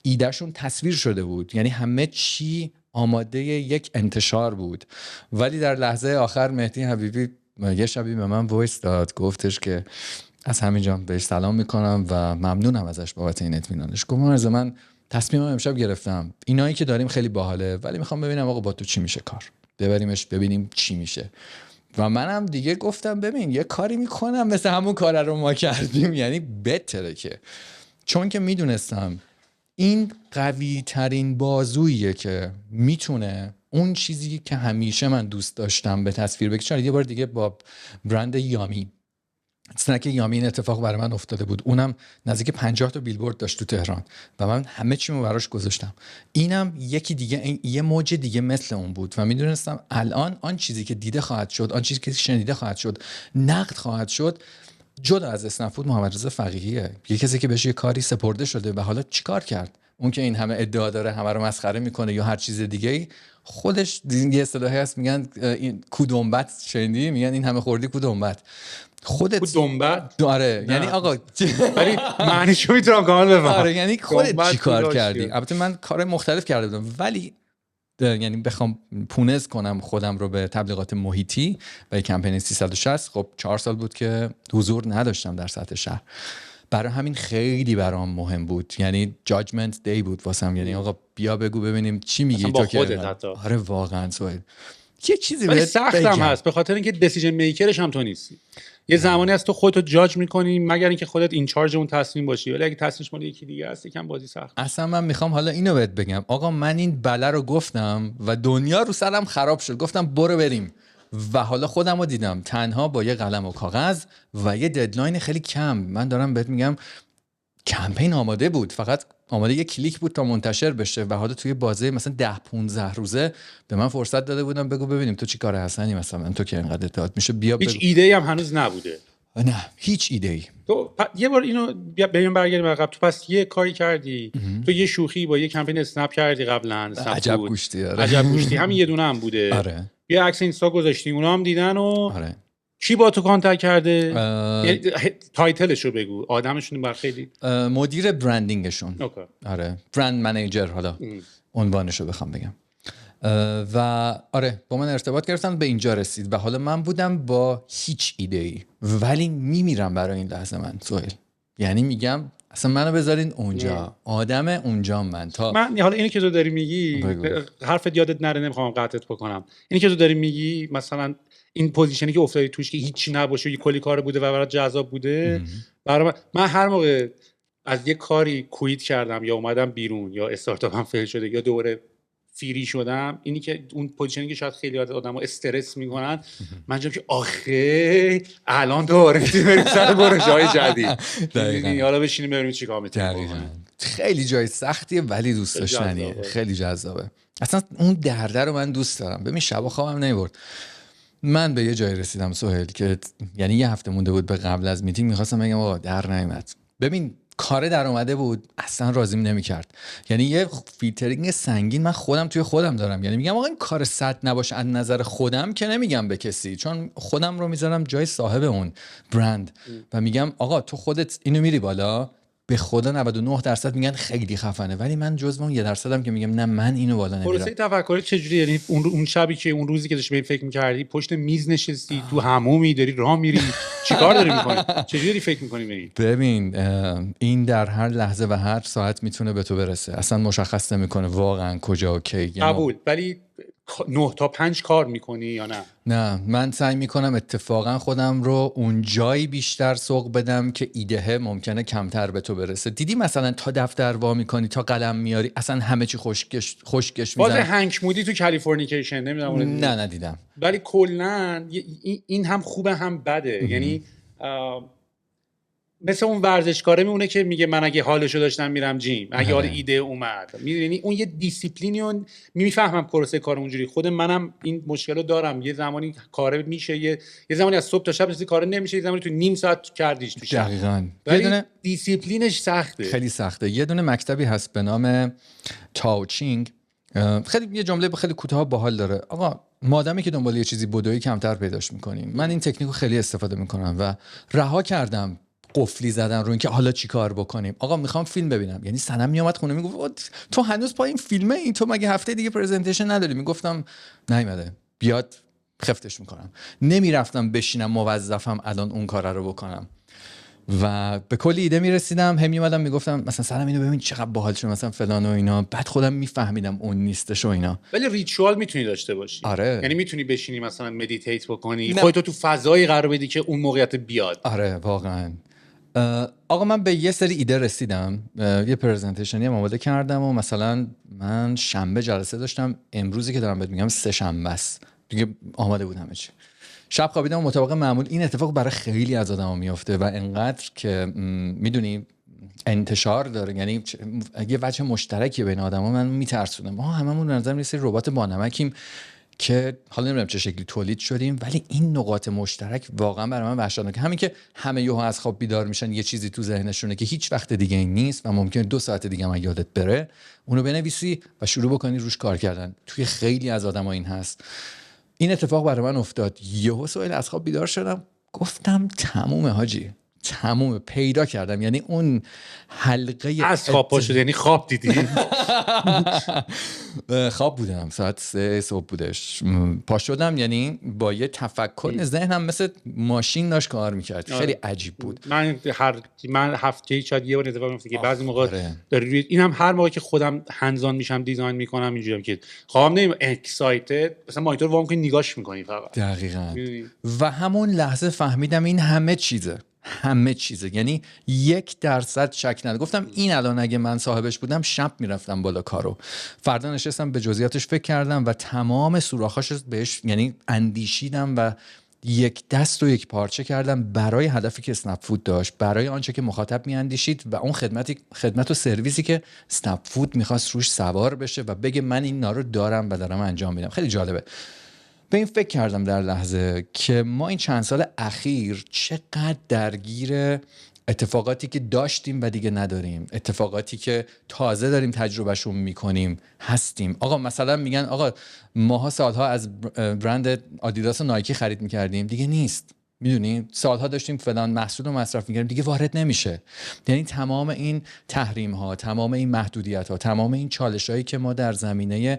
ایدهشون تصویر شده بود، یعنی همه چی آماده یک انتشار بود. ولی در لحظه آخر مهدی حبیبی یه شبی به من وایس داد، گفتش که از همینجا بهش سلام میکنم و ممنونم ازش بابت این اطمینانش. گفتم مرزا من تصمیمم امشب گرفتم، اینایی که داریم خیلی باحاله ولی میخوام ببینم آقا با تو چی میشه کار، ببریمش ببینیم چی میشه. و منم دیگه گفتم ببین یه کاری میکنم مثل همون کار رو ما کردیم، یعنی بهتره که، چون که میدونستم این قوی ترین بازوییه که میتونه اون چیزی که همیشه من دوست داشتم به تصویر بکشم. یه بار دیگه با برند یامی، اسنک یامی، این اتفاق برای من افتاده بود. اونم نزدیک 50 تا بیلبورد داشت تو تهران و من همه چیمو براش گذاشتم. اینم یکی دیگه، یه موج دیگه مثل اون بود و میدونستم الان آن چیزی که دیده خواهد شد، آن چیزی که شنیده خواهد شد، نقد خواهد شد، جدا از اسنپ فود محمد رضا فقیهیه، یه کسی که بهش یه کاری سپرده شده و حالا چیکار کرد. اون که این همه ادعا داره همه رو مسخره میکنه یا هر چیز دیگه ای، خودش یه اصطلاحی هست میگن این کدنبت، شنیدی میگن این همه خوردی کدنبت، خودت کدنبت داره، یعنی آقا ولی معنیشو میتونم کامل بفهمم. آره یعنی خودت چیکار کردی. البته من کار مختلف کرده بودم ولی یعنی بخوام پونز کنم خودم رو به تبلیغات محیطی و کمپین 360، خب 4 سال بود که حضور نداشتم در سطح شهر، برای همین خیلی برام مهم بود، یعنی جاجمنت دی بود واسم، یعنی آقا بیا بگو ببینیم چی میگی تو که آره واقعا سوال یه چیزی ولی بهت سختم بگم. هست به خاطر اینکه دیسیژن میکرش هم تو نیستی. یه زمانی از تو خودتو جاج میکنی مگر اینکه خودت این چارج اون تصمیم باشی، ولی اگه تصمیمش مال یکی دیگه است یکم بازی سخت. اصلا من میخوام حالا اینو بهت بگم آقا من این بله رو گفتم و دنیا رو سرم خراب شد، گفتم برو بریم و حالا خودم رو دیدم تنها با یه قلم و کاغذ و یه ددلاین خیلی کم. من دارم بهت میگم کمپین آماده بود، فقط آماده یه کلیک بود تا منتشر بشه و حالا توی بازه مثلا 10-15 روزه به من فرصت داده بودم بگو ببینیم تو چی کار حسنی، مثلا تو که اینقدر اطلاعات میشه بیا هیچ بگو. ایده‌ای هم هنوز نبوده. نه هیچ ایده‌ای. تو یه بار اینو بریم برگردیم عقب. تو پس یه کاری کردی، تو یه شوخی با یه کمپین اسنپ کردی قبلا، عجب گوشتی. آره. عجب گوشتی همین یه دونه هم بوده. آره. یه عکس اینستا گذاشتی اونا هم دیدن و آره. کی با تو کانتکت کرده؟ تایتلش رو بگو، آدمشون بر خیلی مدیر برندینگشون. آره برند منیجر حالا عنوانش رو بخوام بگم. و آره با من ارتباط گرفتن، به اینجا رسید و حالا من بودم با هیچ ایده‌ای ولی میمیرم برای این لحظه. من سهیل یعنی میگم اصلا منو بذارین اونجا، آدم اونجا من حالا اینی که تو داری میگی حرفت یادت نره، نمیخوام قطعت بکنم. اینی که تو داری میگی مثلا این پوزیشنی که افتادی توش که هیچی نباشه، یه کلی کار بوده و برات جذاب بوده، برای من هر موقع از یه کاری کویت کردم یا اومدم بیرون یا استارتاپم فیل شده یا دوباره فیری شدم، اینی که اون پوزیشنی که شاید خیلی آدمو استرس میکنن، من جام که آخه الان دوباره بریم سر پروژه‌های جدید. دقیقاً. حالا بشینیم ببینیم چیکار می‌کنیم. خیلی جای سختیه ولی دوست داشتنیه، خیلی جذابه. اصلا اون درده رو من دوست دارم. ببین شب خوابم نمیبرد. من به یه جایی رسیدم سهیل که یعنی یه هفته مونده بود به قبل از میتینگ، می‌خواستم بگم آقا در نیامد. ببین کار در اومده بود اصلا راضیم نمی‌کرد. یعنی یه فیلترینگ سنگین من خودم توی خودم دارم. یعنی میگم آقا این کار صد نباشه از نظر خودم که نمیگم به کسی، چون خودم رو میذارم جای صاحب اون برند و میگم آقا تو خودت اینو میری بالا، به خدا 99% میگن خیلی خفنه، ولی من جزو اون 1% که میگم نه من اینو بالا نمیرم. پروسه تفکری چجوری؟ یعنی اون شبی که اون روزی که داشتی به این فکر می‌کردی پشت میز نشستی، تو حمومی داری راه میری، چیکار داری می‌کنی؟ چجوری فکر می‌کنی به این؟ ببین این در هر لحظه و هر ساعت میتونه به تو برسه، اصلا مشخص نمی‌کنه واقعا کجا و کی. قبول، ولی 9 تا 5 کار میکنی یا نه؟ نه من سعی میکنم اتفاقا خودم رو اون جایی بیشتر سوق بدم که ایده ممکنه کمتر به تو برسه. دیدی مثلا تا دفتر وا میکنی تا قلم میاری اصلا همه چی خشکش میزنه. باز هنگ مودی تو کالیفرنیکیشن نمیدونم. نه ندیدم. ولی کلا این هم خوبه هم بده. یعنی مثل اون ورزشکاره میمونه که میگه من اگه حالشو داشتم میرم جیم، اگه حال ایده اومد. میدونی اون یه دیسیپلینی میفهمم پروسه کار اونجوری. خود منم این مشکل رو دارم، یه زمانی کار میشه، یه زمانی از صبح تا شب رسیدی کار نمیشه، یه زمانی تو نیم ساعت کردیش تو شب. دقیقاً. ولی دیسیپلینش سخته، خیلی سخته. یه دونه مکتبی هست به نام تاو چینگ، خیلی یه جمله خیلی کوتاه باحال داره. آقا مادامی که دنبال یه چیزی بدوی کمتر پیداش میکنیم. من این تکنیکو خیلی استفاده میکنم و رها کردم قفلی زدن رو اینکه حالا چی کار بکنیم. آقا میخوام فیلم ببینم. یعنی سنم میومد خونه میگفت تو هنوز پای این فیلمه، این تو مگه هفته دیگه پرزنتیشن نداری؟ میگفتم نیومده، بیاد خفتش میکنم. نمیرفتم بشینم موظفم الان اون کارا رو بکنم و به کلی ایده میرسیدم. هم میومدم میگفتم مثلا سلام اینو ببین چقدر باحال شد مثلا فلان و اینا، بعد خودم میفهمیدم اون نیستش و اینا. ولی ریچوال میتونی داشته باشی. آره. یعنی میتونی بشینی مثلا مدیتیت بکنی، خودتو تو فضایی قرار بدی که اون موقعیت بیاد. آره واقعا. آقا من به یه سری ایده رسیدم، یه پرزنتیشنی آماده کردم و مثلا من شنبه جلسه داشتم، امروزی که دارم بهت میگم سه شنبه است دیگه، آماده بود همه چی. شب خوابیدم و مطابق معمول این اتفاق برای خیلی از آدما میفته و انقدر که میدونی انتشار داره، یعنی یه وجه مشترکی بین آدما. من میترسونم ما هممون به نظر میاد ربات بانمکیم که حالا نمیدونم چه شکلی تولید شدیم، ولی این نقاط مشترک واقعا برای من وحشتناکه. همین که همه یهو از خواب بیدار میشن یه چیزی تو ذهنشونه که هیچ وقت دیگه این نیست و ممکنه 2 ساعت دیگه هم یادت بره، اونو بنویسی و شروع بکنی روش کار کردن. توی خیلی از آدما این هست. این اتفاق برای من افتاد. یهو سوال از خواب بیدار شدم، گفتم تمومه حاجی، تموم پیدا کردم. یعنی اون حلقه از خواب پا شد، یعنی خواب دیدی؟ خواب بودم، ساعت 3 صبح بودش، پا شدم. یعنی با یه تفکر ذهنم مثل ماشین داشت کار میکرد. خیلی عجیب بود. من هفته شاید یه بار اتفاق میفته که بعضی موقع اینم هر موقع که خودم هندزان میشم دیزاین میکنم اینجوریه که خوابم نمیاد، اکسایتد مثلا مانیتور وام کنی نگاش میکنی فقط. دقیقاً. و همون لحظه فهمیدم این همه چیزه. یعنی 1% شک ندارم. گفتم این الان اگه من صاحبش بودم شب میرفتم بالا کارو. فردا نشستم به جزئیاتش فکر کردم و تمام سوراخاش بهش یعنی اندیشیدم و یک دست و یک پارچه کردم برای هدفی که اسنپ فود داشت، برای آنچه که مخاطب میاندیشید و اون خدمت و سرویسی که اسنپ فود میخواست روش سوار بشه و بگه من اینا رو دارم و دارم انجام میدم. خیلی جالبه. به این فکر کردم در لحظه که ما این چند سال اخیر چقدر درگیر اتفاقاتی که داشتیم و دیگه نداریم، اتفاقاتی که تازه داریم تجربهشون میکنیم هستیم. آقا مثلا میگن آقا ماها سالها از برند آدیداس و نایکی خرید میکردیم، دیگه نیست. میدونی سالها داشتیم فلان محصول رو مصرف می‌کردیم، دیگه وارد نمیشه. یعنی تمام این تحریم ها، تمام این محدودیت ها، تمام این چالش هایی که ما در زمینه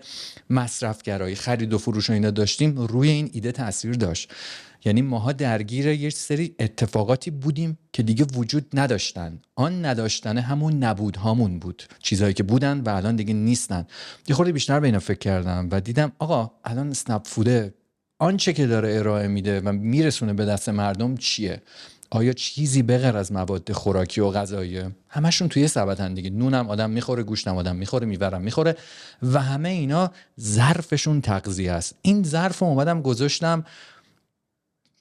مصرفگرایی، خرید و فروش و اینا داشتیم روی این ایده تاثیر داشت. یعنی ماها درگیر یه سری اتفاقاتی بودیم که دیگه وجود نداشتن. آن نداشتن همون نبود هامون بود، چیزهایی که بودن و الان دیگه نیستن. یه خورده بیشتر به اینا فکر کردم و دیدم آقا الان اسنپ فوده آنچه که داره ارائه میده و میرسونه به دست مردم چیه؟ آیا چیزی بغیر از مواد خوراکی و غذاییه؟ همشون توی سبدن دیگه. نونم آدم میخوره، گوشتم آدم میخوره، میورم میخوره و همه اینا ظرفشون تغذیه است. این ظرف رو اومدم گذاشتم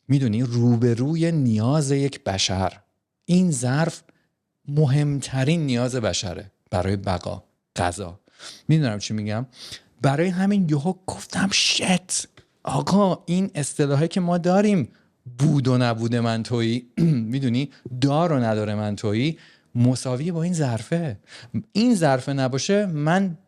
میدونی روبروی نیاز یک بشر. این ظرف مهمترین نیاز بشره برای بقا، غذا. میدونم چی میگم؟ برای همین یهو گفتم شت آقا این اصطلاحی که ما داریم بود و نبود من تویی میدونی دار و نداره من تویی مساویه با این ظرفه. این ظرفه نباشه من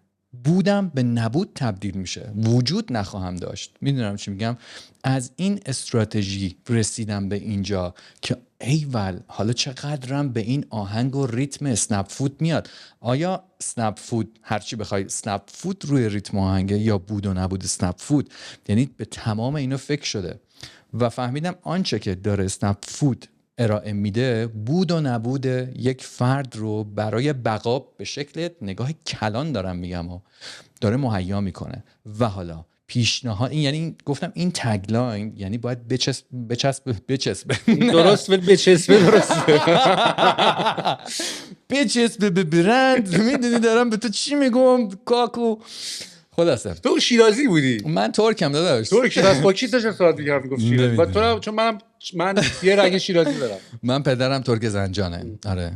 بودم به نبود تبدیل میشه، وجود نخواهم داشت. میدونم چی میگم؟ از این استراتژی رسیدم به اینجا که ایول حالا چقدرم به این آهنگ و ریتم اسنپ فود میاد. آیا اسنپ فود هرچی بخوای اسنپ فود روی ریتم آهنگه یا بود و نبود اسنپ فود؟ یعنی به تمام اینو فکر شده و فهمیدم آنچه که داره اسنپ فود ارائه میده بود و نبود یک فرد رو برای بقا به شکل نگاه کلان دارم میگم داره مهیا میکنه. و حالا پیشنهاد این یعنی گفتم این تگلاین یعنی باید بچسب به برند. میدونی دارم به تو چی میگم کاکو؟ خلاصه تو شیرازی بودی؟ من ترکم داداش. ترک از با کی داشت صحبت می‌کردم میگفت شیرازی. بعد تو چون من یه رگ شیرازی دارم. من پدرم ترک زنجانه. آره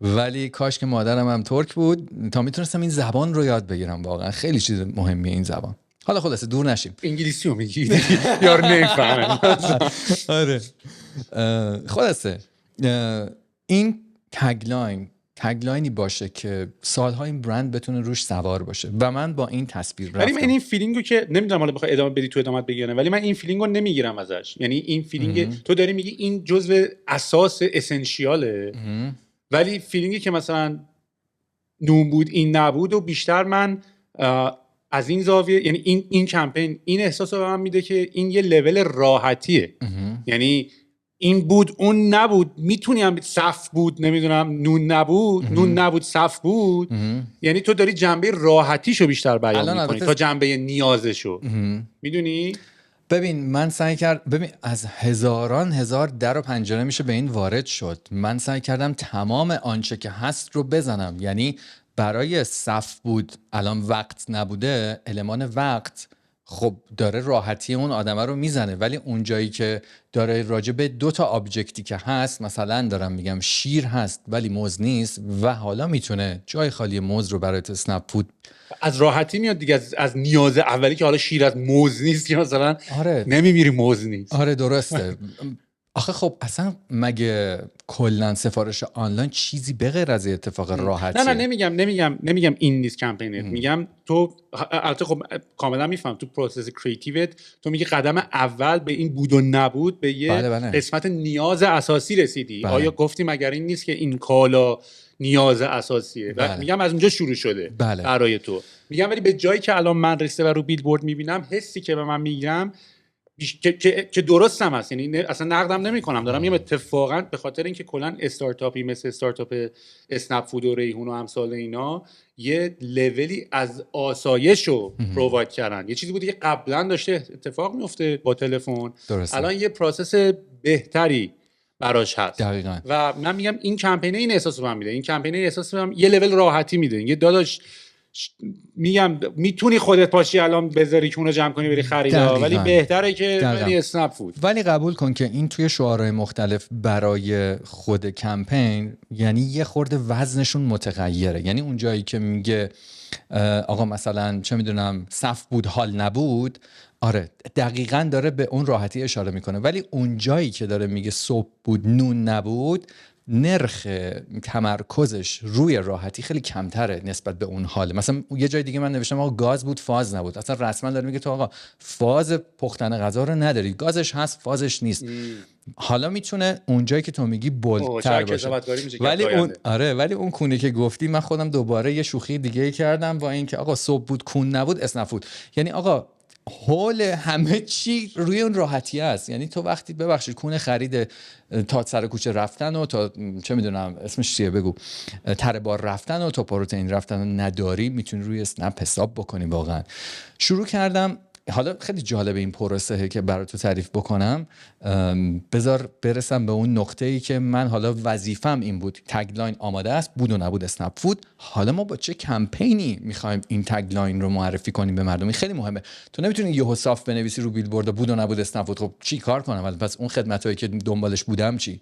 ولی کاش که مادرم هم ترک بود تا میتونستم این زبان رو یاد بگیرم. واقعا خیلی چیز مهمیه این زبان. حالا خلاصه دور نشیم. انگلیسی رو میگی یار نمیفهمم. آره خلاصه این تگلاینی باشه که سالها این برند بتونه روش سوار باشه و من با این تصویر رفتم. ولی من این فیلینگو که نمیدونم حالا بخوای ادامه بدی تو ادامه بگی نه، ولی من این فیلینگو نمیگیرم ازش. یعنی این فیلینگ تو داری میگی این جزء اساس اسنشیاله، ولی فیلینگی که مثلا نون بود این نبود و بیشتر من از این زاویه، یعنی این کمپین این احساس رو به من میده که این یه لول راحتیه. یعنی این بود اون نبود، میتونی هم صف بود نمیدونم نون نبود نون نبود صف بود. یعنی تو داری جنبه راحتیشو بیشتر بیان میکنی تا جنبه نیازشو. میدونی؟ ببین من سعی ببین از هزار در و پنجره میشه به این وارد شد. من سعی کردم تمام آنچه که هست رو بزنم. یعنی برای صف بود الان وقت نبوده، المان وقت خب داره راحتی اون آدمه رو میزنه، ولی اون جایی که داره راجع به 2 تا آبجکتی که هست، مثلا دارم میگم شیر هست ولی موز نیست و حالا میتونه جای خالی موز رو برای اسنپ فود از راحتی میاد دیگه، از نیاز اولی که حالا شیر از موز نیست که مثلا آره. نمیمیری موز نیست. آره درسته. آخه خب اصلا مگه کلا سفارش آنلاین چیزی به غیر از اتفاق راحتیه؟ نه نمیگم این نیست کمپینت. میگم تو البته خب کاملا میفهم تو پروسس کریتیوت تو میگی قدم اول به این بود و نبود به یه قسمت نیاز اساسی رسیدی. آیا گفتی مگر این نیست که این کالا نیاز اساسیه؟ و میگم از اونجا شروع شده برای تو. میگم ولی به جایی که الان من رسیده و رو بیلبورد میبینم، حسی که به من میگیرم که درست هم هست، یعنی اصلا نقدم نمی کنم، دارم میگم اتفاقا به خاطر اینکه کلا استارتاپی مثل استارتاپ اسنپ فود و ریحون و امثال اینا یه لولی از آسایش رو پروواید کردن. یه چیزی بوده که قبلا داشته اتفاق میفته با تلفن، الان یه پروسس بهتری براش هست. دقیقاً. و من میگم این کمپین این احساس رو من میده، این کمپین احساس رو یه لول راحتی میده. یه داداش میگم میتونی خودت پاشی الان بذاری که اونو جمع کنی بری خریدا، ولی بهتره که بری اسنپ فود. ولی قبول کن که این توی شعارهای مختلف برای خود کمپین یعنی یه خورده وزنشون متغیره. یعنی اون جایی که میگه آقا مثلا چه میدونم صف بود حال نبود، آره دقیقاً داره به اون راحتی اشاره میکنه. ولی اون جایی که داره میگه صبح بود نون نبود، نرخ تمرکزش روی راحتی خیلی کمتره نسبت به اون حاله. مثلا یه جای دیگه من نوشتم آقا گاز بود فاز نبود، اصلا رسما داره میگه تو آقا فاز پختن غذا رو نداری، گازش هست فازش نیست. حالا میتونه اون جایی که تو میگی بولتر باشه، ولی اون کونه که گفتی من خودم دوباره یه شوخی دیگه کردم با این که آقا صبح بود کون نبود اسنپ فود. یعنی آقا هول همه چی روی اون راحتی است. یعنی تو وقتی ببخشید کونه خرید تا سر کوچه رفتن و تا چه میدونم اسمش چیه بگو تره بار رفتن و تا پروتئین رفتن و نداری، میتونی روی اسنپ حساب بکنی. واقعا شروع کردم. حالا خیلی جالب این پروسه که برای تو تعریف بکنم. بذار برسم به اون نقطه‌ای که من حالا وظیفم این بود. تگلاین آماده است، بود و نبود اسنپ فود. حالا ما با چه کمپینی میخوایم این تگلاین رو معرفی کنیم به مردم؟ این خیلی مهمه. تو نمیتونی یهو صاف بنویسی رو بیلبورد بود و نبود اسنپ فود. خب چی کار کنم؟ ولی پس اون خدمتایی که دنبالش بودم چی؟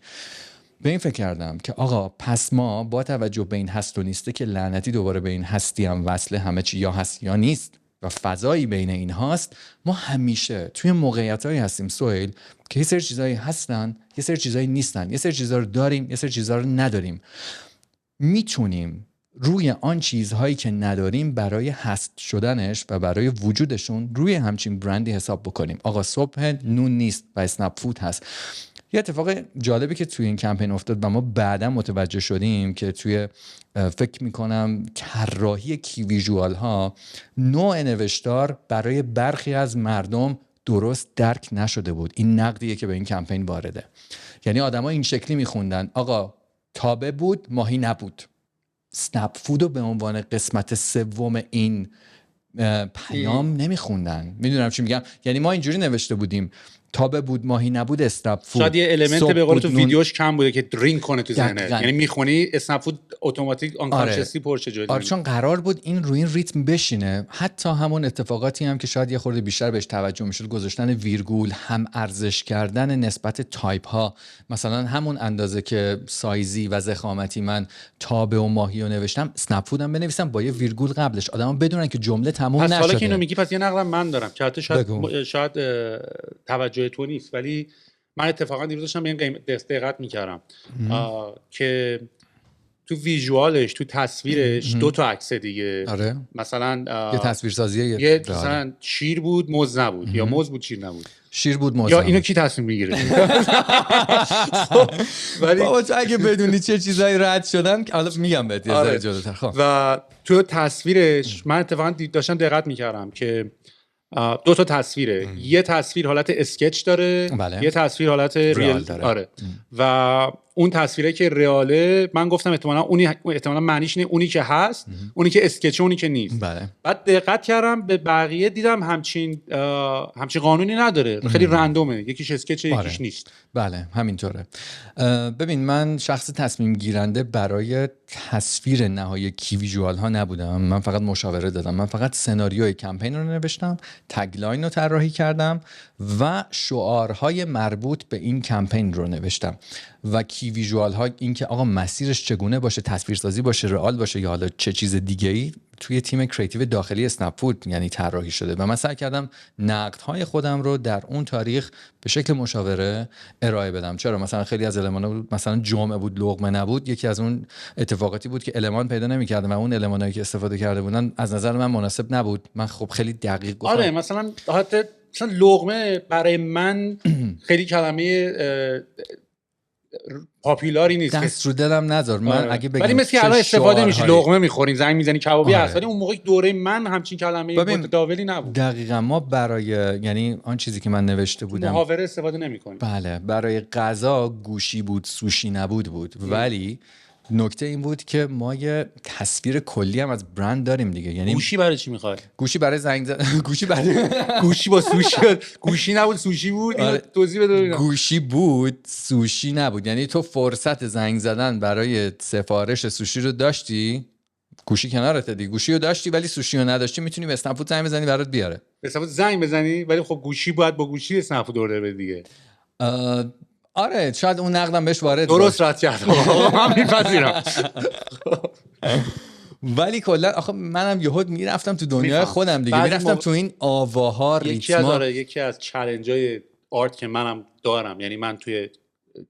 به این فکر کردم که آقا پس ما با توجه به این هست و نیسته که لعنتی دوباره به این هستی هم وصله، همه چی یا هست یا نیست و فضایی بین این هاست، ما همیشه توی موقعیتایی هستیم سهیل که یه سری چیزایی هستن، یه سری چیزایی نیستن، یه سری چیزا رو داریم، یه سری چیزا رو نداریم. میتونیم روی آن چیزهایی که نداریم برای هست شدنش و برای وجودشون روی همچین برندی حساب بکنیم. آقا صبح نون نیست و اسنپ فود هست. یه اتفاق جالبی که توی این کمپین افتاد و ما بعدا متوجه شدیم که توی فکر میکنم طراحی کی ویژوال ها نوع نوشتار برای برخی از مردم درست درک نشده بود. این نقدیه که به این کمپین وارده. یعنی آدما این شکلی میخوندن آقا تابه بود ماهی نبود. اسنپ فود رو به عنوان قسمت سوم این پیام نمیخوندن. میدونم چی میگم؟ یعنی ما اینجوری نوشته بودیم تابه بود ماهی نبود اسنپ فود. شاید یه المنت به قول تو ویدیوش کم بوده که درینک کنه تو ذهنت. یعنی میخونی اسنپ فود اتوماتیک آنکانشسلی پرشه جلوی. آره چون قرار بود این روی این ریتم بشینه. حتی همون اتفاقاتی هم که شاید یه خورده بیشتر بهش توجه میشد، گذاشتن ویرگول، هم ارزش کردن نسبت تایپ ها. مثلا همون اندازه که سایزی و ضخامتی من تابه و ماهی رو نوشتم، اسنپ فود هم بنویسم با یه ویرگول قبلش، آدما بدونن که جمله تموم نشده. حالا که اینو میگی پس یه نقدم من دارم که حتی شاید توجه تو نیست، ولی من اتفاقا دیروز داشتم به این دقت میکردم که تو ویژوالش، تو تصویرش دو تا عکس دیگه. آره. مثلا یه تصویرسازیه، یه مثلا شیر بود موز نبود، یا موز بود شیر نبود. شیر بود موز یا نبود. اینو کی تصمیم میگیره؟ ولی بابا تو اگه بدونی چه چیزایی رد شدن حالا میگم بهت یه ذره جلوتر. خب و تو تصویرش من اتفاقا داشتم دقت میکردم که دو تا تصویره. یه تصویر حالت اسکچ داره، بله. یه تصویر حالت ریال داره. آره. و اون تصویره که ریاله من گفتم احتمالاً معنیش اینه اونی که هست، اونی که اسکچه، اونی که نیست. بله. بعد دقت کردم به بقیه دیدم همچین قانونی نداره، خیلی رندومه، یکیش اسکچه یکیش نیست. بله همینطوره. ببین من شخص تصمیم گیرنده برای تصویر نهایی کی ویژوال ها نبودم. من فقط مشاوره دادم. من فقط سناریوی کمپین رو نوشتم، تگلاین رو طراحی کردم و شعارهای مربوط به این کمپین رو نوشتم. و کی ویژوال ها، این که آقا مسیرش چگونه باشه، تصویرسازی باشه، رئال باشه یا حالا چه چیز دیگه ای، توی تیم کریتیو داخلی اسنپ فود یعنی طراحی شده و من سعی کردم نقدهای خودم رو در اون تاریخ به شکل مشاوره ارائه بدم. چرا مثلا خیلی از المانا مثلا جمعه بود لقمه نبود، یکی از اون اتفاقاتی بود که المان پیدا نمی‌کردم و اون المانایی که استفاده کرده بودن از نظر من مناسب نبود. من خب خیلی دقیق گفتم. آره مثلا لقمه برای من خیلی کلمه پاپولاری نیست. دست رو دلم نذار. من اگه بگم ولی مثل الان استفاده میشه، لقمه میخوریم، زنگ میزنی کبابی هست، ولی اون موقع دوره من همچین کلمه متداولی نبود. دقیقاً ما برای یعنی آن چیزی که من نوشته بودم محاوره استفاده نمی‌کنیم. بله، برای غذا گوشی بود، سوشی بود. ولی نکته این بود که ما یه تصویر کلی هم از برند داریم دیگه. یعنی گوشی برای چی می‌خوای؟ گوشی برای زنگ زدن گوشی برای گوشی با سوشی، گوشی نبود سوشی بود. اینو توضیح بده ببینم. گوشی بود سوشی نبود. یعنی تو فرصت زنگ زدن برای سفارش سوشی رو داشتی، گوشی کنارت دی، گوشی رو داشتی ولی سوشی رو نداشتی، میتونی به اسنپ فود زنگ بزنی برات بیاره. به اسنپ فود زنگ بزنی، ولی خب گوشی باید با گوشی اسنپ فود اوردر بده دیگه. آره شاید اون نقدم بهش وارد درست رد کردم. من میپذیرم. ولی کلا آخه منم یهود میرفتم تو دنیای خودم دیگه، میرفتم تو این آواها ریتما. یکی از چالنجای آرت که منم دارم، یعنی من توی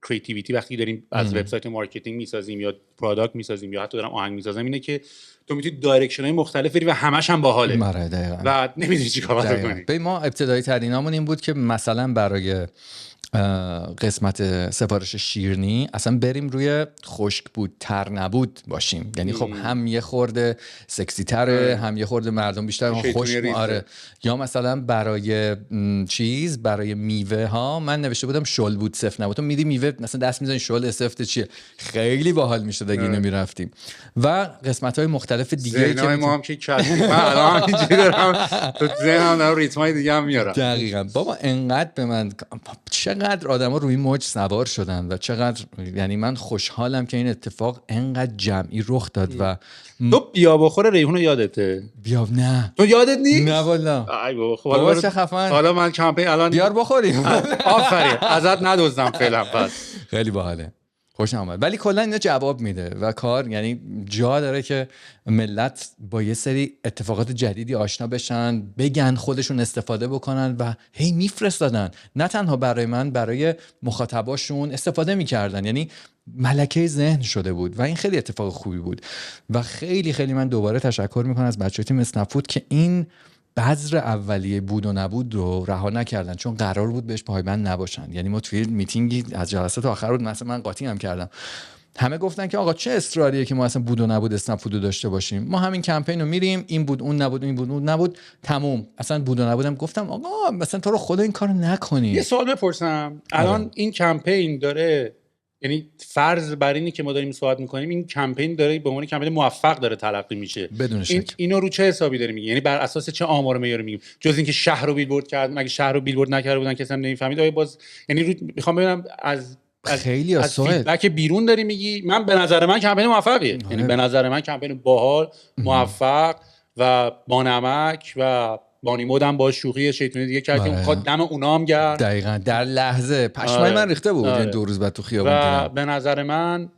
کریتیویتی وقتی داریم از وبسایت مارکتینگ میسازیم یا پروداکت میسازیم یا حتی دارم آهنگ میسازم، اینه که تو میتونی دایرکشن‌های مختلف بری و همش هم باحاله و نمیدونی چیکار کنی. ما ابتدایی ترینامون این بود که مثلا برای قسمت سفارش شیرینی اصلا بریم روی خشک بود تر نبود باشیم، یعنی خب هم یه خورده سکسی تره، هم یه خورده مردم بیشتر خوش. آره. یا مثلا برای برای میوه ها من نوشته بودم شل بود سفت نبود. تو میدی میوه مثلا دست میزنی شل سفت چیه، خیلی باحال میشد اگه اینو میرفتیم. و قسمت های مختلف دیگه که ما هم که کردیم من الان همینجوری دارم تو ذهنم دارم ریتمای دیگه هم میارم. دقیقاً بابا انقدر به من چقدر آدما روی موج سوار شدن و چقدر یعنی من خوشحالم که این اتفاق انقدر جمعی رخ داد. و تو بیا بخور ریحون یادته؟ بیا نه تو یادت نیست؟ نه والله. ای بابا خب بابا چه خفن. حالا من کمپین الان بیار بخوریم. آفرین ازت ندزدم فعلا. پس خیلی باحاله، خوشم اومد. ولی کلا اینا جواب میده و کار یعنی جا داره که ملت با یه سری اتفاقات جدیدی آشنا بشن، بگن، خودشون استفاده بکنن و هی میفرستادن. نه تنها برای من، برای مخاطباشون استفاده میکردن. یعنی ملکه ذهن شده بود و این خیلی اتفاق خوبی بود. و خیلی خیلی من دوباره تشکر میکنم از بچه‌های تیم اسنپ فود که این بذر اولیه بود و نبود رو رها نکردن، چون قرار بود بهش پایبند نباشن. یعنی ما توی میتینگی از جلسات آخر بود مثلا من قاطی هم کردم، همه گفتن که آقا چه اصراریه که ما اصلا بود و نبود اسنپ فود رو داشته باشیم، ما همین کمپین رو میریم، این بود اون نبود، این بود اون نبود، تموم. اصلا بود و نبودم. گفتم آقا مثلا تو رو خدا این کارو نکنی. یه سوال بپرسم، الان این کمپین داره، یعنی فرض بر اینی که ما داریم صحبت میکنیم این کمپین داره به عنوان کمپین موفق داره تلقی میشه، بدون شک. اینو رو چه حسابی داریم میگیم؟ یعنی بر اساس چه آمار و معیاری میگیم؟ جز اینکه شهر رو بیلبورد کرد، مگه شهر رو بیلبورد نکرده بودن کسی هم نمیفهمید؟ آیا باز یعنی میخوام ببینم از خیلی از فیدبک بیرون داری میگی؟ من به نظر من کمپین موفقیه. یعنی به نظر من کمپین باحال، موفق و با نمک و بانی مودم با شوخی شیطونی دیگه کرد که اون دم اونا هم گرد. دقیقاً در لحظه پشمای من ریخته بود. یعنی 2 روز بعد تو خیابون و به نظر من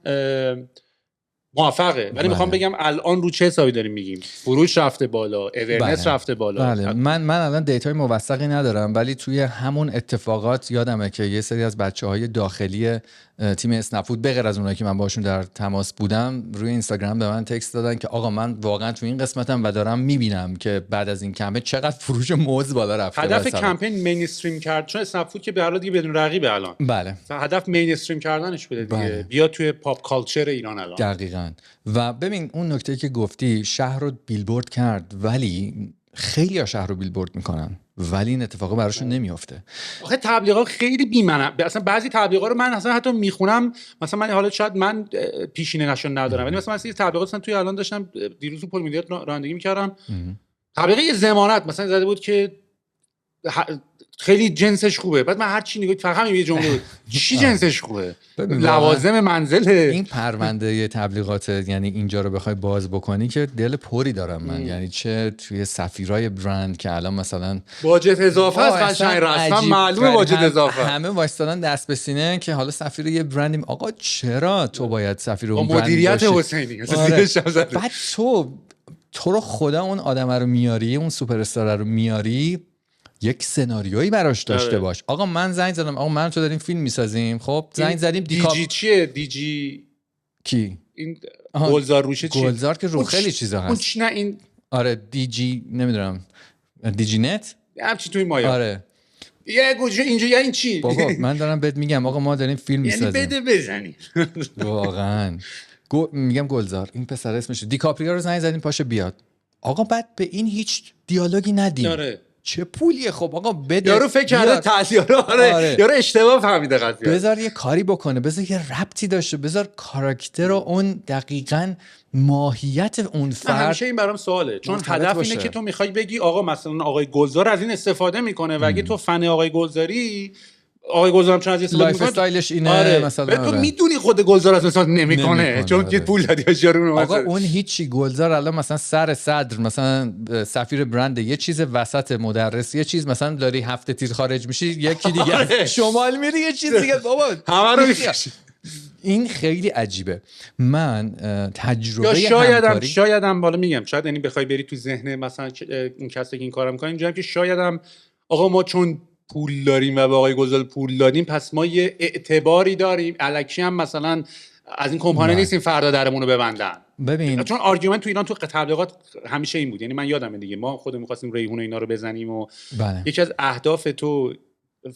موفقه. ولی میخوام بگم الان رو چه حسابی داریم میگیم؟ فروش رفته بالا، اورنس رفته بالا. بله. من الان دیتای موثقی ندارم، ولی توی همون اتفاقات یادمه که یه سری از بچه‌های داخلی تیم اسنپ فود به غیر از اونایی که من باشون در تماس بودم روی اینستاگرام به من تکست دادن که آقا من واقعا تو این قسمتم و دارم میبینم که بعد از این کمپین چقدر فروش موز بالا رفته. هدف کمپین مینستریم کرد، چون اسنپ فود که به حال دیگه بدون رقیبه الان. بله. هدف مینستریم کردنش بوده دیگه. بله. بیا توی پاپ کالچر ایران الان. دقیقاً. و ببین اون نکته که گفتی شهر رو بیلبورد کرد، ولی خیلی ها شهر رو بیلبورد میکنن ولی این اتفاقا براشون نمیافته. آخه تبلیغات خیلی بی‌معنی، اصلا بعضی تبلیغات رو من اصلا حتی میخونم، مثلا من حالا شاید من پیشینه نشون ندارم، ولی مثلا یه تبلیغات مثلا توی الان داشتم دیروز تو پل میلیارد رانندگی میکردم، تبلیغ ضمانت مثلا زده بود که خیلی جنسش خوبه. بعد من هر چی نگاه فقط همین یه جمله بود چی جنسش خوبه، لوازم منزل. این پرونده تبلیغات یعنی اینجا رو بخوای باز بکنی که دل پری دارم من. یعنی چه توی سفیرای برند که الان مثلا واجد اضافه است، قشنگ رسما معلومه واجد اضافه، همه وایستادن دست به سینه که حالا سفیر یه برندیم. آقا چرا تو باید سفیر اون برند مدیریت حسینی بعد تو رو خدا اون آدم رو میاری، اون سوپر استار رو میاری، یک سناریویی براش داشته باش. آقا من زنگ زدم، آقا من تو داریم فیلم میسازیم، خب زنگ زدیم دیجی چیه؟ دیجی کی؟ این گلزار روشه چیه؟ گلزار که رو خیلی چیزا هست. نه این آره دیجی نمیدونم، دیجی نت همچی توی مایا. آره یه گوجه اینجا یا این چی؟ بابا من دارم بهت میگم آقا ما داریم فیلم میسازیم. یعنی بده بزنی. واقعا میگم گلزار، این پسر اسمش دیکاپریو رو زنگ زدیم پاشه بیاد. آقا بعد به این هیچ دیالوگی ندیم. آره. چه پولیه؟ خب آقا بده. یارو فکر کرده تاثیر. آره. یارو اشتباه فهمیده قضیه. بذار یه کاری بکنه، بذار یه ربطی داشته، بذار کاراکتر و اون دقیقاً ماهیت اون فرد. همیشه این برام سواله، چون هدف اینه که تو میخوای بگی آقا مثلا آقای گلزار از این استفاده میکنه و اگه تو فن آقای گلزاری، آقای گلزار چون از این استفاده میکنه، لایف استایلش اینه. آره. مثلا تو میدونی خود گلزار از استفاده نمیکنه چون که پول دادی یارو. آقا اون هیچی. گلزار الان مثلا سر صدر، مثلا سفیر برند یه چیز، وسط مدرس یه چیز، مثلا داری هفته تیر خارج میشی یکی دیگه شمال میری یه چیز دیگه. بابا همه رو میکشی. این خیلی عجیبه. من تجربه یا شایدم بالا میگم، شاید یعنی بخوای بری تو ذهن مثلا این کسی که این کارو میکنه اینجوریه که شایدم آقا ما چون پول داریم و به آقای گلزار پول دادیم پس ما یه اعتباری داریم، الکی هم مثلا از این کمپانی نیستیم فردا درمون رو ببندن. ببین چون آرگومنت تو ایران تو تبلیغات همیشه این بود، یعنی من یادمه دیگه ما خودمون می‌خواستیم ریحون و اینا رو بزنیم و یکی از اهداف تو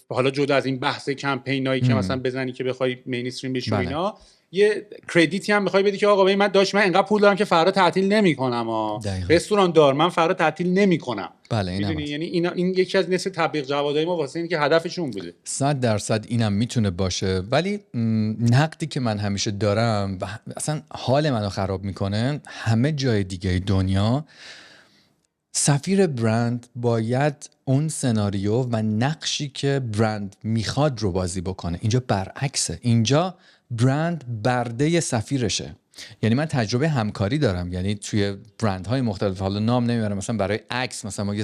حالا جدا از این بحث کمپینایی که مثلا بزنی که بخوای مینستریم بشی اینا، یه کردیتی هم می‌خوای بدی که آقا من انقدر پول دارم که فردا تعطیل نمی‌کنم، رستوران دار من فردا تعطیل نمی‌کنم. بله میدونی یعنی این یکی از نصف تبلیغ جوادای ما واسه اینه که هدفشون بوده. 100% اینم میتونه باشه، ولی نقدی که من همیشه دارم و اصلا حال منو خراب میکنه، همه جای دیگه دنیا سفیر برند باید اون سناریو و نقشی که برند میخواد رو بازی بکنه. اینجا برعکسه، اینجا برند برده سفیرشه. یعنی من تجربه همکاری دارم، یعنی توی برندهای مختلف، حالا نام نمیبرم، مثلا برای عکس مثلا ما یه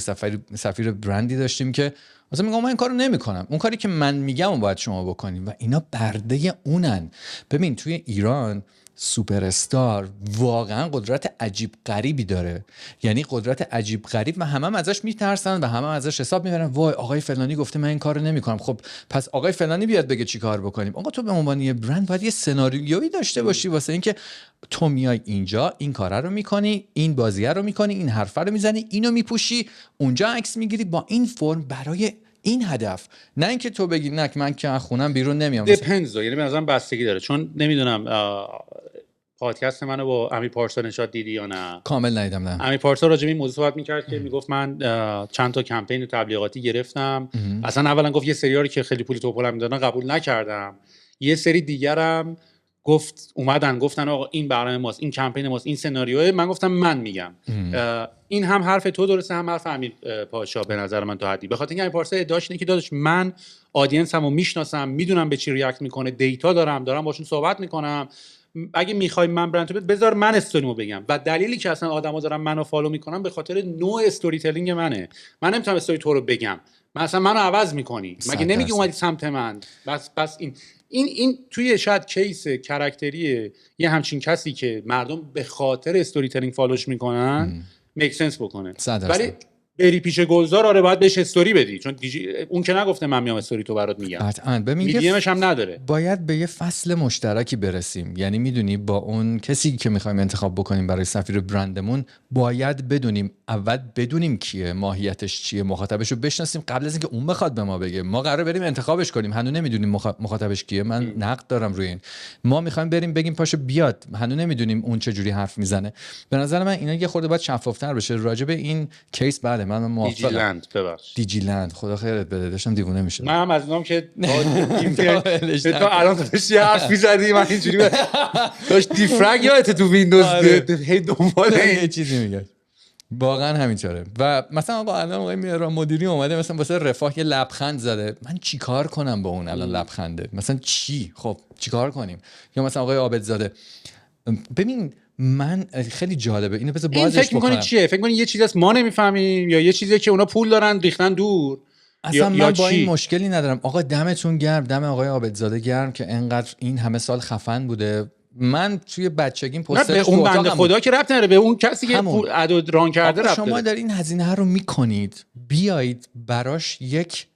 سفیر برندی داشتیم که مثلا میگم من این کارو نمیکنم، اون کاری که من میگم اون باید شما بکنیم و اینا برده اونن. ببین توی ایران سوپر استار واقعا قدرت عجیب غریبی داره، یعنی قدرت عجیب غریب و همه ازش میترسن و همه ازش حساب میبرن، وای آقای فلانی گفته من این کارو نمیکنم، خب پس آقای فلانی بیاد بگه چی کار بکنیم. آقا تو به عنوان یه برند باید یه سناریویی داشته باشی واسه اینکه تو میای اینجا این کارا رو میکنی، این بازیه رو میکنی، این حرفا رو میزنی، اینو میپوشی، اونجا عکس میگیری با این فرم برای این هدف، نه اینکه تو بگی نه من که از خونم بیرون نمیام. دیپندز، یعنی به نظرم بستگی داره، چون نمیدونم پادکست منو با امیر پارسا نشاد دیدی یا نه؟ کامل ندیدم. نه. امیر پارسا راجع به این موضوع صحبت می‌کرد که میگفت من چند تا کمپین تبلیغاتی گرفتم. اصلا اولا گفت یه سریاری که خیلی پول توپولم میدادن قبول نکردم، یه سری دیگرم گفتن آقا این برنامه ماست، این کمپین ماست، این سناریوه. من گفتم من میگم. این هم حرف تو درسته، هم حرف امیر پاشا به نظر من تا حدی، به خاطر اینکه امیر پارسا ادعاش اینه که داداش من آدینسمو میشناسم، میدونم به چی ریاکت میکنه، دیتا دارم باشون صحبت میکنم، اگه میخوای من برند بذار من استوریمو بگم. و دلیلی که اصلا آدما دارن منو فالو میکنن به خاطر نوع استوری تلینگ منه. من نمیتونم استوری تو رو بگم، من اصلا منو عوض میکنی، مگه نمیگی اومدی سمت من؟ بس این توی شاید کیس کاراکتری یه همچین کسی که مردم به خاطر استوری تلینگ فالوش میکنن میک سنس بکنه. ولی بری پیش گلزار آره باید بهش استوری بدی، چون اون که نگفته من میام استوری تو برات میگم، قطعاً. ببین میدیمش هم نداره. باید به یه فصل مشترکی برسیم، یعنی میدونی با اون کسی که میخوایم انتخاب بکنیم برای سفیر برندمون باید بدونیم کیه، ماهیتش چیه، مخاطبش رو بشناسیم قبل از اینکه اون بخواد به ما بگه. ما قراره بریم انتخابش کنیم، هنوز نمیدونیم مخاطبش کیه. من نقد دارم روی این. ما میخوایم بریم بگیم پاشو بیاد، هنوز نمیدونیم اون چه جوری حرف میزنه. به نظر من اینا یه خورده باید شفافتر بشه راجع به این کیس. بعد من موافقم. دیجیلند خدا خیرت بده، داشتم دیوونه میشدم. من هم از اونام که تو الان داشتی حرف میزدی من اینجوری داشت دیفرگ یادت تو ویندوز هی دنبال یه چیزی میگه. واقعا همینطوره. و مثلا آقا الان آقای مهران مدیری اومده مثلا واسه رفاه یه لبخند زده، من چیکار کنم با اون الان لبخنده؟ مثلا چی؟ خب چیکار کنیم؟ یا مثلا آقای عابدزاده، ببین من خیلی جالبه اینو، بذار بازش فکر می‌کنی چیه؟ فکر می‌کنی یه چیزی است ما نمی‌فهمیم، یا یه چیزیه که اونا پول دارن ریختن دور؟ اصلا من با این مشکلی ندارم. آقا دمتون گرم، دم آقای عابدزاده گرم که انقدر این همه سال خفن بوده. من توی بچگیم پسترش به اون بنده خدا که ربط نداره، به اون کسی که اعداد ران کرده ربط داره. شما در این هزینه رو میکنید، بیایید براش یک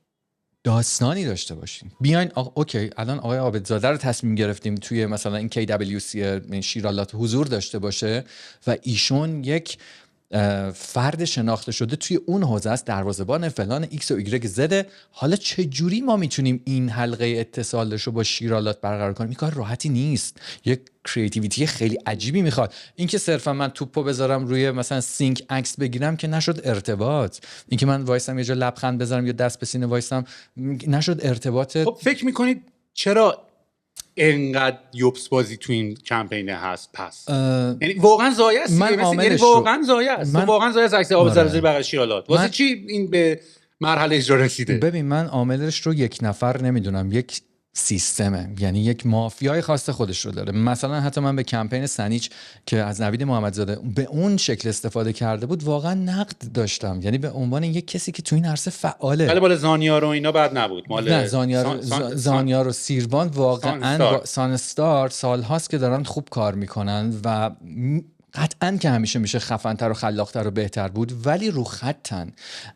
داستانی داشته باشیم. بیاین اوکی الان آقای عابدزاده رو تصمیم گرفتیم توی مثلا این KWC شیرالات حضور داشته باشه و ایشون یک فرد شناخته شده توی اون حوزه است، دروازه‌بان فلان ایکس و ایگرگ زده. حالا چه جوری ما میتونیم این حلقه اتصالش رو با شیرالات برقرار کنیم؟ این کار راحتی نیست، یک کریتیویتی خیلی عجیبی میخواد. این که صرفا من توپو بذارم روی مثلا سینک عکس بگیرم که نشد ارتباط، این که من وایسم یه جا لبخند بذارم یا دست به سینه وایسم نشد ارتباط. خب فکر میکنید چرا اینقدر یوبس بازی تو این کمپین هست؟ پس یعنی واقعا ضایع است. یعنی واقعا ضایع است. واقعا ضایع است عکس عابدزاده بغل شیرالات. واسه چی این به مرحله اجرا رسیده؟ ببین من عاملش رو یک نفر نمیدونم، یک سیستمه، یعنی یک مافیای خاص خودش رو داره. مثلا حتی من به کمپین سنیچ که از نوید محمدزاده به اون شکل استفاده کرده بود واقعا نقد داشتم، یعنی به عنوان یک کسی که تو این عرصه فعاله. ولی مال زانیار و اینا بد نبود. مال نه زانیار و سیروان واقعا سانستار سالهاست که دارن خوب کار میکنن و قطعاً که همیشه میشه خفن‌تر و خلاق‌تر و بهتر بود، ولی رو خطن.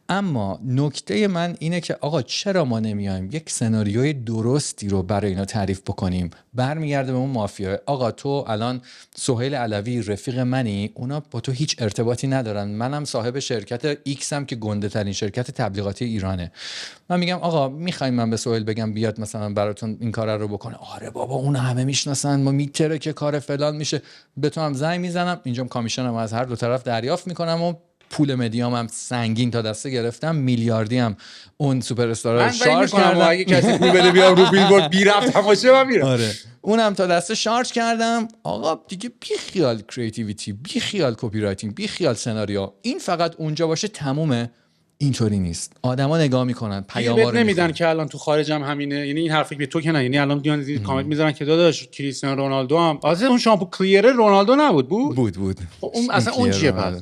اما نکته من اینه که آقا چرا ما نمیایم یک سناریوی درستی رو برای اینا تعریف بکنیم؟ برمیگرده به اون مافیا. آقا تو الان سهیل علوی رفیق منی، اونا با تو هیچ ارتباطی ندارن، منم صاحب شرکت ایکس ام که گنده ترین شرکت تبلیغاتی ایرانه. من میگم آقا میخوایم من به سهیل بگم بیاد مثلا براتون این کار رو بکنه؟ آره بابا اون همه میشناسن، ما میتره که کار فلان میشه. به تو هم زنگ میزنم، اینجام کامیشنم از هر دو طرف دریافت میکنم و پول مدیام هم سنگین تا دسته گرفتم، میلیاردی هم اون سوپر استارا شارژ کردم. اگه کسی پول بده بیام رو بیلبورد بی رفت تماشا من میرم. آره اونم تا دسته شارژ کردم. آقا دیگه بی خیال کریتیویتی، بی خیال کپی رایتینگ، بی خیال سناریو، این فقط اونجا باشه تمومه. اینطوری نیست. آدما نگاه میکنن، پیام‌ها رو نمیدن که الان تو خارج هم همینه. یعنی این حرفی به تو که نه، یعنی الان میان کامنت میذارن که داداش کریستیانو رونالدو هم اصلا اون شامپو کلیر رونالدو نبود. بود. اون اصلا اون چیه پس؟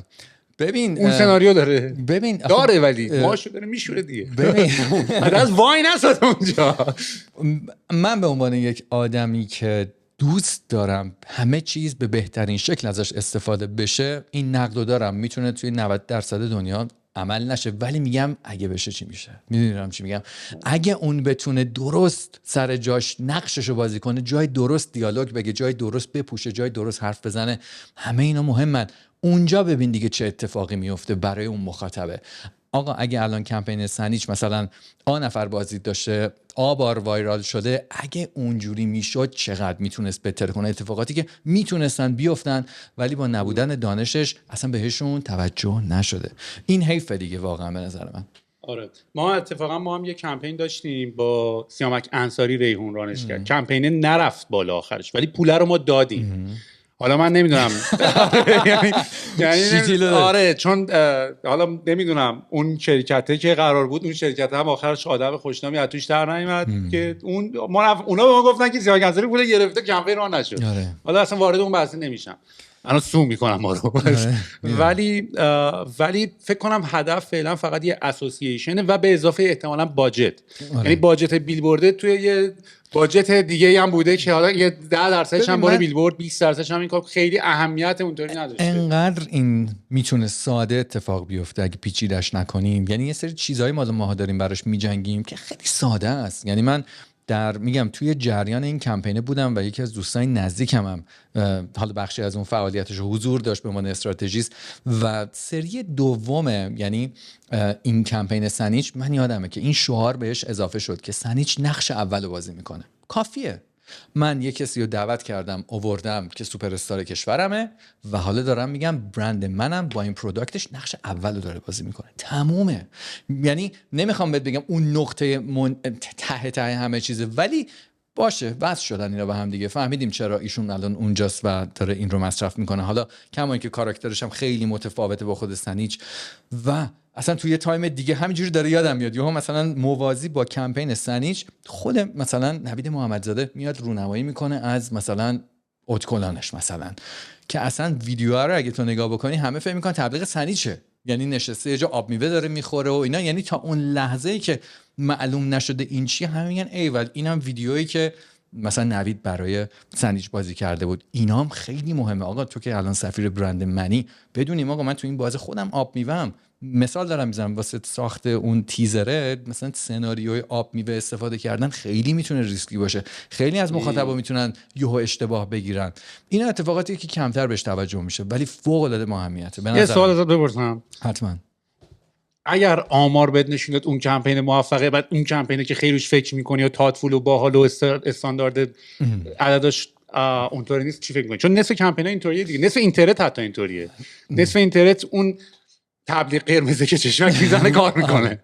ببین اون سناریو داره. ببین داره ولی ماشو داره میشوره دیگه. ببین از وای نساد اونجا. من به عنوان یک آدمی که دوست دارم همه چیز به بهترین شکل ازش استفاده بشه، این نقدو دارم. میتونه توی 90% دنیا عمل نشه، ولی میگم اگه بشه چی میشه. میدونم چی میگم؟ اگه اون بتونه درست سر جاش نقششو بازی کنه، جای درست دیالوگ بگه، جای درست بپوشه، جای درست حرف بزنه، همه اینا مهمن. اونجا ببین دیگه چه اتفاقی میفته برای اون مخاطبه. آقا اگه الان کمپین سنیچ مثلا نفر بازدید داشته، بار وایرال شده، اگه اونجوری میشد چقدر میتونست بهتر کنه؟ اتفاقاتی که میتونستن بیفتن ولی با نبودن دانشش اصلا بهشون توجه نشده. این حیفه دیگه واقعا به نظر من. آره ما هم یه کمپین داشتیم با سیامک انصاری ریحون رانش کرد. کمپین نرفت بالا آخرش، ولی پوله رو ما دادیم. حالا من نمیدونم یعنی آره چون حالا نمیدونم اون شرکته که قرار بود، اون شرکت هم آخرش آدم خوشنامی از توش در نیومد که اونا به ما گفتن که سیاوش انصاری پول گرفته کمپین راه نشد. حالا اصلا وارد اون بحث نمیشم، الان سو میکنم ما رو. ولی فکر کنم هدف فعلا فقط یه اسوسییشنه و به اضافه احتمالاً باجت. یعنی باجت بیلبورد توی یه باجت دیگه هم بوده که حالا یه 10% هم برای بیلبورد، 20% هم این کار خیلی اهمیت اونطوری نداشته. انقدر این میتونه ساده اتفاق بیفته اگه پیچیده‌اش نکنیم. یعنی یه سری چیزایی ما داریم براش میجنگیم که خیلی ساده است. یعنی من میگم توی جریان این کمپینه بودم و یکی از دوستای نزدیکم هم حالا بخشی از اون فعالیتش حضور داشت به عنوان استراتژیست. و سری دومه یعنی این کمپین سنیچ، من یادمه که این شعار بهش اضافه شد که سنیچ نقش اولو بازی میکنه. کافیه من یه کسی رو دعوت کردم آوردم که سوپر استار کشورمه و حالا دارم میگم برند منم با این پروداکتش نقش اولو داره بازی میکنه. تمومه. یعنی نمیخوام بهت بگم اون نقطه ته همه چیزه، ولی باشه بس شدن اینا به هم دیگه، فهمیدیم چرا ایشون الان اونجاست و داره این رو مصرف میکنه. حالا کما اینکه کاراکترش هم خیلی متفاوته با خود سنیچ و اصلا توی تایم دیگه همینجوری داره یادم میاد یهو مثلا موازی با کمپین سنیچ خود مثلا نوید محمدزاده میاد رونمایی میکنه از مثلا اتکلانش مثلا، که اصلا ویدیوها رو اگه تو نگاه بکنی همه فکر میکنن تبلیغ سنیچه، یعنی نشسته یه جا آب میوه داره میخوره و اینا، یعنی تا اون لحظه‌ای که معلوم نشده این چیه همه میگن ایول اینم ویدیویی که مثلا نوید برای سنیچ بازی کرده بود. اینا هم خیلی مهمه. آقا تو که الان سفیر برند منی بدونیم آقا من تو این بازی خودم آب میوه‌ام، مثال دارم میزنم واسه ساخت اون تیزره، مثلا سناریوی آب میوه استفاده کردن خیلی میتونه ریسکی باشه، خیلی از مخاطبا میتونن یهو اشتباه بگیرن. اینا اتفاقاتی که کمتر بهش توجه میشه ولی فوق العاده مهمیته. یه سوال ازت بپرسم. حتما. اگر آمار بد نشون داد اون کمپین موفقه، بعد اون کمپینی که خیلی روش فکر میکنی و تاتفول و باحال و استاندارد عددش اونطوری نیست، چی فکر میکنی؟ چون نصف کمپینا اینطوریه دیگه، نصف اینترنت حتی اینطوریه، نصف اینترنت اون تبلیغ قرمزه که چشمک میزنه کار میکنه.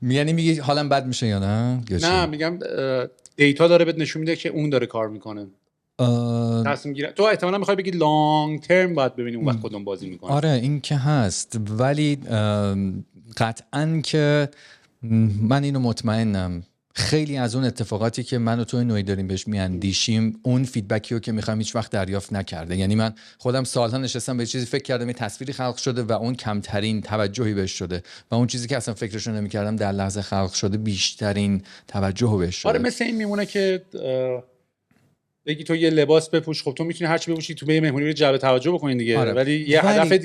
یعنی میگی حالم بد میشه یا نه؟ نه میگم دیتا داره بهت نشون میده که اون داره کار میکنه. تصمیم گیره تو احتمالاً میخوای بگی لانگ ترم باید ببینیم اون وقت کدوم بازی میکنه. آره این که هست، ولی قطعاً که من اینو مطمئنم خیلی از اون اتفاقاتی که من و تو نوعی داریم بهش میاندیشیم اون فیدبکی رو که میخوام هیچ وقت دریافت نکرده. یعنی من خودم سالها نشستم به چیزی فکر کردم، یه تصویری خلق شده و اون کمترین توجهی بهش شده و اون چیزی که اصلا فکرشو نمیکردم در لحظه خلق شده بیشترین توجه بهش شده. آره مثل این میمونه که بگی تو یه لباس بپوش، خب تو میتونی هر چی بپوشی تو به یه مهمونی رو جلب توجه بکنین دیگه. آره. ولی یه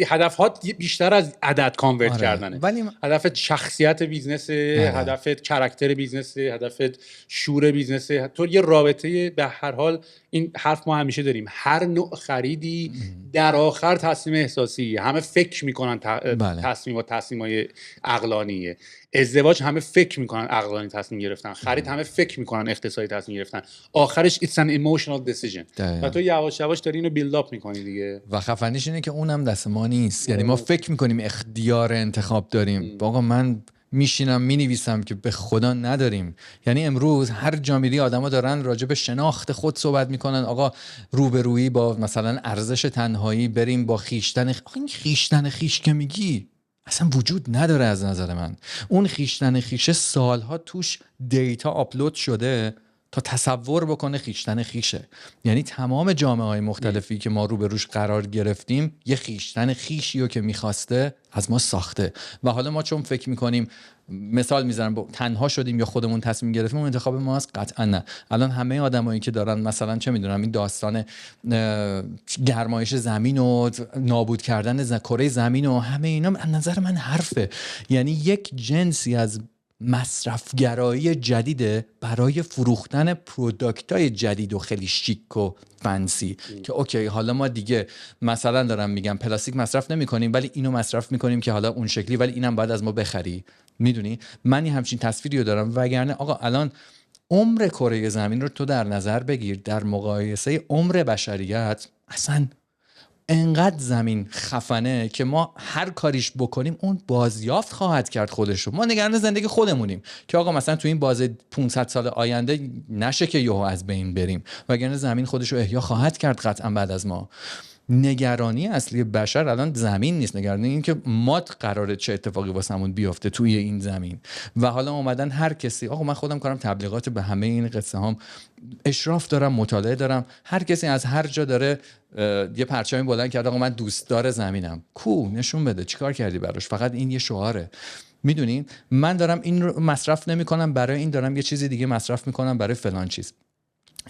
هدفات بیشتر از عدد کانورت آره. کردنه. ولی هدفت شخصیت بیزنس، هدفت کاراکتر بیزنس، هدفت شور بیزنس. تو یه رابطه به هر حال، این حرف ما همیشه داریم، هر نوع خریدی در آخر تصمیم احساسی، همه فکر میکنن تصمیمای عقلانیه. ازدواج همه فکر میکنن عقلانی تصمیم گرفتن، خرید همه فکر میکنن اقتصادی تصمیم گرفتن، آخرش it's an emotional decision. و تو یواش یواش داری اینو بیلد اپ میکنی دیگه. و خفنیش اینه که اونم دست ما نیست. یعنی ما فکر میکنیم اختیار انتخاب داریم. آقا من میشینم مینویسم که به خدا نداریم. یعنی امروز هر جا میری آدما دارن راجع به شناخت خود صحبت میکنن. آقا روبرویی با مثلا ارزش تنهایی، بریم با خیشتن. این خیشتن خیش که میگی اصلا وجود نداره از نظر من. اون خیشتن خیشه سالها توش دیتا آپلود شده تا تصور بکنه خیشتن خیشه. یعنی تمام جامعه های مختلفی که ما روبروش قرار گرفتیم یه خیشتن خیشیو که میخواسته از ما ساخته و حالا ما چون فکر میکنیم، مثال میزنم، تنها شدیم یا خودمون تصمیم گرفتیم، اون انتخاب ما هست؟ قطعا نه. الان همه آدمایی که دارن مثلا چه میدونم این داستان گرمایش زمین و نابود کردن کره زمین و همه اینا از نظر من حرفه. یعنی یک جنسی از مصرفگرایی جدیده برای فروختن پروداکتای جدید و خیلی شیک و فنسی که اوکی حالا ما دیگه مثلا دارم میگم پلاستیک مصرف نمی کنیم ولی اینو مصرف میکنیم که حالا اون شکلی، ولی اینم باید از ما بخری. میدونی من همچین تصویری رو دارم. وگرنه آقا الان عمر کره زمین رو تو در نظر بگیر، در مقایسه عمر بشریت اصلا انقدر زمین خفنه که ما هر کاریش بکنیم اون بازیافت خواهد کرد خودشو. ما نگران زندگی خودمونیم که آقا مثلا تو این باز 500 سال آینده نشه که یهو از بین بریم، وگرنه زمین خودشو احیا خواهد کرد قطعا بعد از ما. نگرانی اصلی بشر الان زمین نیست، نگرانی این که ما قراره چه اتفاقی واسمون بیفته توی این زمین. و حالا اومدن هر کسی، آقا من خودم کارم تبلیغات، به همه این قصه هام اشراف دارم، مطالعه دارم، هر کسی از هر جا داره یه پرچمی بلند کرده آقا من دوستدار زمینم. کو نشون بده چیکار کردی براش؟ فقط این یه شعاره. میدونین من دارم این رو مصرف نمی‌کنم برای این، دارم یه چیزی دیگه مصرف می‌کنم برای فلان چیز.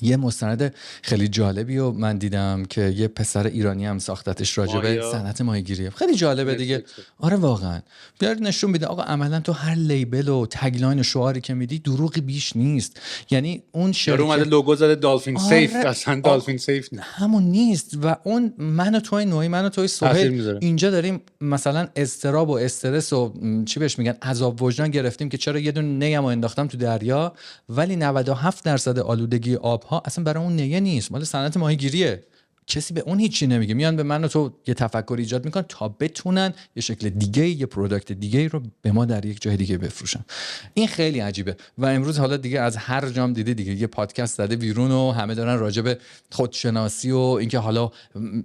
یه مستند خیلی جالبی رو من دیدم که یه پسر ایرانی هم ساختتش راجع به صنعت ماهیگیری. خیلی جالبه دیگه. آره واقعا بیار نشون میده آقا عملا تو هر لیبل و تگلاین و شعاری که میدی دروغی بیش نیست. یعنی اون شرکت اومده لوگو زده دالفین سیف، اصلا دالفین سیف نه، همون نیست. و اون من و توی نوعی، من و توی سهیل اینجا داریم مثلا اضطراب و استرس و چی بهش میگن عذاب وجدان گرفتیم که چرا یه دونه نیمو انداختم تو دریا، ولی 97% آلودگی آب ها اصلا برای اون نیه نیست، مال صنعت ماهیگیریه. کسی به اون هیچی نمیگه، میان به من و تو یه تفکر ایجاد میکنن تا بتونن یه شکل دیگه، یه پروداکت دیگه رو به ما در یک جای دیگه بفروشن. این خیلی عجیبه. و امروز حالا دیگه از هر جام دیده دیگه یه پادکست زده بیرون و همه دارن راجع به خودشناسی و اینکه حالا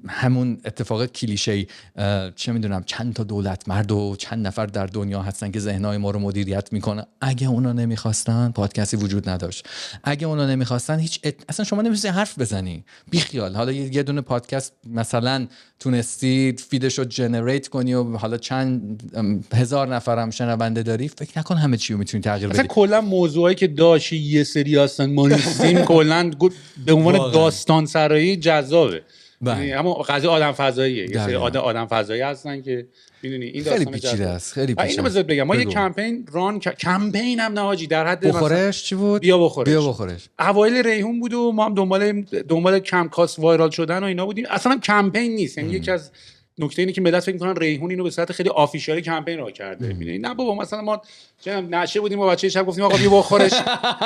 همون اتفاق کلیشه‌ای چه میدونم چند تا دولت مرد و چند نفر در دنیا هستن که ذهنای ما رو مدیریت میکنه. اگه اونا نمیخواستن پادکستی وجود نداشت. اگه اونا نمیخواستن اصلا شما نمیتونی حرف بزنی. بی خیال حالا یه دونه پادکست مثلا تونستید فیدش رو جنریت کنی و حالا چند هزار نفرم شنونده داری، فکر نکن همه چی رو میتونی تغییر بدی. اصلا کلا موضوعی که داشتی یه سری هستن ما نیستیم کلا به عنوان داستان سرایی جذابه. اما قضیه آدم فضاییه. یه سری آدم فضایی هستن که میدونی این خیلی پیچیده است. خیلی پیچیده. اینو بذار بگم ما یه کمپین کمپین هم نهاجی در حد بخورش چی بود؟ بیا بخورش. اوایل ریحون بود و ما هم دنبال کم کاست وایرال شدن و اینا بودیم. اصلا کمپین نیست. یعنی یکی از نکته اینه که مدت فکر می‌کنن ریحون اینو به صورت خیلی آفیشیالی کمپین راه کرده. می‌دونی نه بابا، مثلا ما نشه بودیم با بچه شب گفتیم آقا بیا بخورش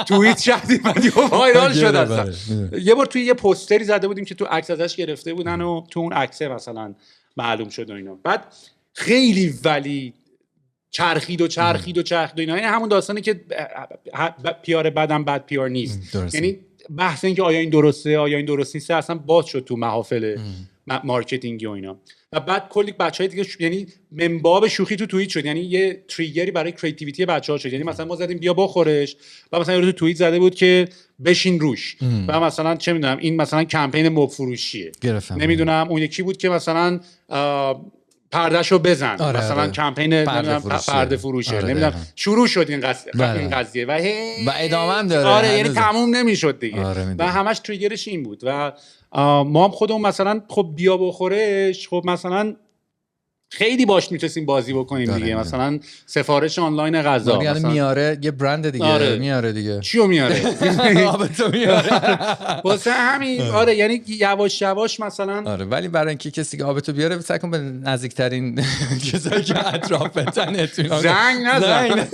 توییت کردیم بعد وایرال شد. اصلا یه بار توی یه پوستری زده بودیم که تو عکس ازش گرفته بودن و تو اون عکس مثلا معلوم شد و اینا. بعد خیلی ولی چرخید و اینا. این همون داستانی که پیار بدم بد پیار نیست. یعنی بحث این که آیا این درسته آیا این درست نیست اصلا باز شد تو محافل مارکتینگی و اینا. و بعد کلی بچهای دیگه یعنی منباب شوخی تو توییت شد. یعنی یه تریگری برای کریتیویتی بچه‌ها شد. یعنی مثلا ما زدیم بیا بخورش و مثلا یارو تو توییت زده بود که بشین روش و مثلا چه میدونم این مثلا کمپین مب فروشیه. نمیدونم اون یکی بود که مثلا پردهشو بزن. مثلا کمپین پرده فروشه. نمیدونم شروع شد این قضیه و ادامه هم داره. یعنی تموم نمیشد دیگه. و همش تریگرش این بود. و ما هم خودمون مثلا خب بیا بخورش خب مثلا خیلی باش میتونیم بازی بکنیم دیگه. مثلا سفارش آنلاین غذا مثلا میاره یه برند دیگه. میاره دیگه چیو میاره؟ آبتو میاره. واسه همین یعنی یواش یواش مثلا ولی برای اینکه کسی که آبتو بیاره سعی کن به نزدیکترین کسایی که اطرافتن زنگ نزن.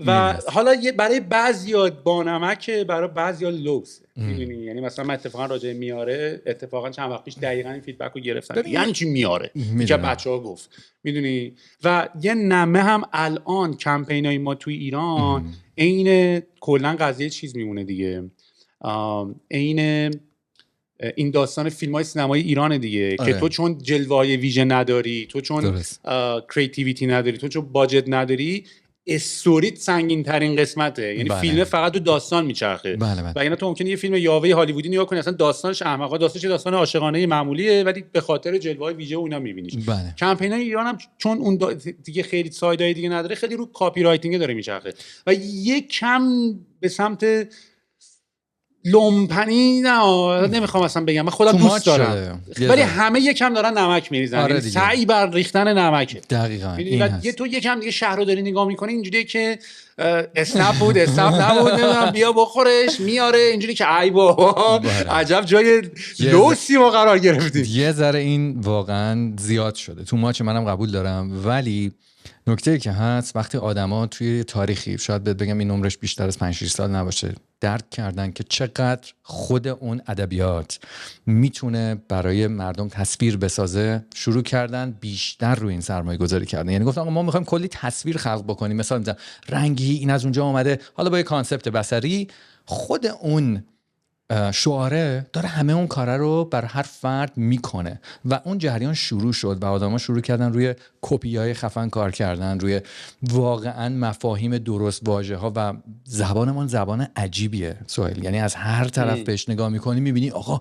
و حالا برای بعضیا بانمکه، برای بعضیا لوکس. میدونی یعنی مثلا من اتفاقا راجع میاره اتفاقا چند وقت پیش دقیقاً این فیدبک رو گرفتم. یعنی چی میاره که بچه‌ها گفت میدونی. و یه نمه هم الان کمپینای ما توی ایران عین کلا قضیه چیز میمونه دیگه. عین این داستان فیلم‌های سینمایی ایران دیگه که تو چون جلوه‌های ویژه نداری، تو چون کریتیویتی نداری، تو چون باجت نداری، استوریت سنگین ترین قسمته. یعنی فیلم فقط تو داستان میچرخه. و اینا تو ممکنه یه فیلم یاوه هالیوودی نگاه کنی اصلا داستانش احمقا، داستانش داستان عاشقانه معمولیه ولی به خاطر جلوه‌های ویژه اونا میبینیش. کمپینای ایران هم چون اون دیگه خیلی سایدای دیگه نداره خیلی رو کاپی رایتینگ داره میچرخه و یک کم به سمت لومپنی نمیخوام اصلا بگم، من خودم دوست دارم ولی همه یکم دارن نمک میریزن. سعی بر ریختن نمکه. دقیقاً. تو یکم دیگه شهر رو داری نگاه میکنی اینجوریه که اسنپ نبود نمیدونم بیا بخورش میاره اینجوری که ای بابا عجب جای لوسی ما قرار گرفتیم. یه ذره این واقعا زیاد شده تو ماچ، منم قبول دارم. ولی نکته‌ای که هست وقتی آدما توی تاریخی شاید بهت بگم این عمرش بیشتر از 5-6 سال نباشه درک کردن که چقدر خود اون ادبیات میتونه برای مردم تصویر بسازه، شروع کردن بیشتر روی این سرمایه گذاری کردن. یعنی گفتن ما میخوایم کلی تصویر خلق بکنیم، مثلا رنگی این از اونجا اومده، حالا با یه کانسپت بصری خود اون شعاره داره همه اون کاره رو بر هر فرد میکنه و اون جریان شروع شد و آدما شروع کردن روی کپیای خفن کار کردن، روی واقعا مفاهیم درست واژه ها و زبانمون زبان عجیبیه سهیل. یعنی از هر طرف بهش نگاه میکنی میبینی آقا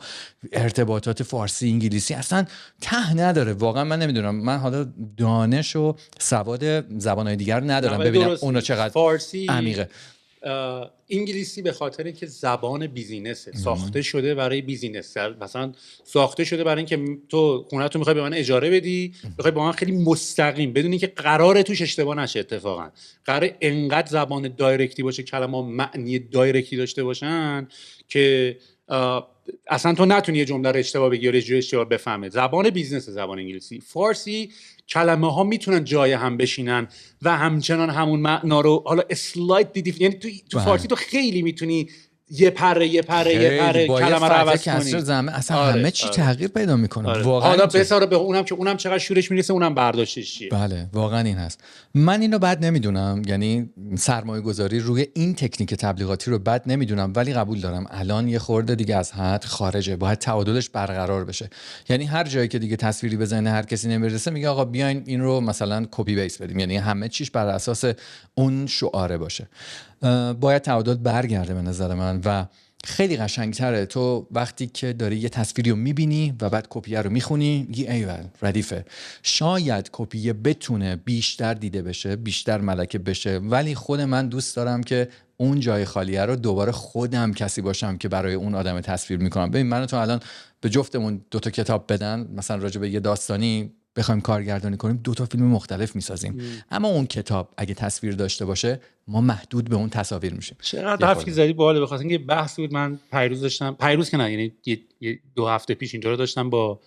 ارتباطات فارسی انگلیسی اصلا ته نداره. واقعا من نمیدونم، من حالا دانش و سواد زبانهای دیگر ندارم ببینم اونا چقدر فارسی عمیقه. انگلیسی به خاطر که زبان بیزینسه، ساخته شده برای بیزینس، مثلا ساخته شده برای اینکه تو خونه‌تو میخوای به من اجاره بدی، میخوای با من خیلی مستقیم بدونی که قراره توش اشتباه نشه. اتفاقا قراره انقدر زبان دایرکتی باشه، کلمه معنی دایرکتی داشته باشن که اصلا تو نتونی یه جمله رو اشتباه بگی یا یه اشتباه بفهمه. زبان بیزنس زبان انگلیسی. فارسی کلمه ها میتونن جای هم بشینن و همچنان همون معنا رو حالا اسلاید دیدی، یعنی تو فارسی تو خیلی میتونی یه پره کلمه رو عوض کنی. اصلا همه چی تغییر پیدا میکنه. واقعا حالا بساره به اونم چقدر شورش میرسه، اونم برداشتش چیه. بله واقعا این هست. من اینو بد نمیدونم، یعنی سرمایه گذاری روی این تکنیک تبلیغاتی رو بد نمیدونم، ولی قبول دارم الان یه خورده دیگه از حد خارجه، باید تعادلش برقرار بشه. یعنی هر جایی که دیگه تصویری به ذهن هر کسی نمیرسه میگه آقا بیاین این رو مثلا کپی بیس بدیم، یعنی همه چیش بر اساس اون شعاره باشه. باید تعادل برگرده به نظر من. و خیلی قشنگتره تو وقتی که داری یه تصویری رو میبینی و بعد کپیه رو میخونی میگی ایول ردیفه. شاید کپیه بتونه بیشتر دیده بشه، بیشتر ملکه بشه، ولی خود من دوست دارم که اون جای خالیه رو دوباره خودم کسی باشم که برای اون آدم تصویر میکنم. ببین من تو الان به جفتمون 2 تا کتاب بدن، مثلا راجع به یه داستانی بخوایم کارگردانی کنیم 2 تا فیلم مختلف میسازیم، اما اون کتاب اگه تصویر داشته باشه ما محدود به اون تصاویر میشیم. چقدر حرفی زدی باحال. بخاطر اینکه بحث بود من پیروز که نه، یعنی 2 هفته پیش اینجا رو داشتم با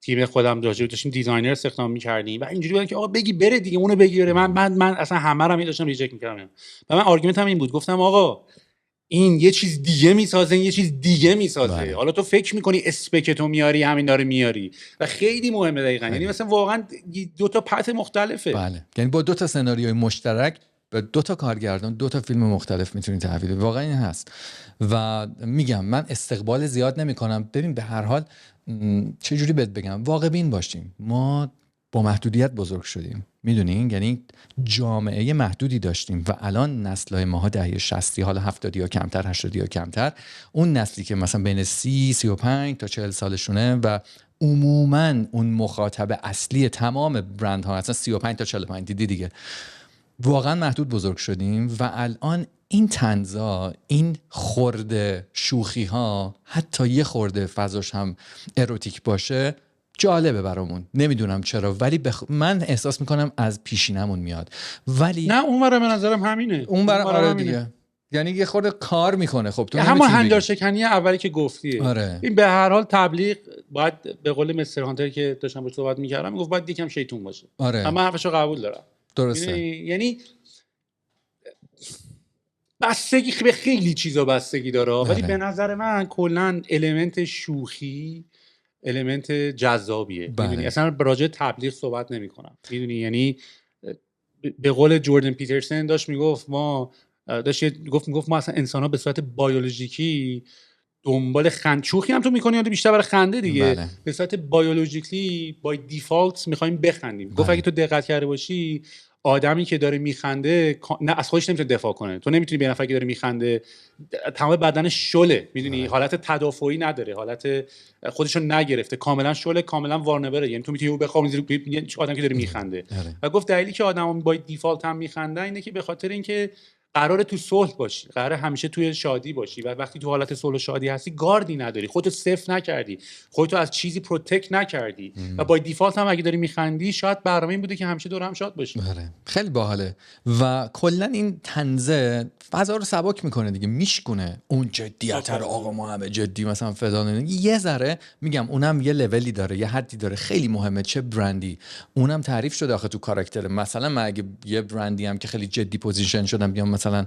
تیم خودم داشتیم دیزاینر استخدام می‌کردیم و اینجوری بود که آقا بگی بره دیگه، اونو بگی بره. من اصلا همه رو داشتم ریجکت می‌کردم و من آرگومنتم این بود، گفتم آقا این یه چیز دیگه میسازه، یه چیز دیگه میسازه. حالا تو فکر میکنی اسپک تو میاری همین داره میاری و خیلی مهمه دقیقاً. یعنی مثلا واقعا 2 تا پت مختلفه. بله یعنی با 2 تا سناریوی مشترک به 2 تا کارگردان 2 تا فیلم مختلف میتونی تحویل بدی. واقعا این هست و میگم من استقبال زیاد نمیکنم. ببین به هر حال چه جوری بهت بگم، واقع بین باشیم. ما با محدودیت بزرگ شدیم، میدونین، یعنی جامعه محدودی داشتیم و الان نسل‌های ماها دهه 60 حالا 70 یا کمتر 80 یا کمتر، اون نسلی که مثلا بین 35 تا 40 سالشونه و عموما اون مخاطب اصلی تمام برندها اصلا 35 تا 45 دیگه واقعا محدود بزرگ شدیم و الان این طنزا، این خورده شوخی ها، حتی یه خورده فضاش هم اروتیک باشه جالبه برامون. نمیدونم چرا ولی من احساس میکنم از پیشینمون میاد. ولی نه اونورا به نظرم همینه. اونورا آره دیگه، یعنی یه خورده کار میکنه. خب تو همون هنجار شکنی اولی که گفتیه. آره. این به هر حال تبلیغ باید به قول مستر هانتر که داشتم باهاش صحبت میکردم میگفت باید یکم شیطون باشه. آره. اما حرفشو قبول دارم. درسته. یعنی بستگی به خیلی چیزا بستگی داره ولی به نظر من کلا المنت شوخی المنت جذابیه. میدونی اصلا راجع تبلیغ صحبت نمی‌کنم، میدونی، یعنی به قول جوردن پیترسن داشت میگفت ما میگفت ما اصلا انسان‌ها به صورت بیولوژیکی دنبال شوخی هم تو می‌کنی یا بیشتر برای خنده دیگه. بله. به صورت بیولوژیکلی بای دیفالت می‌خوایم بخندیم. گفت اگه تو دقت کرده باشی آدمی که داره میخنده نه از خودش نمیتونه دفاع کنه. تو نمیتونی به نفری که داره میخنده تمام بدنش شله، میدونی، حالت تدافعی نداره، حالت خودشو نگرفته، کاملا شله، کاملا وارنبره. یعنی تو میتونی او بخوام آدمی که داره میخنده. و گفت دلیلی که آدما با دیفالت هم میخندن اینه که به خاطر اینکه قراره تو صلح باشی، قراره همیشه توی شادی باشی و وقتی تو حالت صلح و شادی هستی گاردی نداری، خودتو صفر نکردی، خودتو از چیزی پروتکت نکردی و با دیفالت هم اگه داری میخندی شاید برنامه این بوده که همیشه دور هم شاد باشی. خیلی باحاله و کلا این طنزه فضا رو سبک میکنه دیگه، میشکونه اون جدیت رو. آقا ما همه جدی مثلا فلان، یه ذره میگم اونم یه لولی داره، یه حدی داره، خیلی مهمه چه برندی. اونم تعریف شده آخه تو کاراکتر. مثلا من اگه یه برندی هم که خیلی جدی پوزیشن شدم بیام مثلا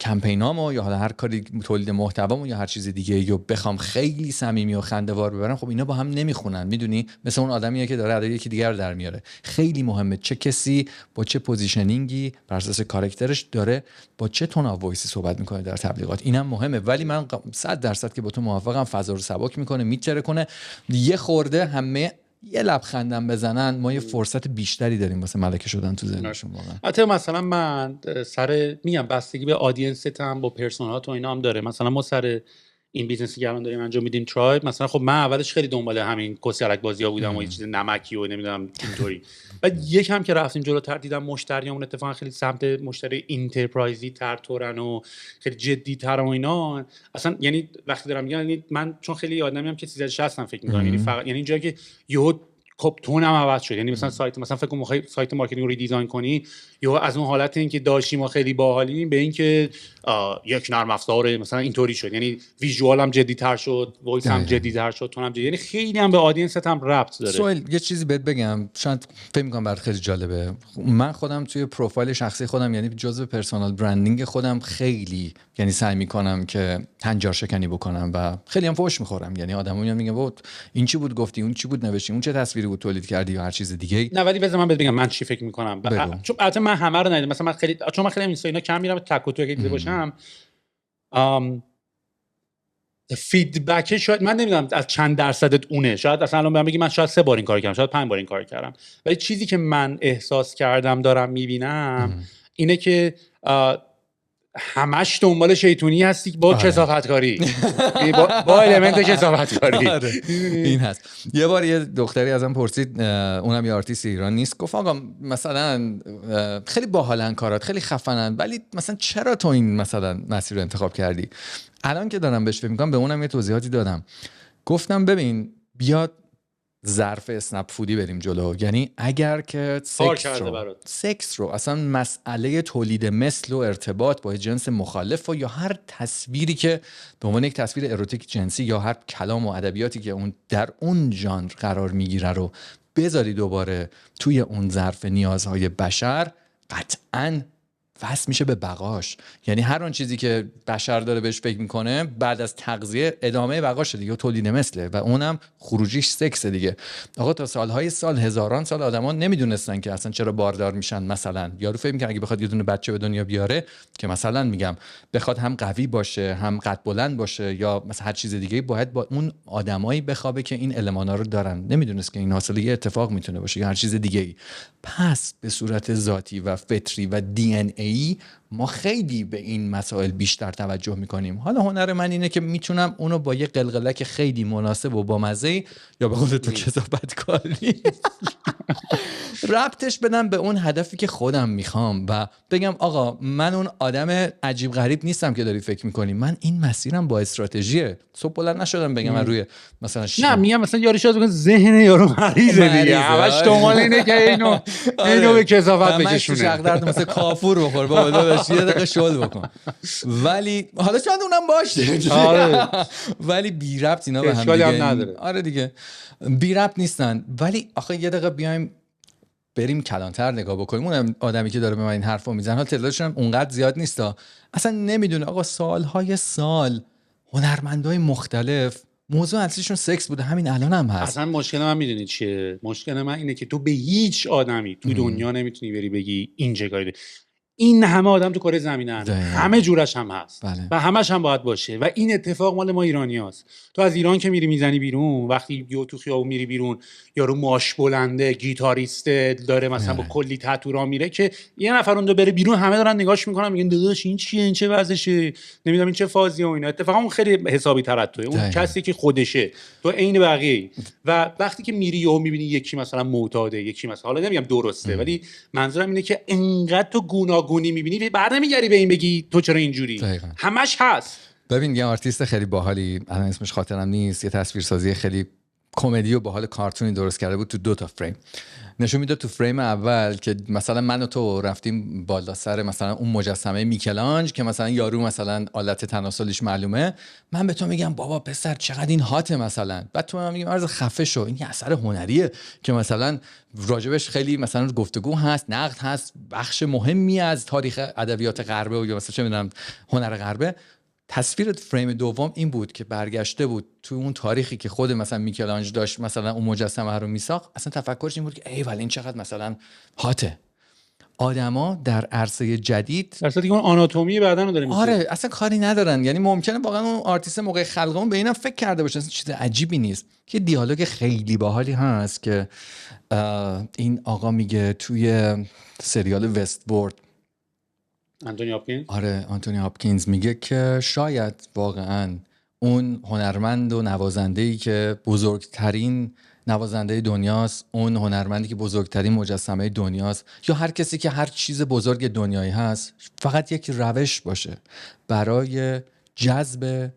کمپینامو یا حالا هر کاری تولید محتوامو یا هر چیز دیگه یا بخوام خیلی صمیمی و خنده‌وار ببرم، خب اینا با هم نمیخونن، میدونی، مثل اون آدمیه که داره ادای یکی دیگر در میاره. خیلی مهمه چه کسی با چه پوزیشنینگی بر اساس کاراکترش داره با چه تون آف وایسی صحبت میکنه در تبلیغات. اینم مهمه. ولی من 100% که با تو موافقم، فضا رو سبک میکنه، میتره کنه، یه خورده همه یه لبخندم بزنن ما یه فرصت بیشتری داریم واسه ملکه شدن تو ذهنشون. واقعا حتی مثلا من میگم بستگی به آدینست هم با پرسونات و اینا هم داره. مثلا ما سر این بیزنسی که الان داریم انجام میدیم ترایب، مثلا خب من اولش خیلی دنبال همین کسیلک بازی‌ها بودم و یه چیز نمکی و نمیدونم اینطوری. بعد یکم که رفتیم جلوتر دیدم مشتریامون اتفاقا خیلی سمت مشتری انترپرایزی تر تورن و خیلی جدی تر و اینا. اصلا یعنی وقتی دارم میگم، یعنی من چون خیلی آدمیم که 360 فکر می‌کنم، یعنی فقط یعنی اینجا که یهو خب تونم عوض شد. یعنی مثلا سایت، مثلا فکر کن می‌خوای سایت مارکتینگ رو ریدیزاین کنی، یا از اون حالت این که داشتیم ما خیلی باحالیم به این که یک نرم افزار مثلا اینطوری شد، یعنی ویژوال هم جدی‌تر شد، وایس هم جدی‌تر شد، تون هم جدید. یعنی خیلی هم به آدینست هم ربط داره. سوال یه چیزی بهت بگم، شاید فکر می‌کنم برات خیلی جالبه. من خودم توی پروفایل شخصی خودم، یعنی جزء پرسونال برندینگ خودم، خیلی یعنی سعی می‌کنم که هنجار شکنی بکنم و خیلی هم فوش می‌خورم. یعنی آدمون میگن بود این چی بود گفتی، اون چی بود نوشتی، اون چه تصویری بود تولید کردی یا هر چیز دیگه. نه ولی بذار من بگم من چی فکر می‌کنم. چون البته من همه رو ندیدم، مثلا من خیلی، چون من خیلی اینستا کم میرم تک و تو دیده باشم، فیدبک شاید من نمیدونم از چند درصدت اونه، شاید اصلا الان بگی من شاید 3 بار این کار کردم، شاید 5 بار این کار کردم، ولی چیزی که من احساس کردم دارم میبینم اینه که همش دنبال شیطونی هستی با کثافتکاری، با المنت کثافتکاری. این هست. یه بار یه دختری ازم پرسید، اونم یه آرتیست ایران نیست، گفت آقا مثلا خیلی باحالن کارات، خیلی خفنن، ولی مثلا چرا تو این مثلا مسیر رو انتخاب کردی؟ الان که دارم بهش فکر می‌کنم به اونم یه توضیحاتی دادم. گفتم ببین بیاد ظرف اسنپ فودی بریم جلو، یعنی اگر که سکس رو اصلا مسئله تولید مثل و ارتباط با جنس مخالف و یا هر تصویری که به عنوان یک تصویر اروتیک جنسی یا هر کلام و ادبیاتی که اون در اون ژانر قرار میگیره رو بذاری دوباره توی اون ظرف نیازهای بشر، قطعاً وصل میشه به بقاش. یعنی هر اون چیزی که بشر داره بهش فکر میکنه بعد از تغذیه ادامه بقاشه دیگه، تولید مثله و اونم خروجیش سکس دیگه. آقا تا سالهای سال، هزاران سال آدما نمیدونستن که اصلا چرا باردار میشن. مثلا یارو فکر میکنه اگه بخواد یه دونه بچه به دنیا بیاره که مثلا میگم بخواد هم قوی باشه هم قد بلند باشه یا مثلا هر چیز دیگه، باید با اون آدمایی بخوابه که این المانا رو دارن. نمیدونست که این حاصل یه اتفاق میتونه باشه یا هر چیز دیگه. پس به صورت ذاتی و فطری و دی ان ای ما خیلی به این مسائل بیشتر توجه میکنیم. حالا هنر من اینه که میتونم اونو با یه قلقلک خیلی مناسب و با مزه، یا به قول تو کثافتکاری، ربطش بدم به اون هدفی که خودم میخوام و بگم آقا من اون آدم عجیب غریب نیستم که داری فکر میکنی، من این مسیرم با استراتژیه. صبح بلند نشدم بگم من روی مثلا نه میگم مثلا یارو شاید بگه ذهن یارو مریضه دیگه، همش دنبال اینه که اینو به کثافت بکشونه، شق درد مثل کافور بخور بابا داداش، یه دقیقه شل بکن. ولی حالا شاید اونم باشه، ولی بی ربط اینا به هم دیگه. آره دیگه بی ربط نیستن. ولی آخه یه دقیقه بیایم بریم کلانتر نگاه بکنیم. اون آدمی که داره به من این حرفو میزنه، حالا تعدادش هم اونقدر زیاد نیستا، اصلا نمیدونه آقا سالهای سال هنرمندای مختلف موضوع اصلیشون سکس بوده، همین الان هم هست. اصلا مشکل من میدونی چیه؟ مشکل من اینه که تو به هیچ آدمی تو دنیا نمیتونی بری بگی این چه کاری. این همه آدم تو کره زمینن، همه جورش هم هست و همش هم باید باشه و این اتفاق مال ما ایرانیاست. تو از ایران که میزنی بیرون، وقتی تو خیابون میری بیرون، یارو ماش بلنده، گیتاریسته داره مثلا با کلی تتو میره، که یه نفر اون دو بره بیرون همه دارن نگاش میکنن میگن داداش این چیه، این چه وضعشه، نمیدونم این چه فازیه و اینا. اتفاقا اون خیلی حسابی تر از توه، اون کسی که خودشه، تو عین بقیه. و وقتی که میری و میبینی یکی مثلا معتاده، یکی مثلا حالا نمیگم درسته، ولی منظورم اینه که انقدر تو گوناگونی میبینی بعد نمیگری به این بگی تو چرا اینجوری. همش هست. ببین یه آرتیست خیلی باحالی، الان اسمش خاطرم نیست، یه تصویرسازی خیلی کمدی و باحال کارتونی درست کرده بود. تو 2 تا فریم نشون میداد. تو فریم اول که مثلا من و تو رفتیم بالا سر مثلا اون مجسمه میکلانج که مثلا یارو مثلا آلت تناسلیش معلومه، من به تو میگم بابا پسر چقدر این هاته مثلا، بعد تو من میگم عرض خفه شو، این یه اثر هنریه که مثلا راجبش خیلی مثلا گفتگو هست، نقد هست، بخش مهمی از تاریخ ادبیات غربه و یا مثلا چه میدونم هنر غربه. تصویر فریم دوم این بود که برگشته بود تو اون تاریخی که خود مثلا میکلانج داشت مثلا اون مجسمه رو میساخت، اصلا تفکرش این بود که ای ولی این چقدر مثلا هاته. آدما در عرصه جدید درصد دیگه اون آناتومی بدن رو داره آره اصلا کاری ندارن. یعنی ممکنه واقعا اون آرتیست موقع خلق اون به اینم فکر کرده باشه، اصلا چیز عجیبی نیست. یه دیالوگ خیلی باحالی هست که این آقا میگه توی سریال وستورد، آنتونی هاپکینز، آره آنتونی هاپکینز میگه که شاید واقعا اون هنرمند و نوازنده‌ای که بزرگترین نوازنده دنیاست، اون هنرمندی که بزرگترین مجسمه دنیاست، یا هر کسی که هر چیز بزرگ دنیایی هست، فقط یک روش باشه برای جذب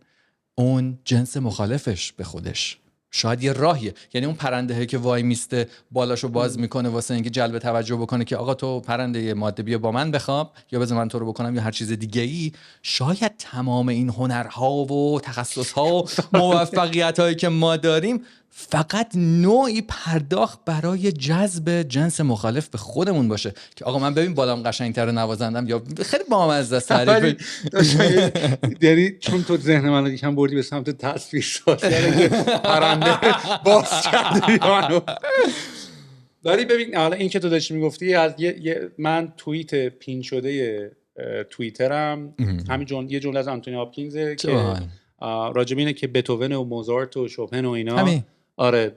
اون جنس مخالفش به خودش. شاید یه راهیه. یعنی اون پرنده که وای میسته بالاشو باز میکنه واسه اینکه جلب توجه بکنه که آقا تو پرنده ماده بیا با من بخواب یا بذار من تو رو بکنم یا هر چیز دیگه ای، شاید تمام این هنرها و تخصصها و موفقیت‌هایی که ما داریم فقط نوعی پرداخت برای جذب جنس مخالف به خودمون باشه که آقا من ببین بالام قشنگ‌تر نوازندم یا خیلی بامزه است تعریف. یعنی چون تو ذهن من یکم بردی به سمت تصویر سازی که پرنده باز کردی. ولی ببین حالا این که تو داشتی میگفتی از من توییت پین شده توییترم همین یه جمله از آنتونی هاپکینزه که راجب اینه که بتوون و موزارت و شوپن و اینا آره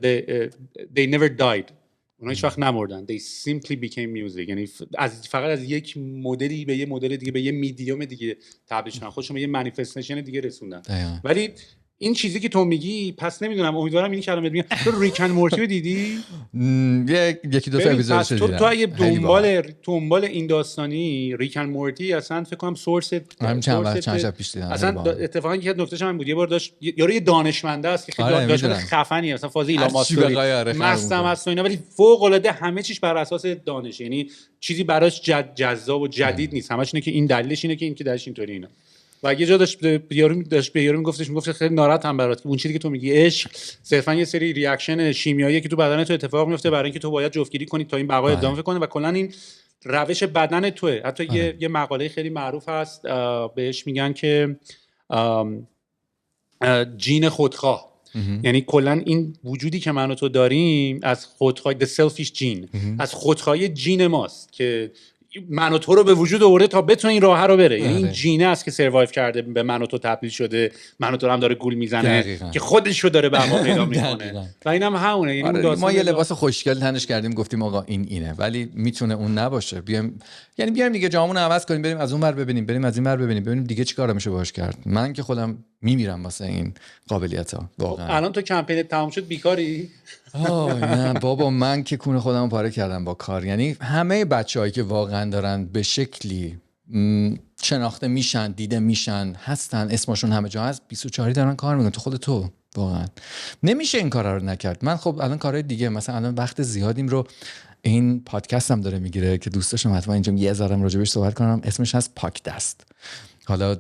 they never died، اونا هیچ وقت نمردن، they simply became music. یعنی فقط از یک مدلی به یه مدل دیگه به یه میدیوم دیگه تبدیل شدن، خودشون به یه مانیفستیشن دیگه رسوندن. ولی این چیزی که تو میگی پس نمیدونم، امیدوارم این کلمه میگم تو ریک اند مورتی رو دیدی؟ یکی دو تا اپیزودش دیدم. تو اگه دنبال این داستانی ریک اند مورتی اصلا فکر کنم سورس چند شب پیش دیدم. اصلا اتفاقا یه نکتهش هم بود، یه بار داشت یارو یه دانشمنده است که خیلی داشت خفنی مثلا فاز ایلان ماسک مستم است و اینا، ولی فوق العاده همه چیش بر اساس دانش، یعنی چیزی براش جذاب و جدید نیست، همش اینه که این دلیلش اینه که این که دلش اینطوری اینا. و یه جا داشت به یارو میگفت خیلی ناراحتم برات که اون چیزی که تو میگی عشق صرفا یه سری ریاکشن شیمیایی که تو بدن تو اتفاق میفته برای اینکه تو باید جفتگیری کنی تا این بقا ادامه کنه و کلا این روش بدن توئه. حتی یه مقاله خیلی معروف هست بهش میگن که جین خودخواه، یعنی کلا این وجودی که من و تو داریم از خودخواهی the selfish gene، از خودخواهی جین ماست که من و تو رو به وجود آورده تا بتونه این راه رو بره. یعنی این جینه است که سروایو کرده به من و تو تبدیل شده، من و تو هم داره گول میزنه که خودش رو داره بقا پیدا میکنه و اینم همونه. یعنی ما یه لباس خوشگل تنش کردیم گفتیم آقا اینه، ولی میتونه اون نباشه. بیایم دیگه جامون عوض کنیم، بریم از اون ور ببینیم، بریم از این ور ببینیم دیگه چیکار میشه باهاش کرد. من که خودم میمیرم واسه این قابلیت‌ها واقعا. الان تو کمپین تمام شد بیکاری؟ نه بابا، من که کون خودم پاره کردم با کار. یعنی همه بچه‌هایی که واقعا دارن به شکلی شناخته میشن، دیده میشن، هستن، اسمشون همه جا هست، 24 دارن کار میکنن. تو واقعا نمیشه این کارا رو نکرد. من خب الان کارهای دیگه، مثلا الان وقت زیادیم رو این پادکست هم داره میگیره که دوست داشتم حتما اینجا یه ذره راجبش صحبت کنم. اسمش هست پاکدست. حالا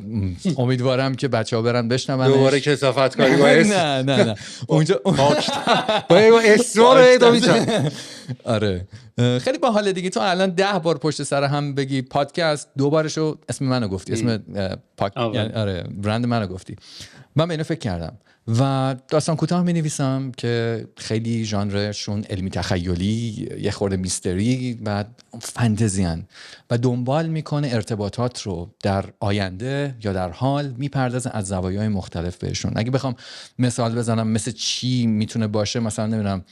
امیدوارم که بچه‌ها برن بشنون. دوباره کثافت کاری با اسم. نه اونجا با اسم رو ادامه. آره خیلی باحال دیگه. تو الان 10 بار پشت سر هم بگی پادکست، دوبارشو اسم منو گفتی، اسم یعنی آره برند منو گفتی. من به اینو فکر کردم و داستان کوتاه می‌نویسم که خیلی ژانرشون علمی تخیلی، یه خورده میستری و فانتزیان و دنبال میکنه ارتباطات رو در آینده یا در حال، میپردازه از زوایای مختلف بهشون. اگه بخوام مثال بزنم مثل چی میتونه باشه، مثلا نمیدونم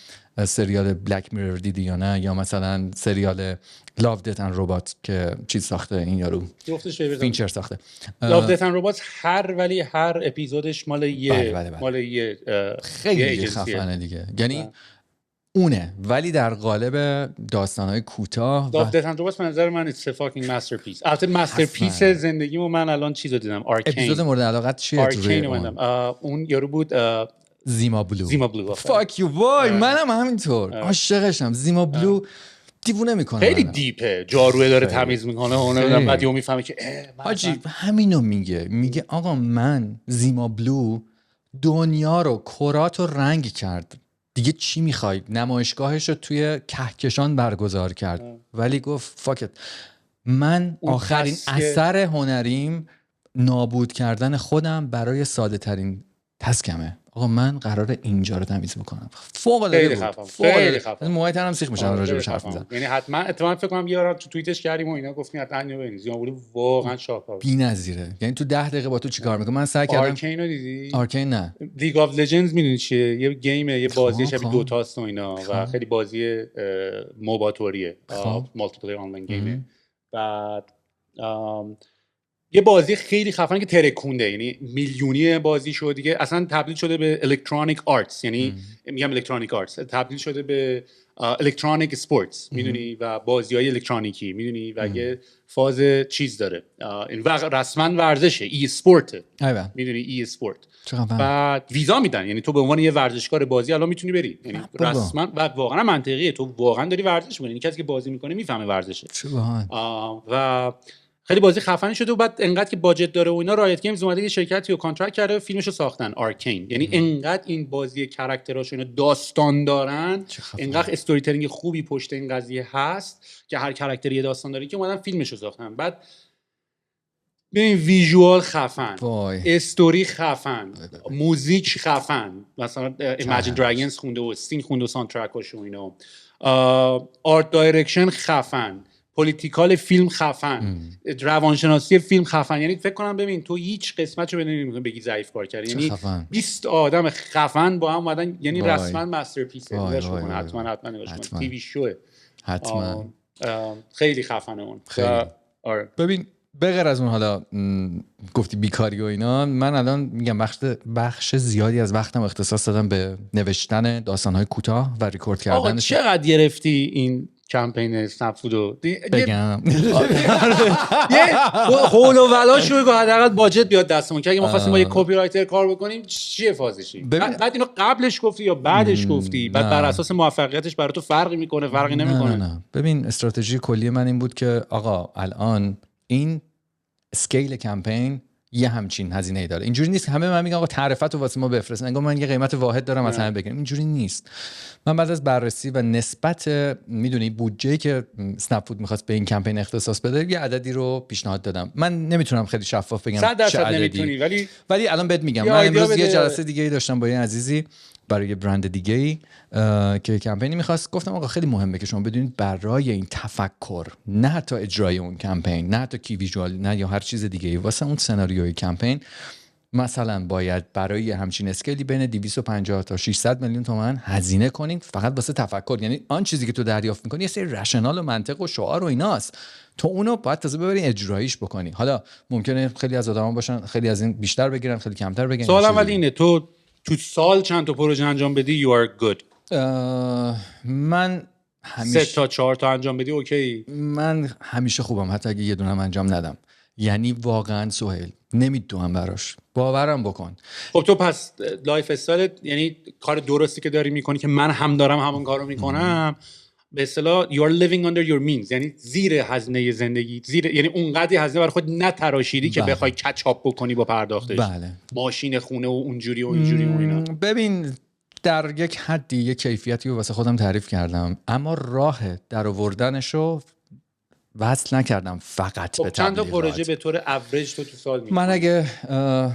سریال بلک میرور دیدی یا نه، یا مثلا سریال لاو دت اند ربات که چیز ساخته این یارو فینچر ساخته. لاو دت اند ربات ولی هر اپیزودش مال یه مال یه خیلی خفنه دیگه. یعنی اونه ولی در قالب داستان‌های کوتاه. لاو دت اند ربات به نظر من it's a fucking masterpiece. البته ماسترپیس زندگیمو من الان چیزو دیدم، آرکین. اپیزود مورد علاقت چیه؟ آرکین اون یارو بود زیما بلو. فاک یو بای، منم همینطور عاشقشم. زیما بلو دیوونه میکنه، خیلی دیپه، جاروه داره تمیز میکنه اون بعد یهو میفهمه که حاجی همینو میگه آقا من زیما بلو دنیا رو کرات رو رنگ کرد، دیگه چی میخوای؟ نمایشگاهش رو توی کهکشان برگزار کرد ولی گفت فاکت، من آخرین اثر هنریم نابود کردن خودم برای ساده ترین تسکمه. آقا من قراره اینجا رو تمیز بکنم. فوق العاده بود، خیلی خفن. موهای تنم سیخ میشن راجبش حرف میزنم. یعنی حتما اتفاقا فکر کنم یه بار تو توییتش کردیم و اینا گفتین حتما اینو ببینید. زیما بلو واقعا شاهکار، بی‌نظیره. یعنی تو 10 دقیقه با تو چیکار میکنه؟ من سعی کردم. آرکین رو دیدی؟ آرکین نه. لیگ آف لژندز میدونی چیه؟ یه گیمه، یه بازی شبیه دوتاست و اینا و خیلی بازی موباتوریه، مالتی پلییر آنلاین گیمه. بعد یه بازی خیلی خفن که ترکونده، یعنی میلیونی بازی شده دیگه، اصلا تبدیل شده به الکترونیک آرتس، یعنی میگم الکترونیک آرتس، تبدیل شده به الکترونیک سپورتس، میدونی، و بازی‌های الکترونیکی، میدونی، و یه فاز چیز داره، این رسما ورزشه، ای اسپورت، میدونی، ای اسپورت. بعد ویزا میدن، یعنی تو به عنوان یه ورزشکار بازی الان میتونی بری، یعنی رسما، و واقعا منطقیه، تو واقعا داری ورزش می‌کنی، یعنی کسی که بازی میکنه میفهمه ورزشه. و خیلی بازی خفنی شده. و بعد انقدر که باجت داره و اینا، رایت گیمز اومده یه شرکتی رو کانترکت کرده، فیلمشو ساختن، آرکین. یعنی انقدر این بازی کاراکتراشو اینا داستان دارن، انقدر استوری تلینگ خوبی پشت این قضیه هست که هر کاراکتری داستان داره که اومدن فیلمشو ساختن. بعد ببین ویژوال خفن، استوری خفن، موزیک خفن، مثلا ایمجین دراگونز خونده و استین خونده و ساوندترکاشو اینا، آرت دایرکشن خفن، پولیتیکال فیلم خفن، روانشناسی فیلم خفن. یعنی فکر کنم ببین تو هیچ قسمتشو نمی‌تونی بگی ضعیف کار کردی، یعنی 20 آدم خفن با هم اومدن، یعنی رسما ماسترپیسه. نگاش کن، حتما نگاش کن، تیوی شوه حتما، خیلی خفنه اون. آره ببین بغیر از اون، حالا گفتی بیکاری و اینا، من الان میگم بخش زیادی از وقتم اختصاص دادم به نوشتن داستان‌های کوتاه و ریکورد کردن. آقا چقدر گرفتی این کمپین اسنپ فودو بگم؟ یه حول و ولاش رو حداقل باجت بیاد دستمون که اگه ما خواستیم با یه کپی رایتر کار بکنیم چیه فازشی؟ بعد اینو قبلش گفتی یا بعدش گفتی؟ بعد بر اساس موفقیتش برای تو فرقی میکنه فرقی نمیکنه؟ نه. ببین استراتژی کلی من این بود که آقا الان این اسکیل کمپین یه همچین هزینه‌ای داره. اینجوری نیست همه من میگن آقا تعرفت رو واسه ما بفرست، انگار من یه قیمت واحد دارم مثلا بگم. اینجوری نیست. من بعد از بررسی و نسبت میدونی بودجه‌ای که اسنپ فود می‌خواست به این کمپین اختصاص بده، یه عددی رو پیشنهاد دادم. من نمیتونم خیلی شفاف بگم 100% نمیتونی، ولی الان بهت میگم. من امروز یه جلسه دیگه‌ای داشتم با یه عزیزی برای یه برند دیگه‌ای که کمپینی می‌خواست. گفتم آقا خیلی مهمه که شما بدونید برای این تفکر، نه حتی اجرای اون کمپین، نه حتی کی ویژوال، نه یا هر چیز دیگه‌ای، واسه اون سناریوی کمپین مثلا باید برای همچین اسکیلی بین 250 تا 600 میلیون تومان هزینه کنین فقط واسه تفکر. یعنی آن چیزی که تو دریافت می‌کنی یه سری رشنال و منطق و شعار و ایناست، تو اونو باید تازه ببری اجراییش بکنی. حالا ممکنه خیلی از آدما باشن خیلی از این بیشتر بگیرن، خیلی کمتر بگیرن. سوالم ولی اینه، تو سال چند تا پروژه انجام بدی you are good؟ من همیشه 3 تا 4 تا انجام بدی اوکی. من همیشه خوبم حتی اگه یه دونم انجام ندم. یعنی واقعا سهیل نمیدونم براش، باورم بکن. خب تو پس لایف استایل، یعنی کار درستی که داری میکنی که من هم دارم همون کارو میکنم، به اصطلاح you are living under your means، یعنی زیر هزینه زندگی، یعنی اونقدر هزینه برای خود نتراشیدی که بخوای کچاپ بکنی با پرداختش. بله. ماشین، خونه و اونجوری و اینجوری و اینا. ببین در یک حدی یک کیفیتی رو واسه خودم تعریف کردم، اما راه در آوردنشو وصل نکردم فقط به تبلیغات. چند تا پروژه به طور اوریج تو سال میکنی؟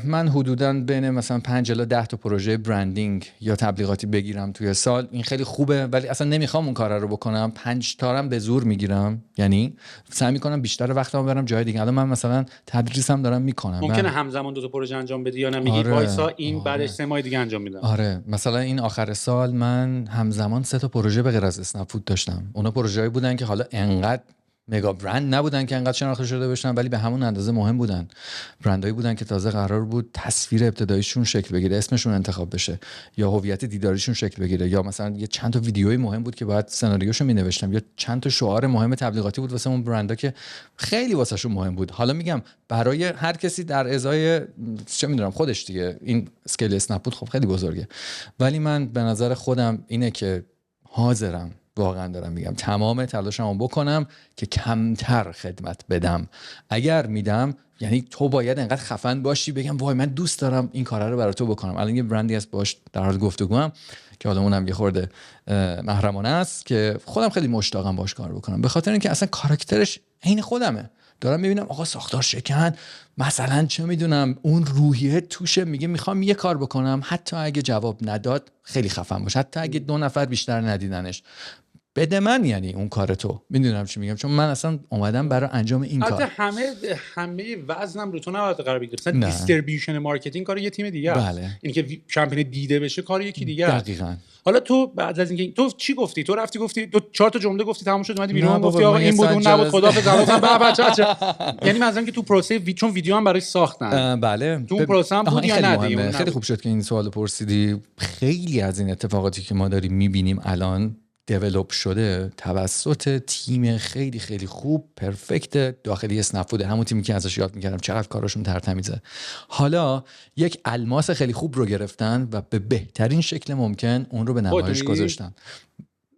من حدوداً بین مثلا 5 الی 10 تا پروژه برندینگ یا تبلیغاتی بگیرم توی سال، این خیلی خوبه، ولی اصلا نمیخوام اون کارا رو بکنم. 5 تا هم به زور میگیرم، یعنی سعی میکنم بیشتر وقتمو برم جای دیگه. الان من مثلا تدریسم دارم میکنم، ممکنه همزمان 2 تا پروژه انجام بدی یا نمیگی وایسا این بعدش 3 ماه دیگه انجام میدم. آره مثلا این آخر سال من همزمان 3 تا پروژه به غیر از اسنپ فود داشتم. اونا پروژه‌ای بودن که حالا انقدر مگا برند نبودن که انقدر شناخته شده باشن، ولی به همون اندازه مهم بودن. برندایی بودن که تازه قرار بود تصویر ابتداییشون شکل بگیره، اسمشون انتخاب بشه، یا هویت دیداریشون شکل بگیره، یا مثلا یه چند تا ویدیوی مهم بود که باید سناریوشو مینوشتم، یا چند تا شعار مهم تبلیغاتی بود واسه اون برندا که خیلی واسهشون مهم بود. حالا میگم برای هر کسی در ازای چه میدونم خودش دیگه، این اسکیل اسنپ بود خب خیلی بزرگه، ولی من به نظر خودم اینه که حاضرم، واقعا دارم میگم، تمام تلاشمو بکنم که کمتر خدمت بدم. اگر میدم یعنی تو باید انقدر خفن باشی بگم وای من دوست دارم این کارا رو برای تو بکنم. الان یه برندی هست باش در حال گفتگوام که حالا اونم یه خورده محرمانه است که خودم خیلی مشتاقم باش کار بکنم، به خاطر اینکه اصلا کاراکترش عین خودمه. دارم میبینم آقا ساختار شکن مثلا چه میدونم اون روحیه توشه، میگه میخوام یه کار بکنم حتی اگه جواب نداد خیلی خفن باشه، حتی اگه 2 نفر بیشتر ندیدنش بده من، یعنی اون کار تو. میدونم چی میگم، چون من اصلا اومدم برای انجام این کار. همه وزنم رو تو نباید قرار بگیره. مثلا دیستریبیوشن مارکتینگ کار یه تیم دیگه است. بله. اینی که کمپین دیده بشه کار یکی دیگه است. دقیقاً. حالا تو بعد از اینکه تو چی گفتی؟ تو رفتی گفتی تو 4 تا جمله گفتی تموم شد، اومدی بیرون گفتی آقا این بود اون نبود خدافظ بچه. یعنی مثلا که تو پروسه چون ویدیو هم برای ساختن. بله. تو اون پروسه هم بود یا نه؟ خیلی خوب شد که این سوالو پرسیدی. خیلی از این اتفاقاتی که ما داریم میبینیم الان دیولپ شده توسط تیم خیلی خیلی خوب پرفکت داخلی اسنپ فود، همون تیمی که ازش یاد میکردم چقدر کاراشون ترتمیزه. حالا یک الماس خیلی خوب رو گرفتن و به بهترین شکل ممکن اون رو به نمایش گذاشتن.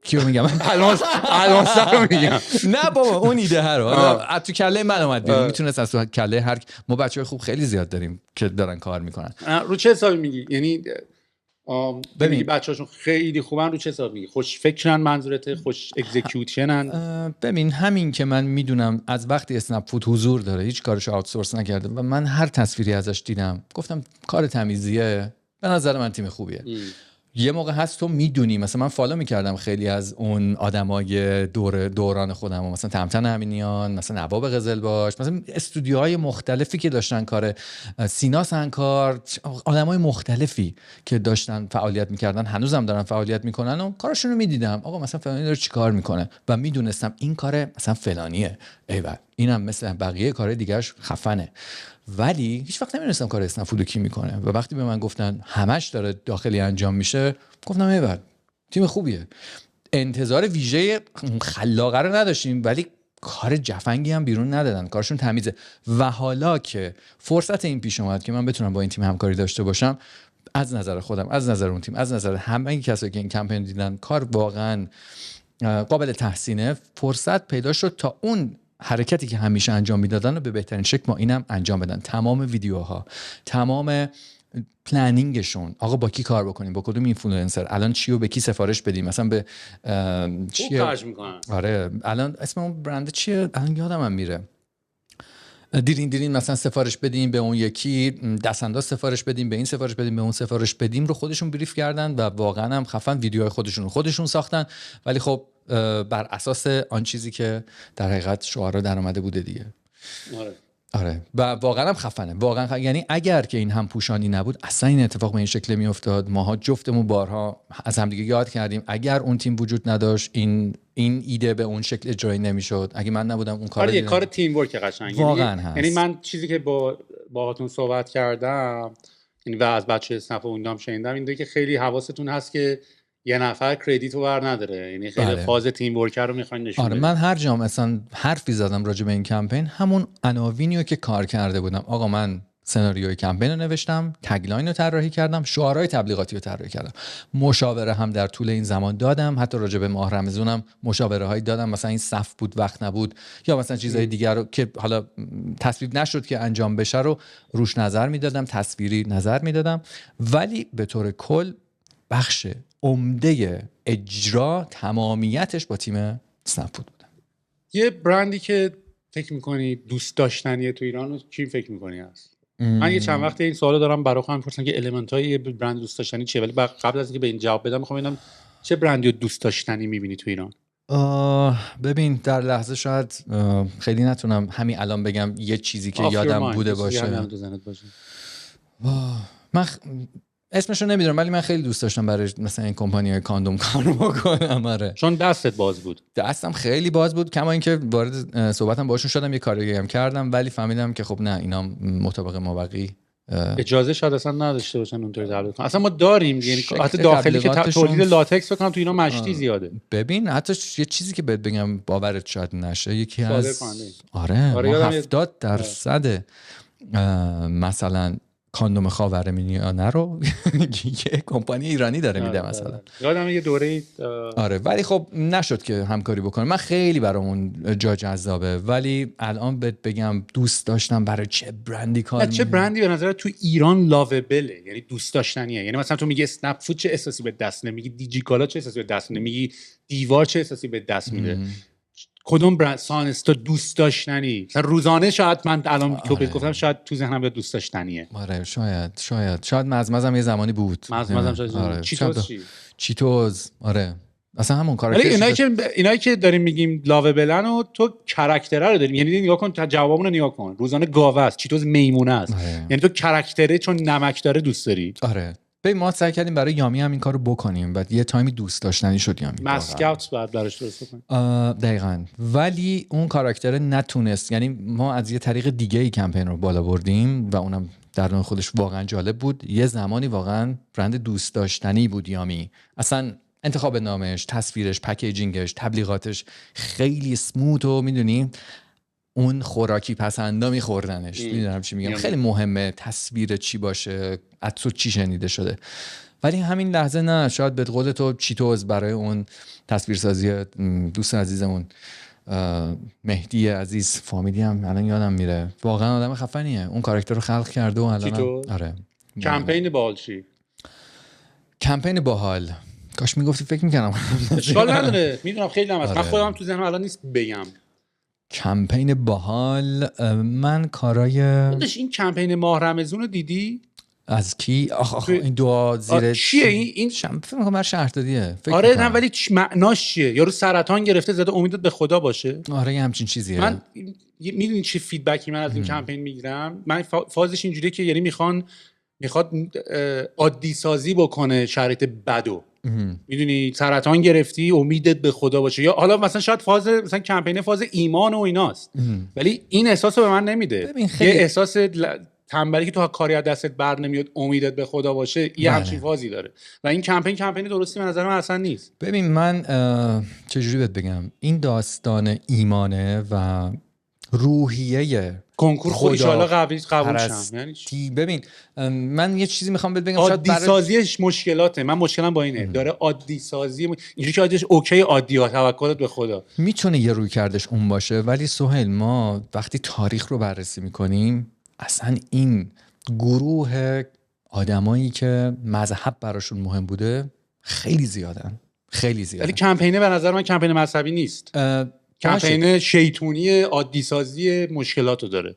کیو میگم؟ الماس رو میگم. نه بابا اون ایده ها رو از تو کله من اومد بیرون. میتونست از تو کله هر ما بچهای خوب خیلی زیاد داریم که دارن کار میکنن. رو چه حسابی میگی؟ یعنی ببین بچه‌هاشون خیلی خوبن، رو چه حساب میگی؟ خوش فکرن، منظورته خوش اکزیکیوشنن؟ ببین همین که من میدونم از وقتی اسنپ فود حضور داره هیچ کارش آوتسورس نکرده و من هر تصویری ازش دیدم گفتم کار تمیزیه، به نظر من تیم خوبیه. یه موقع هست تو میدونی، مثلا من فالو میکردم خیلی از اون آدمای دوران خودم، مثلا تمتن امینیان، مثلا نواب قزلباش، مثلا استودیوهای مختلفی که داشتن کار، سینا سنکار، آدمای مختلفی که داشتن فعالیت میکردن، هنوزم دارن فعالیت میکنن و کارشون رو میدیدم. آقا مثلا فلانی داره چیکار میکنه و میدونستم این کار مثلا فلانیه، ایول اینم مثل بقیه کارهای دیگه‌اش خفنه. ولی هیچ وقت نمی‌دونستم کار اسنپ فود کی میکنه و وقتی به من گفتن همش داره داخلی انجام میشه گفتم ایول تیم خوبیه. انتظار ویژه خلاقه رو نداشتیم ولی کار جفنگی هم بیرون ندادن، کارشون تمیزه. و حالا که فرصت این پیش اومد که من بتونم با این تیم همکاری داشته باشم، از نظر خودم، از نظر اون تیم، از نظر همه کسایی که این کمپین دیدن، کار واقعا قابل تحسینه. فرصت پیدا شد تا اون حرکتی که همیشه انجام میدادن رو به بهترین شکل ما اینم انجام بدن. تمام ویدیوها، تمام پلنینگشون، آقا با کی کار بکنیم، با کدوم اینفلوئنسر، الان چی رو به کی سفارش بدیم، مثلا به چی کارش میکنن. آره الان اسم اون برند چیه الان یادم میره، دیرین مثلا سفارش بدیم به اون یکی، دستانداز سفارش بدیم به این، سفارش بدیم به اون، سفارش بدیم رو خودشون بریف کردن و واقعا هم خفن ویدیوهای خودشون ساختن. ولی خب بر اساس آن چیزی که در حقیقت شعارا در اومده بوده دیگه. آره و واقعا هم خفنه، واقعا یعنی اگر که این هم پوشانی نبود اصلا این اتفاق به این شکل میافتاد. ماها جفتمون بارها از همدیگه یاد کردیم اگر اون تیم وجود نداشت این ایده به اون شکل اجرایی نمیشد. اگه من نبودم اون کار یه کار تیم ورک قشنگه واقعا هست. یعنی من چیزی که باهاتون صحبت کردم یعنی و از بچه اسنپ اوندام شنیدم این که خیلی حواستون هست که یه نفر کردیت رو بر نداره، یعنی خیلی فاز تیم ورکر رو میخواین نشون بدید. من هر جا مثلا حرفی زدم راجع به این کمپین همون عناوینیو که کار کرده بودم. آقا من سناریوی کمپین رو نوشتم، تگلاین رو طراحی کردم، شعارهای تبلیغاتی رو طراحی کردم، مشاوره هم در طول این زمان دادم، حتی راجع به ماه رمضانم مشاوره هایی دادم، مثلا این صف بود وقت نبود یا مثلا چیزهای دیگر رو که حالا تصویب نشد که انجام بشه رو روش نظر میدادم، تصویری نظر میدادم. ولی به طور کل بخش عمده اجرا تمامیتش با تیم اسنپ فود بودن. یه برندی که فکر میکنی دوست داشتنیه تو ایران چی فکر میکنی هست؟ من یه چند وقتی این سوالو دارم برای خودم میپرسم که المنت‌های یه برند دوست داشتنی چیه، ولی قبل از اینکه به این جواب بدم میخوام ببینم چه برندی رو دوست داشتنی میبینی تو ایران؟ ببین در لحظه شاید خیلی نتونم همین الان بگم یه چیزی که یادم بوده باشه. من اسمشو نمیدونم ولی من خیلی دوست داشتم برای مثلا این کمپانی کاندوم کار بکنم. آره چون دستت باز بود. دستم خیلی باز بود، کما اینکه وارد صحبتم باشون شدم، یه کاری هم کردم ولی فهمیدم که خب نه اینا مطابق مابقی اجازه شاید اصلا نداشته باشن اونطوری تبلیغ کنن. اصلا ما داریم یعنی حتی داخلی که تولید لاتکس بکنن تو اینا مشتی زیاده. ببین حتی یه چیزی که بهت بگم باورت شاید نشه، یکی از آره 70% مثلا کاندوم خاورمیانه رو یه کمپانی ایرانی داره میده مثلا. یادم یه دوره آره ولی خب نشد که همکاری بکنم. من خیلی برامون جا جذابه ولی الان بهت بگم دوست داشتم برای چه برندی کار چه برندی به نظر تو ایران لاوبله، یعنی دوست داشتنیه. یعنی مثلا تو میگی اسنپ فود چه احساسی به دست میده، میگی دیجیکالا چه احساسی به دست میده، میگی دیوار چه احساسی به دست میده. کدوم برند سانستا دوست داشتنی؟ مثلا روزانه شاید من الان که گفتم شاید تو ذهنم بیاد دوست داشتنیه. آره شاید مزمزم یه زمانی بود. مزمزم شاید. آره. چیتوز چیتوز آره اصلا همون کاراکتر. اینایی که داریم میگیم لاوبلن و تو کاراکتره رو داریم، یعنی نگاه کن جوابمون رو نگاه کن، روزانه گاوه است، چیتوز میمونه است. یعنی تو کاراکتره چون نمک داره دوست داری. آره ببین ما سعی کردیم برای یامی هم این کارو بکنیم و یه تایمی دوست داشتنی شد یامی. مسکوت بعد براش درست کنیم. دقیقاً. ولی اون کاراکتر نتونست، یعنی ما از یه طریق دیگه ای کمپین رو بالا بردیم و اونم در نوع خودش واقعا جالب بود. یه زمانی واقعا برند دوست داشتنی بود یامی. اصلا انتخاب نامش، تصویرش، پکیجینگش، تبلیغاتش خیلی سموت و میدونی اون خوراکی پسندا میخوردنش. میدونم چی میگم، خیلی مهمه تصویر چی باشه، از تو چی شنیده شده. ولی همین لحظه نه، شاید به قول تو چیتوز برای اون تصویرسازی دوست عزیزمون مهدی عزیز، فامیلی هم الان یادم میره، واقعا آدم خفنیه، اون کاراکتر رو خلق کرده و الان آره. کمپین باحال چی؟ کمپین باحال کاش میگفتی، فکر میکنم اشکال نداره، میدونم خیلی هم هست. من خودم تو ذهنم الان نیست بگم. کمپین باحال من کارای این کمپین ماه رمضان رو دیدی؟ از کی؟ این دعا زیر چیه این؟ فکر می‌کنم شهرداریه. آره نه ولی معناش چیه؟ یارو سرطان گرفته زده امیدت به خدا باشه. آره یه همچین چیزیه. من میدونی چه فیدبکی من از این کمپین میگیرم؟ من فازش اینجوریه که یعنی میخواد عادی سازی بکنه شرایط بدو. میدونی سرطان گرفتی امیدت به خدا باشه، یا حالا مثلا شاید فاز مثلا کمپین فاز ایمان و ایناست، ولی این احساسو به من نمیده. یه احساس تنبلی که تو کاری از دستت بر نمیاد امیدت به خدا باشه، یه همچین فازی داره و این کمپین درستی به نظر من اصلا نیست. ببین من چجوری بهت بگم، این داستان ایمانه و روحیه کنکور خود ان شاء الله قبول شم. یعنی ببین من یه چیزی میخوام بهت بگم، عادی سازیش مشکلاته. من مشکلم با اینه، داره عادی سازی اینجوری که عادیش اوکی، عادیه، توکلت به خدا. میتونه یه روی کردش اون باشه، ولی سهیل ما وقتی تاریخ رو بررسی میکنیم اصلا این گروه آدمایی که مذهب براشون مهم بوده خیلی زیادن. ولی کمپینه به نظر من کمپین مذهبی نیست. کمپین شیطونی عادی سازی مشکلاتو داره.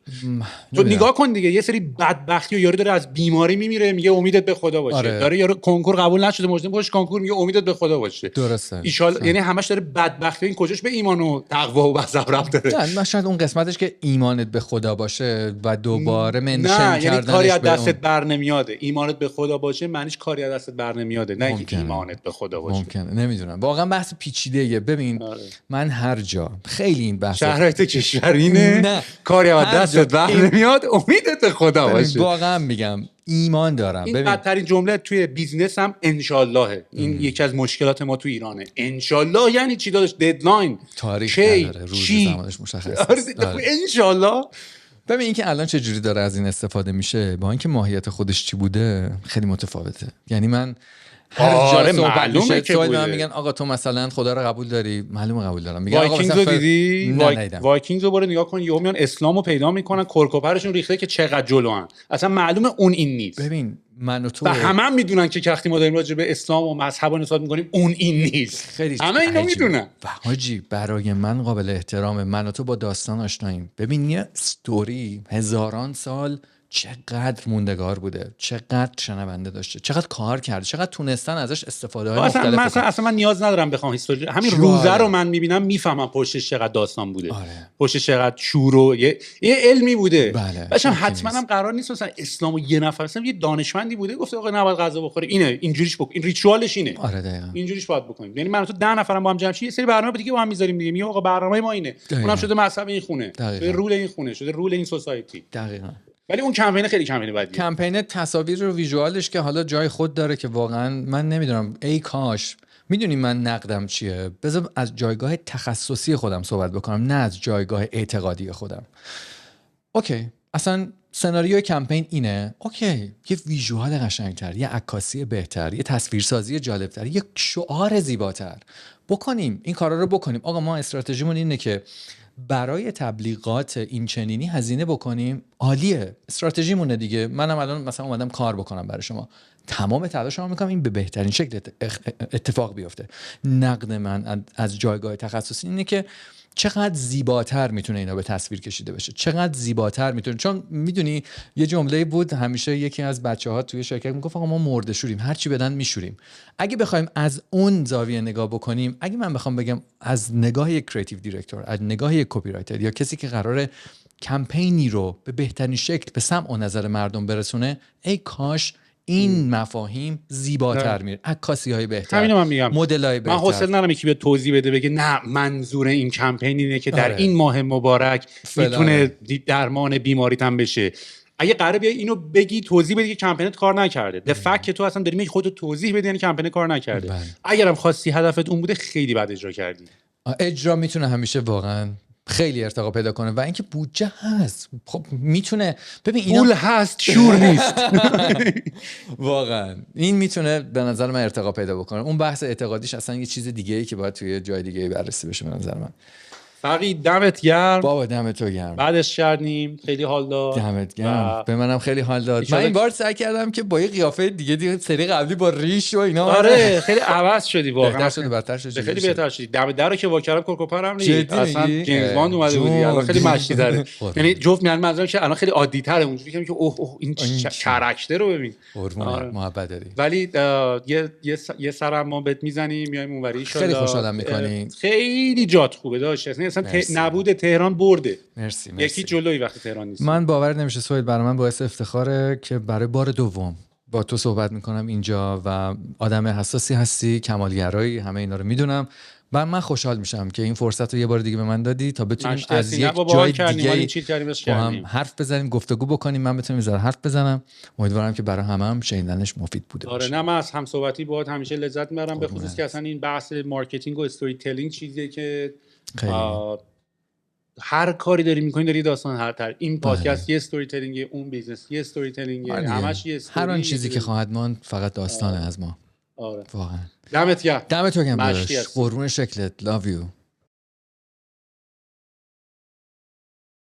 تو نگاه کن دیگه، یه سری بدبختی و یارو داره از بیماری میمیره میگه امیدت به خدا باشه. آره. داره یارو کنکور قبول نشده مجدد باشه کنکور میگه امیدت به خدا باشه. درسته. یعنی همش داره بدبختی. این کجاش به ایمان و تقوا و مذهب ربط داره؟ نه شاید اون قسمتش که ایمانت به خدا باشه و دوباره منشن کردنش، یعنی کاری از دستت بر نمیاده. ایمانت به خدا باشه معنیش کاری از دستت بر نمیاده، نه اینکه ایمانت به خدا باشه. ممکنه، نمیدونم، واقعا بحث پیچیده‌ایه. ببین من هر جا خیلی این بحث شرایط کشورینه، کاری از دستت بر نمیاد، امیدت به خدا باشه. واقعا میگم ایمان دارم. این بدترین جمله توی بیزنس هم انشالله. این یکی از مشکلات ما تو ایرانه. انشالله یعنی چی داداش؟ ددلاین، تاریخ نداره، روز زمانش مشخص. انشالله. ببین این که الان چه جوری داره از این استفاده میشه با اینکه ماهیت خودش چی بوده خیلی متفاوته. یعنی من هر جا صحبت میشه سوال من میگن آقا تو مثلا خدا رو قبول داری؟ معلومه قبول دارم. میگن آقا مثلا دیدی وایکینگز رو برو نگاه کن، یهو میان اسلامو پیدا میکنن، کرکوپرشون ریخته که چقدر جلوان. اصلا معلومه اون این نیست. ببین من و تو همه میدونن که وقتی ما داریم راجع به اسلام و مذهب نصحت میکنیم اون این نیست. خیلی همه اینو میدونن. حاجی برای من قابل احترامه. من و تو با داستان آشناییم. ببین یه استوری هزاران سال چقدر موندگار بوده، چقدر شنونده داشته، چقدر کار کرده، چقدر تونستن ازش استفاده های مختلف بکنن. اصلا من نیاز ندارم بخوام هیستوری، همین روزه رو من میبینم میفهمم پشتش چقدر داستان بوده. پشتش چقدر شور و یه علمی بوده. باشم حتما هم قرار نیست مثلا اسلامو یه نفر مثلا یه دانشمندی بوده گفته آقا نباید غذا بخوره، اینه اینجوریش این ریچوالش اینه. آره دقیقاً اینجوریش باید بکنیم. یعنی من تو 10 نفرم با هم جمع شیم یه سری برنامه دیگه با هم میذاریم دیگه. میگه آقا برنامه ما اینه. اونم شده مذهب این خونه، شده رول این خونه، شده رول این سوسایتی. دقیقاً. ولی اون کمپین خیلی کمپین بدیه. کمپین تصاویر و ویژوالش که حالا جای خود داره که واقعا من نمیدونم ای کاش. میدونی من نقدم چیه؟ بذار از جایگاه تخصصی خودم صحبت بکنم، نه از جایگاه اعتقادی خودم. اوکی اصلا سناریوی کمپین اینه، اوکی یه ویژوال قشنگتر، یه عکاسی بهتر، یه تصویرسازی جالبتر، یه شعار زیباتر بکنیم. این کارا رو بکنیم. آقا ما استراتژیمون اینه که برای تبلیغات این چنینی هزینه بکنیم. عالیه، استراتژیمونه دیگه. منم الان مثلا اومدم کار بکنم برای شما، تمام تلاشمو میکنم این به بهترین شکل اتفاق بیفته. نقد من از جایگاه تخصصی اینه که چقدر زیباتر میتونه اینا به تصویر کشیده بشه، چقدر زیباتر میتونه. چون میدونی یه جمله بود همیشه یکی از بچه‌ها توی شرکت میگفت آقا ما مرده شوریم، هر چی بدن میشوریم. اگه بخوایم از اون زاویه نگاه بکنیم، اگه من بخوام بگم از نگاه یک کریتیو دیرکتور، از نگاه یک کپی رایتر یا کسی که قراره کمپینی رو به بهترین شکل به سمع و نظر مردم برسونه، ای کاش این مفاهیم زیباتر میره، عکاسی‌های بهتر، همینو من میگم، مدل‌های بهتر. من حوصله ندارم یکی بیاد توضیح بده بگه نه منظور این کمپین اینه که در این ماه مبارک میتونه درمان بیماریت هم بشه. اگه قراره بیای اینو بگی توضیح بدی که کمپینت کار نکرده، د فکت که تو اصلا داری میگی خودت توضیح بدی یعنی کمپین کار نکرده. اگرم خواستی هدفت اون بوده خیلی بد اجرا کردی. اجرا میتونه همیشه واقعا خیلی ارتقا پیدا کنه و اینکه بودجه هست، خب میتونه ببین اینا پول هست شور نیست. واقعا این میتونه به نظر من ارتقا پیدا بکنه. اون بحث اعتقادیش اصلا یه چیز دیگه ای که باید توی جای دیگه بررسی بشه به نظر من. فقید دمت گرم بابا، دمت تو گرم، بعدش کردیم خیلی حال داد. دمت گرم، به منم خیلی حال داد. من این بار سعی کردم که با یه قیافه دیگه سری قبلی با ریش و اینا، آره خیلی عوض شدی واقعا، بهتر شدی، خیلی بهتر شدی. دم در رو که وا کردم کوکوپرم نیست اصلا، جیمز باند اومده بودی الان خیلی مشتی داره. یعنی جفت میان منظورم که الان خیلی عادی تره، اونجوری که اوه این کاراکتر رو ببین. محبت داری. ولی یه سرم ما بهت میزنیم میایم اونوری ان خیلی خوشحالم میکنین. خیلی جات خوبه داشت اصلا نبود تهران برده. مرسی. یکی جلوی وقتی تهران نیست. من باور نمیشه سهیل، برای من باعث افتخاره که برای بار دوم با تو صحبت میکنم اینجا و آدم حساسی هستی، کمالگرایی، همه اینا رو میدونم و من خوشحال میشم که این فرصت رو یه بار دیگه به من دادی تا بتونیم از یک جای دیگه با هم حرف بزنیم، گفتگو بکنیم، من بتونم میذارم حرف بزنم. امیدوارم که برای همه شنیدنش مفید بوده باشه. آره نه، من از هم صحبتی باهات همیشه لذت میبرم، به خصوص که اصلا این بحث مارکتینگ و استوری تلینگ چیزیه که هر کاری داری میکنی داری داستان هر تر. این پادکست یه استوری تلینگ، اون بیزنس یه استوری تلینگ، همش یه استوری. هر آن چیزی که خواهد ماند فقط داستانه از ما. آره واقعا دمت گرم. دمت گرم. قربون شکلت. love you.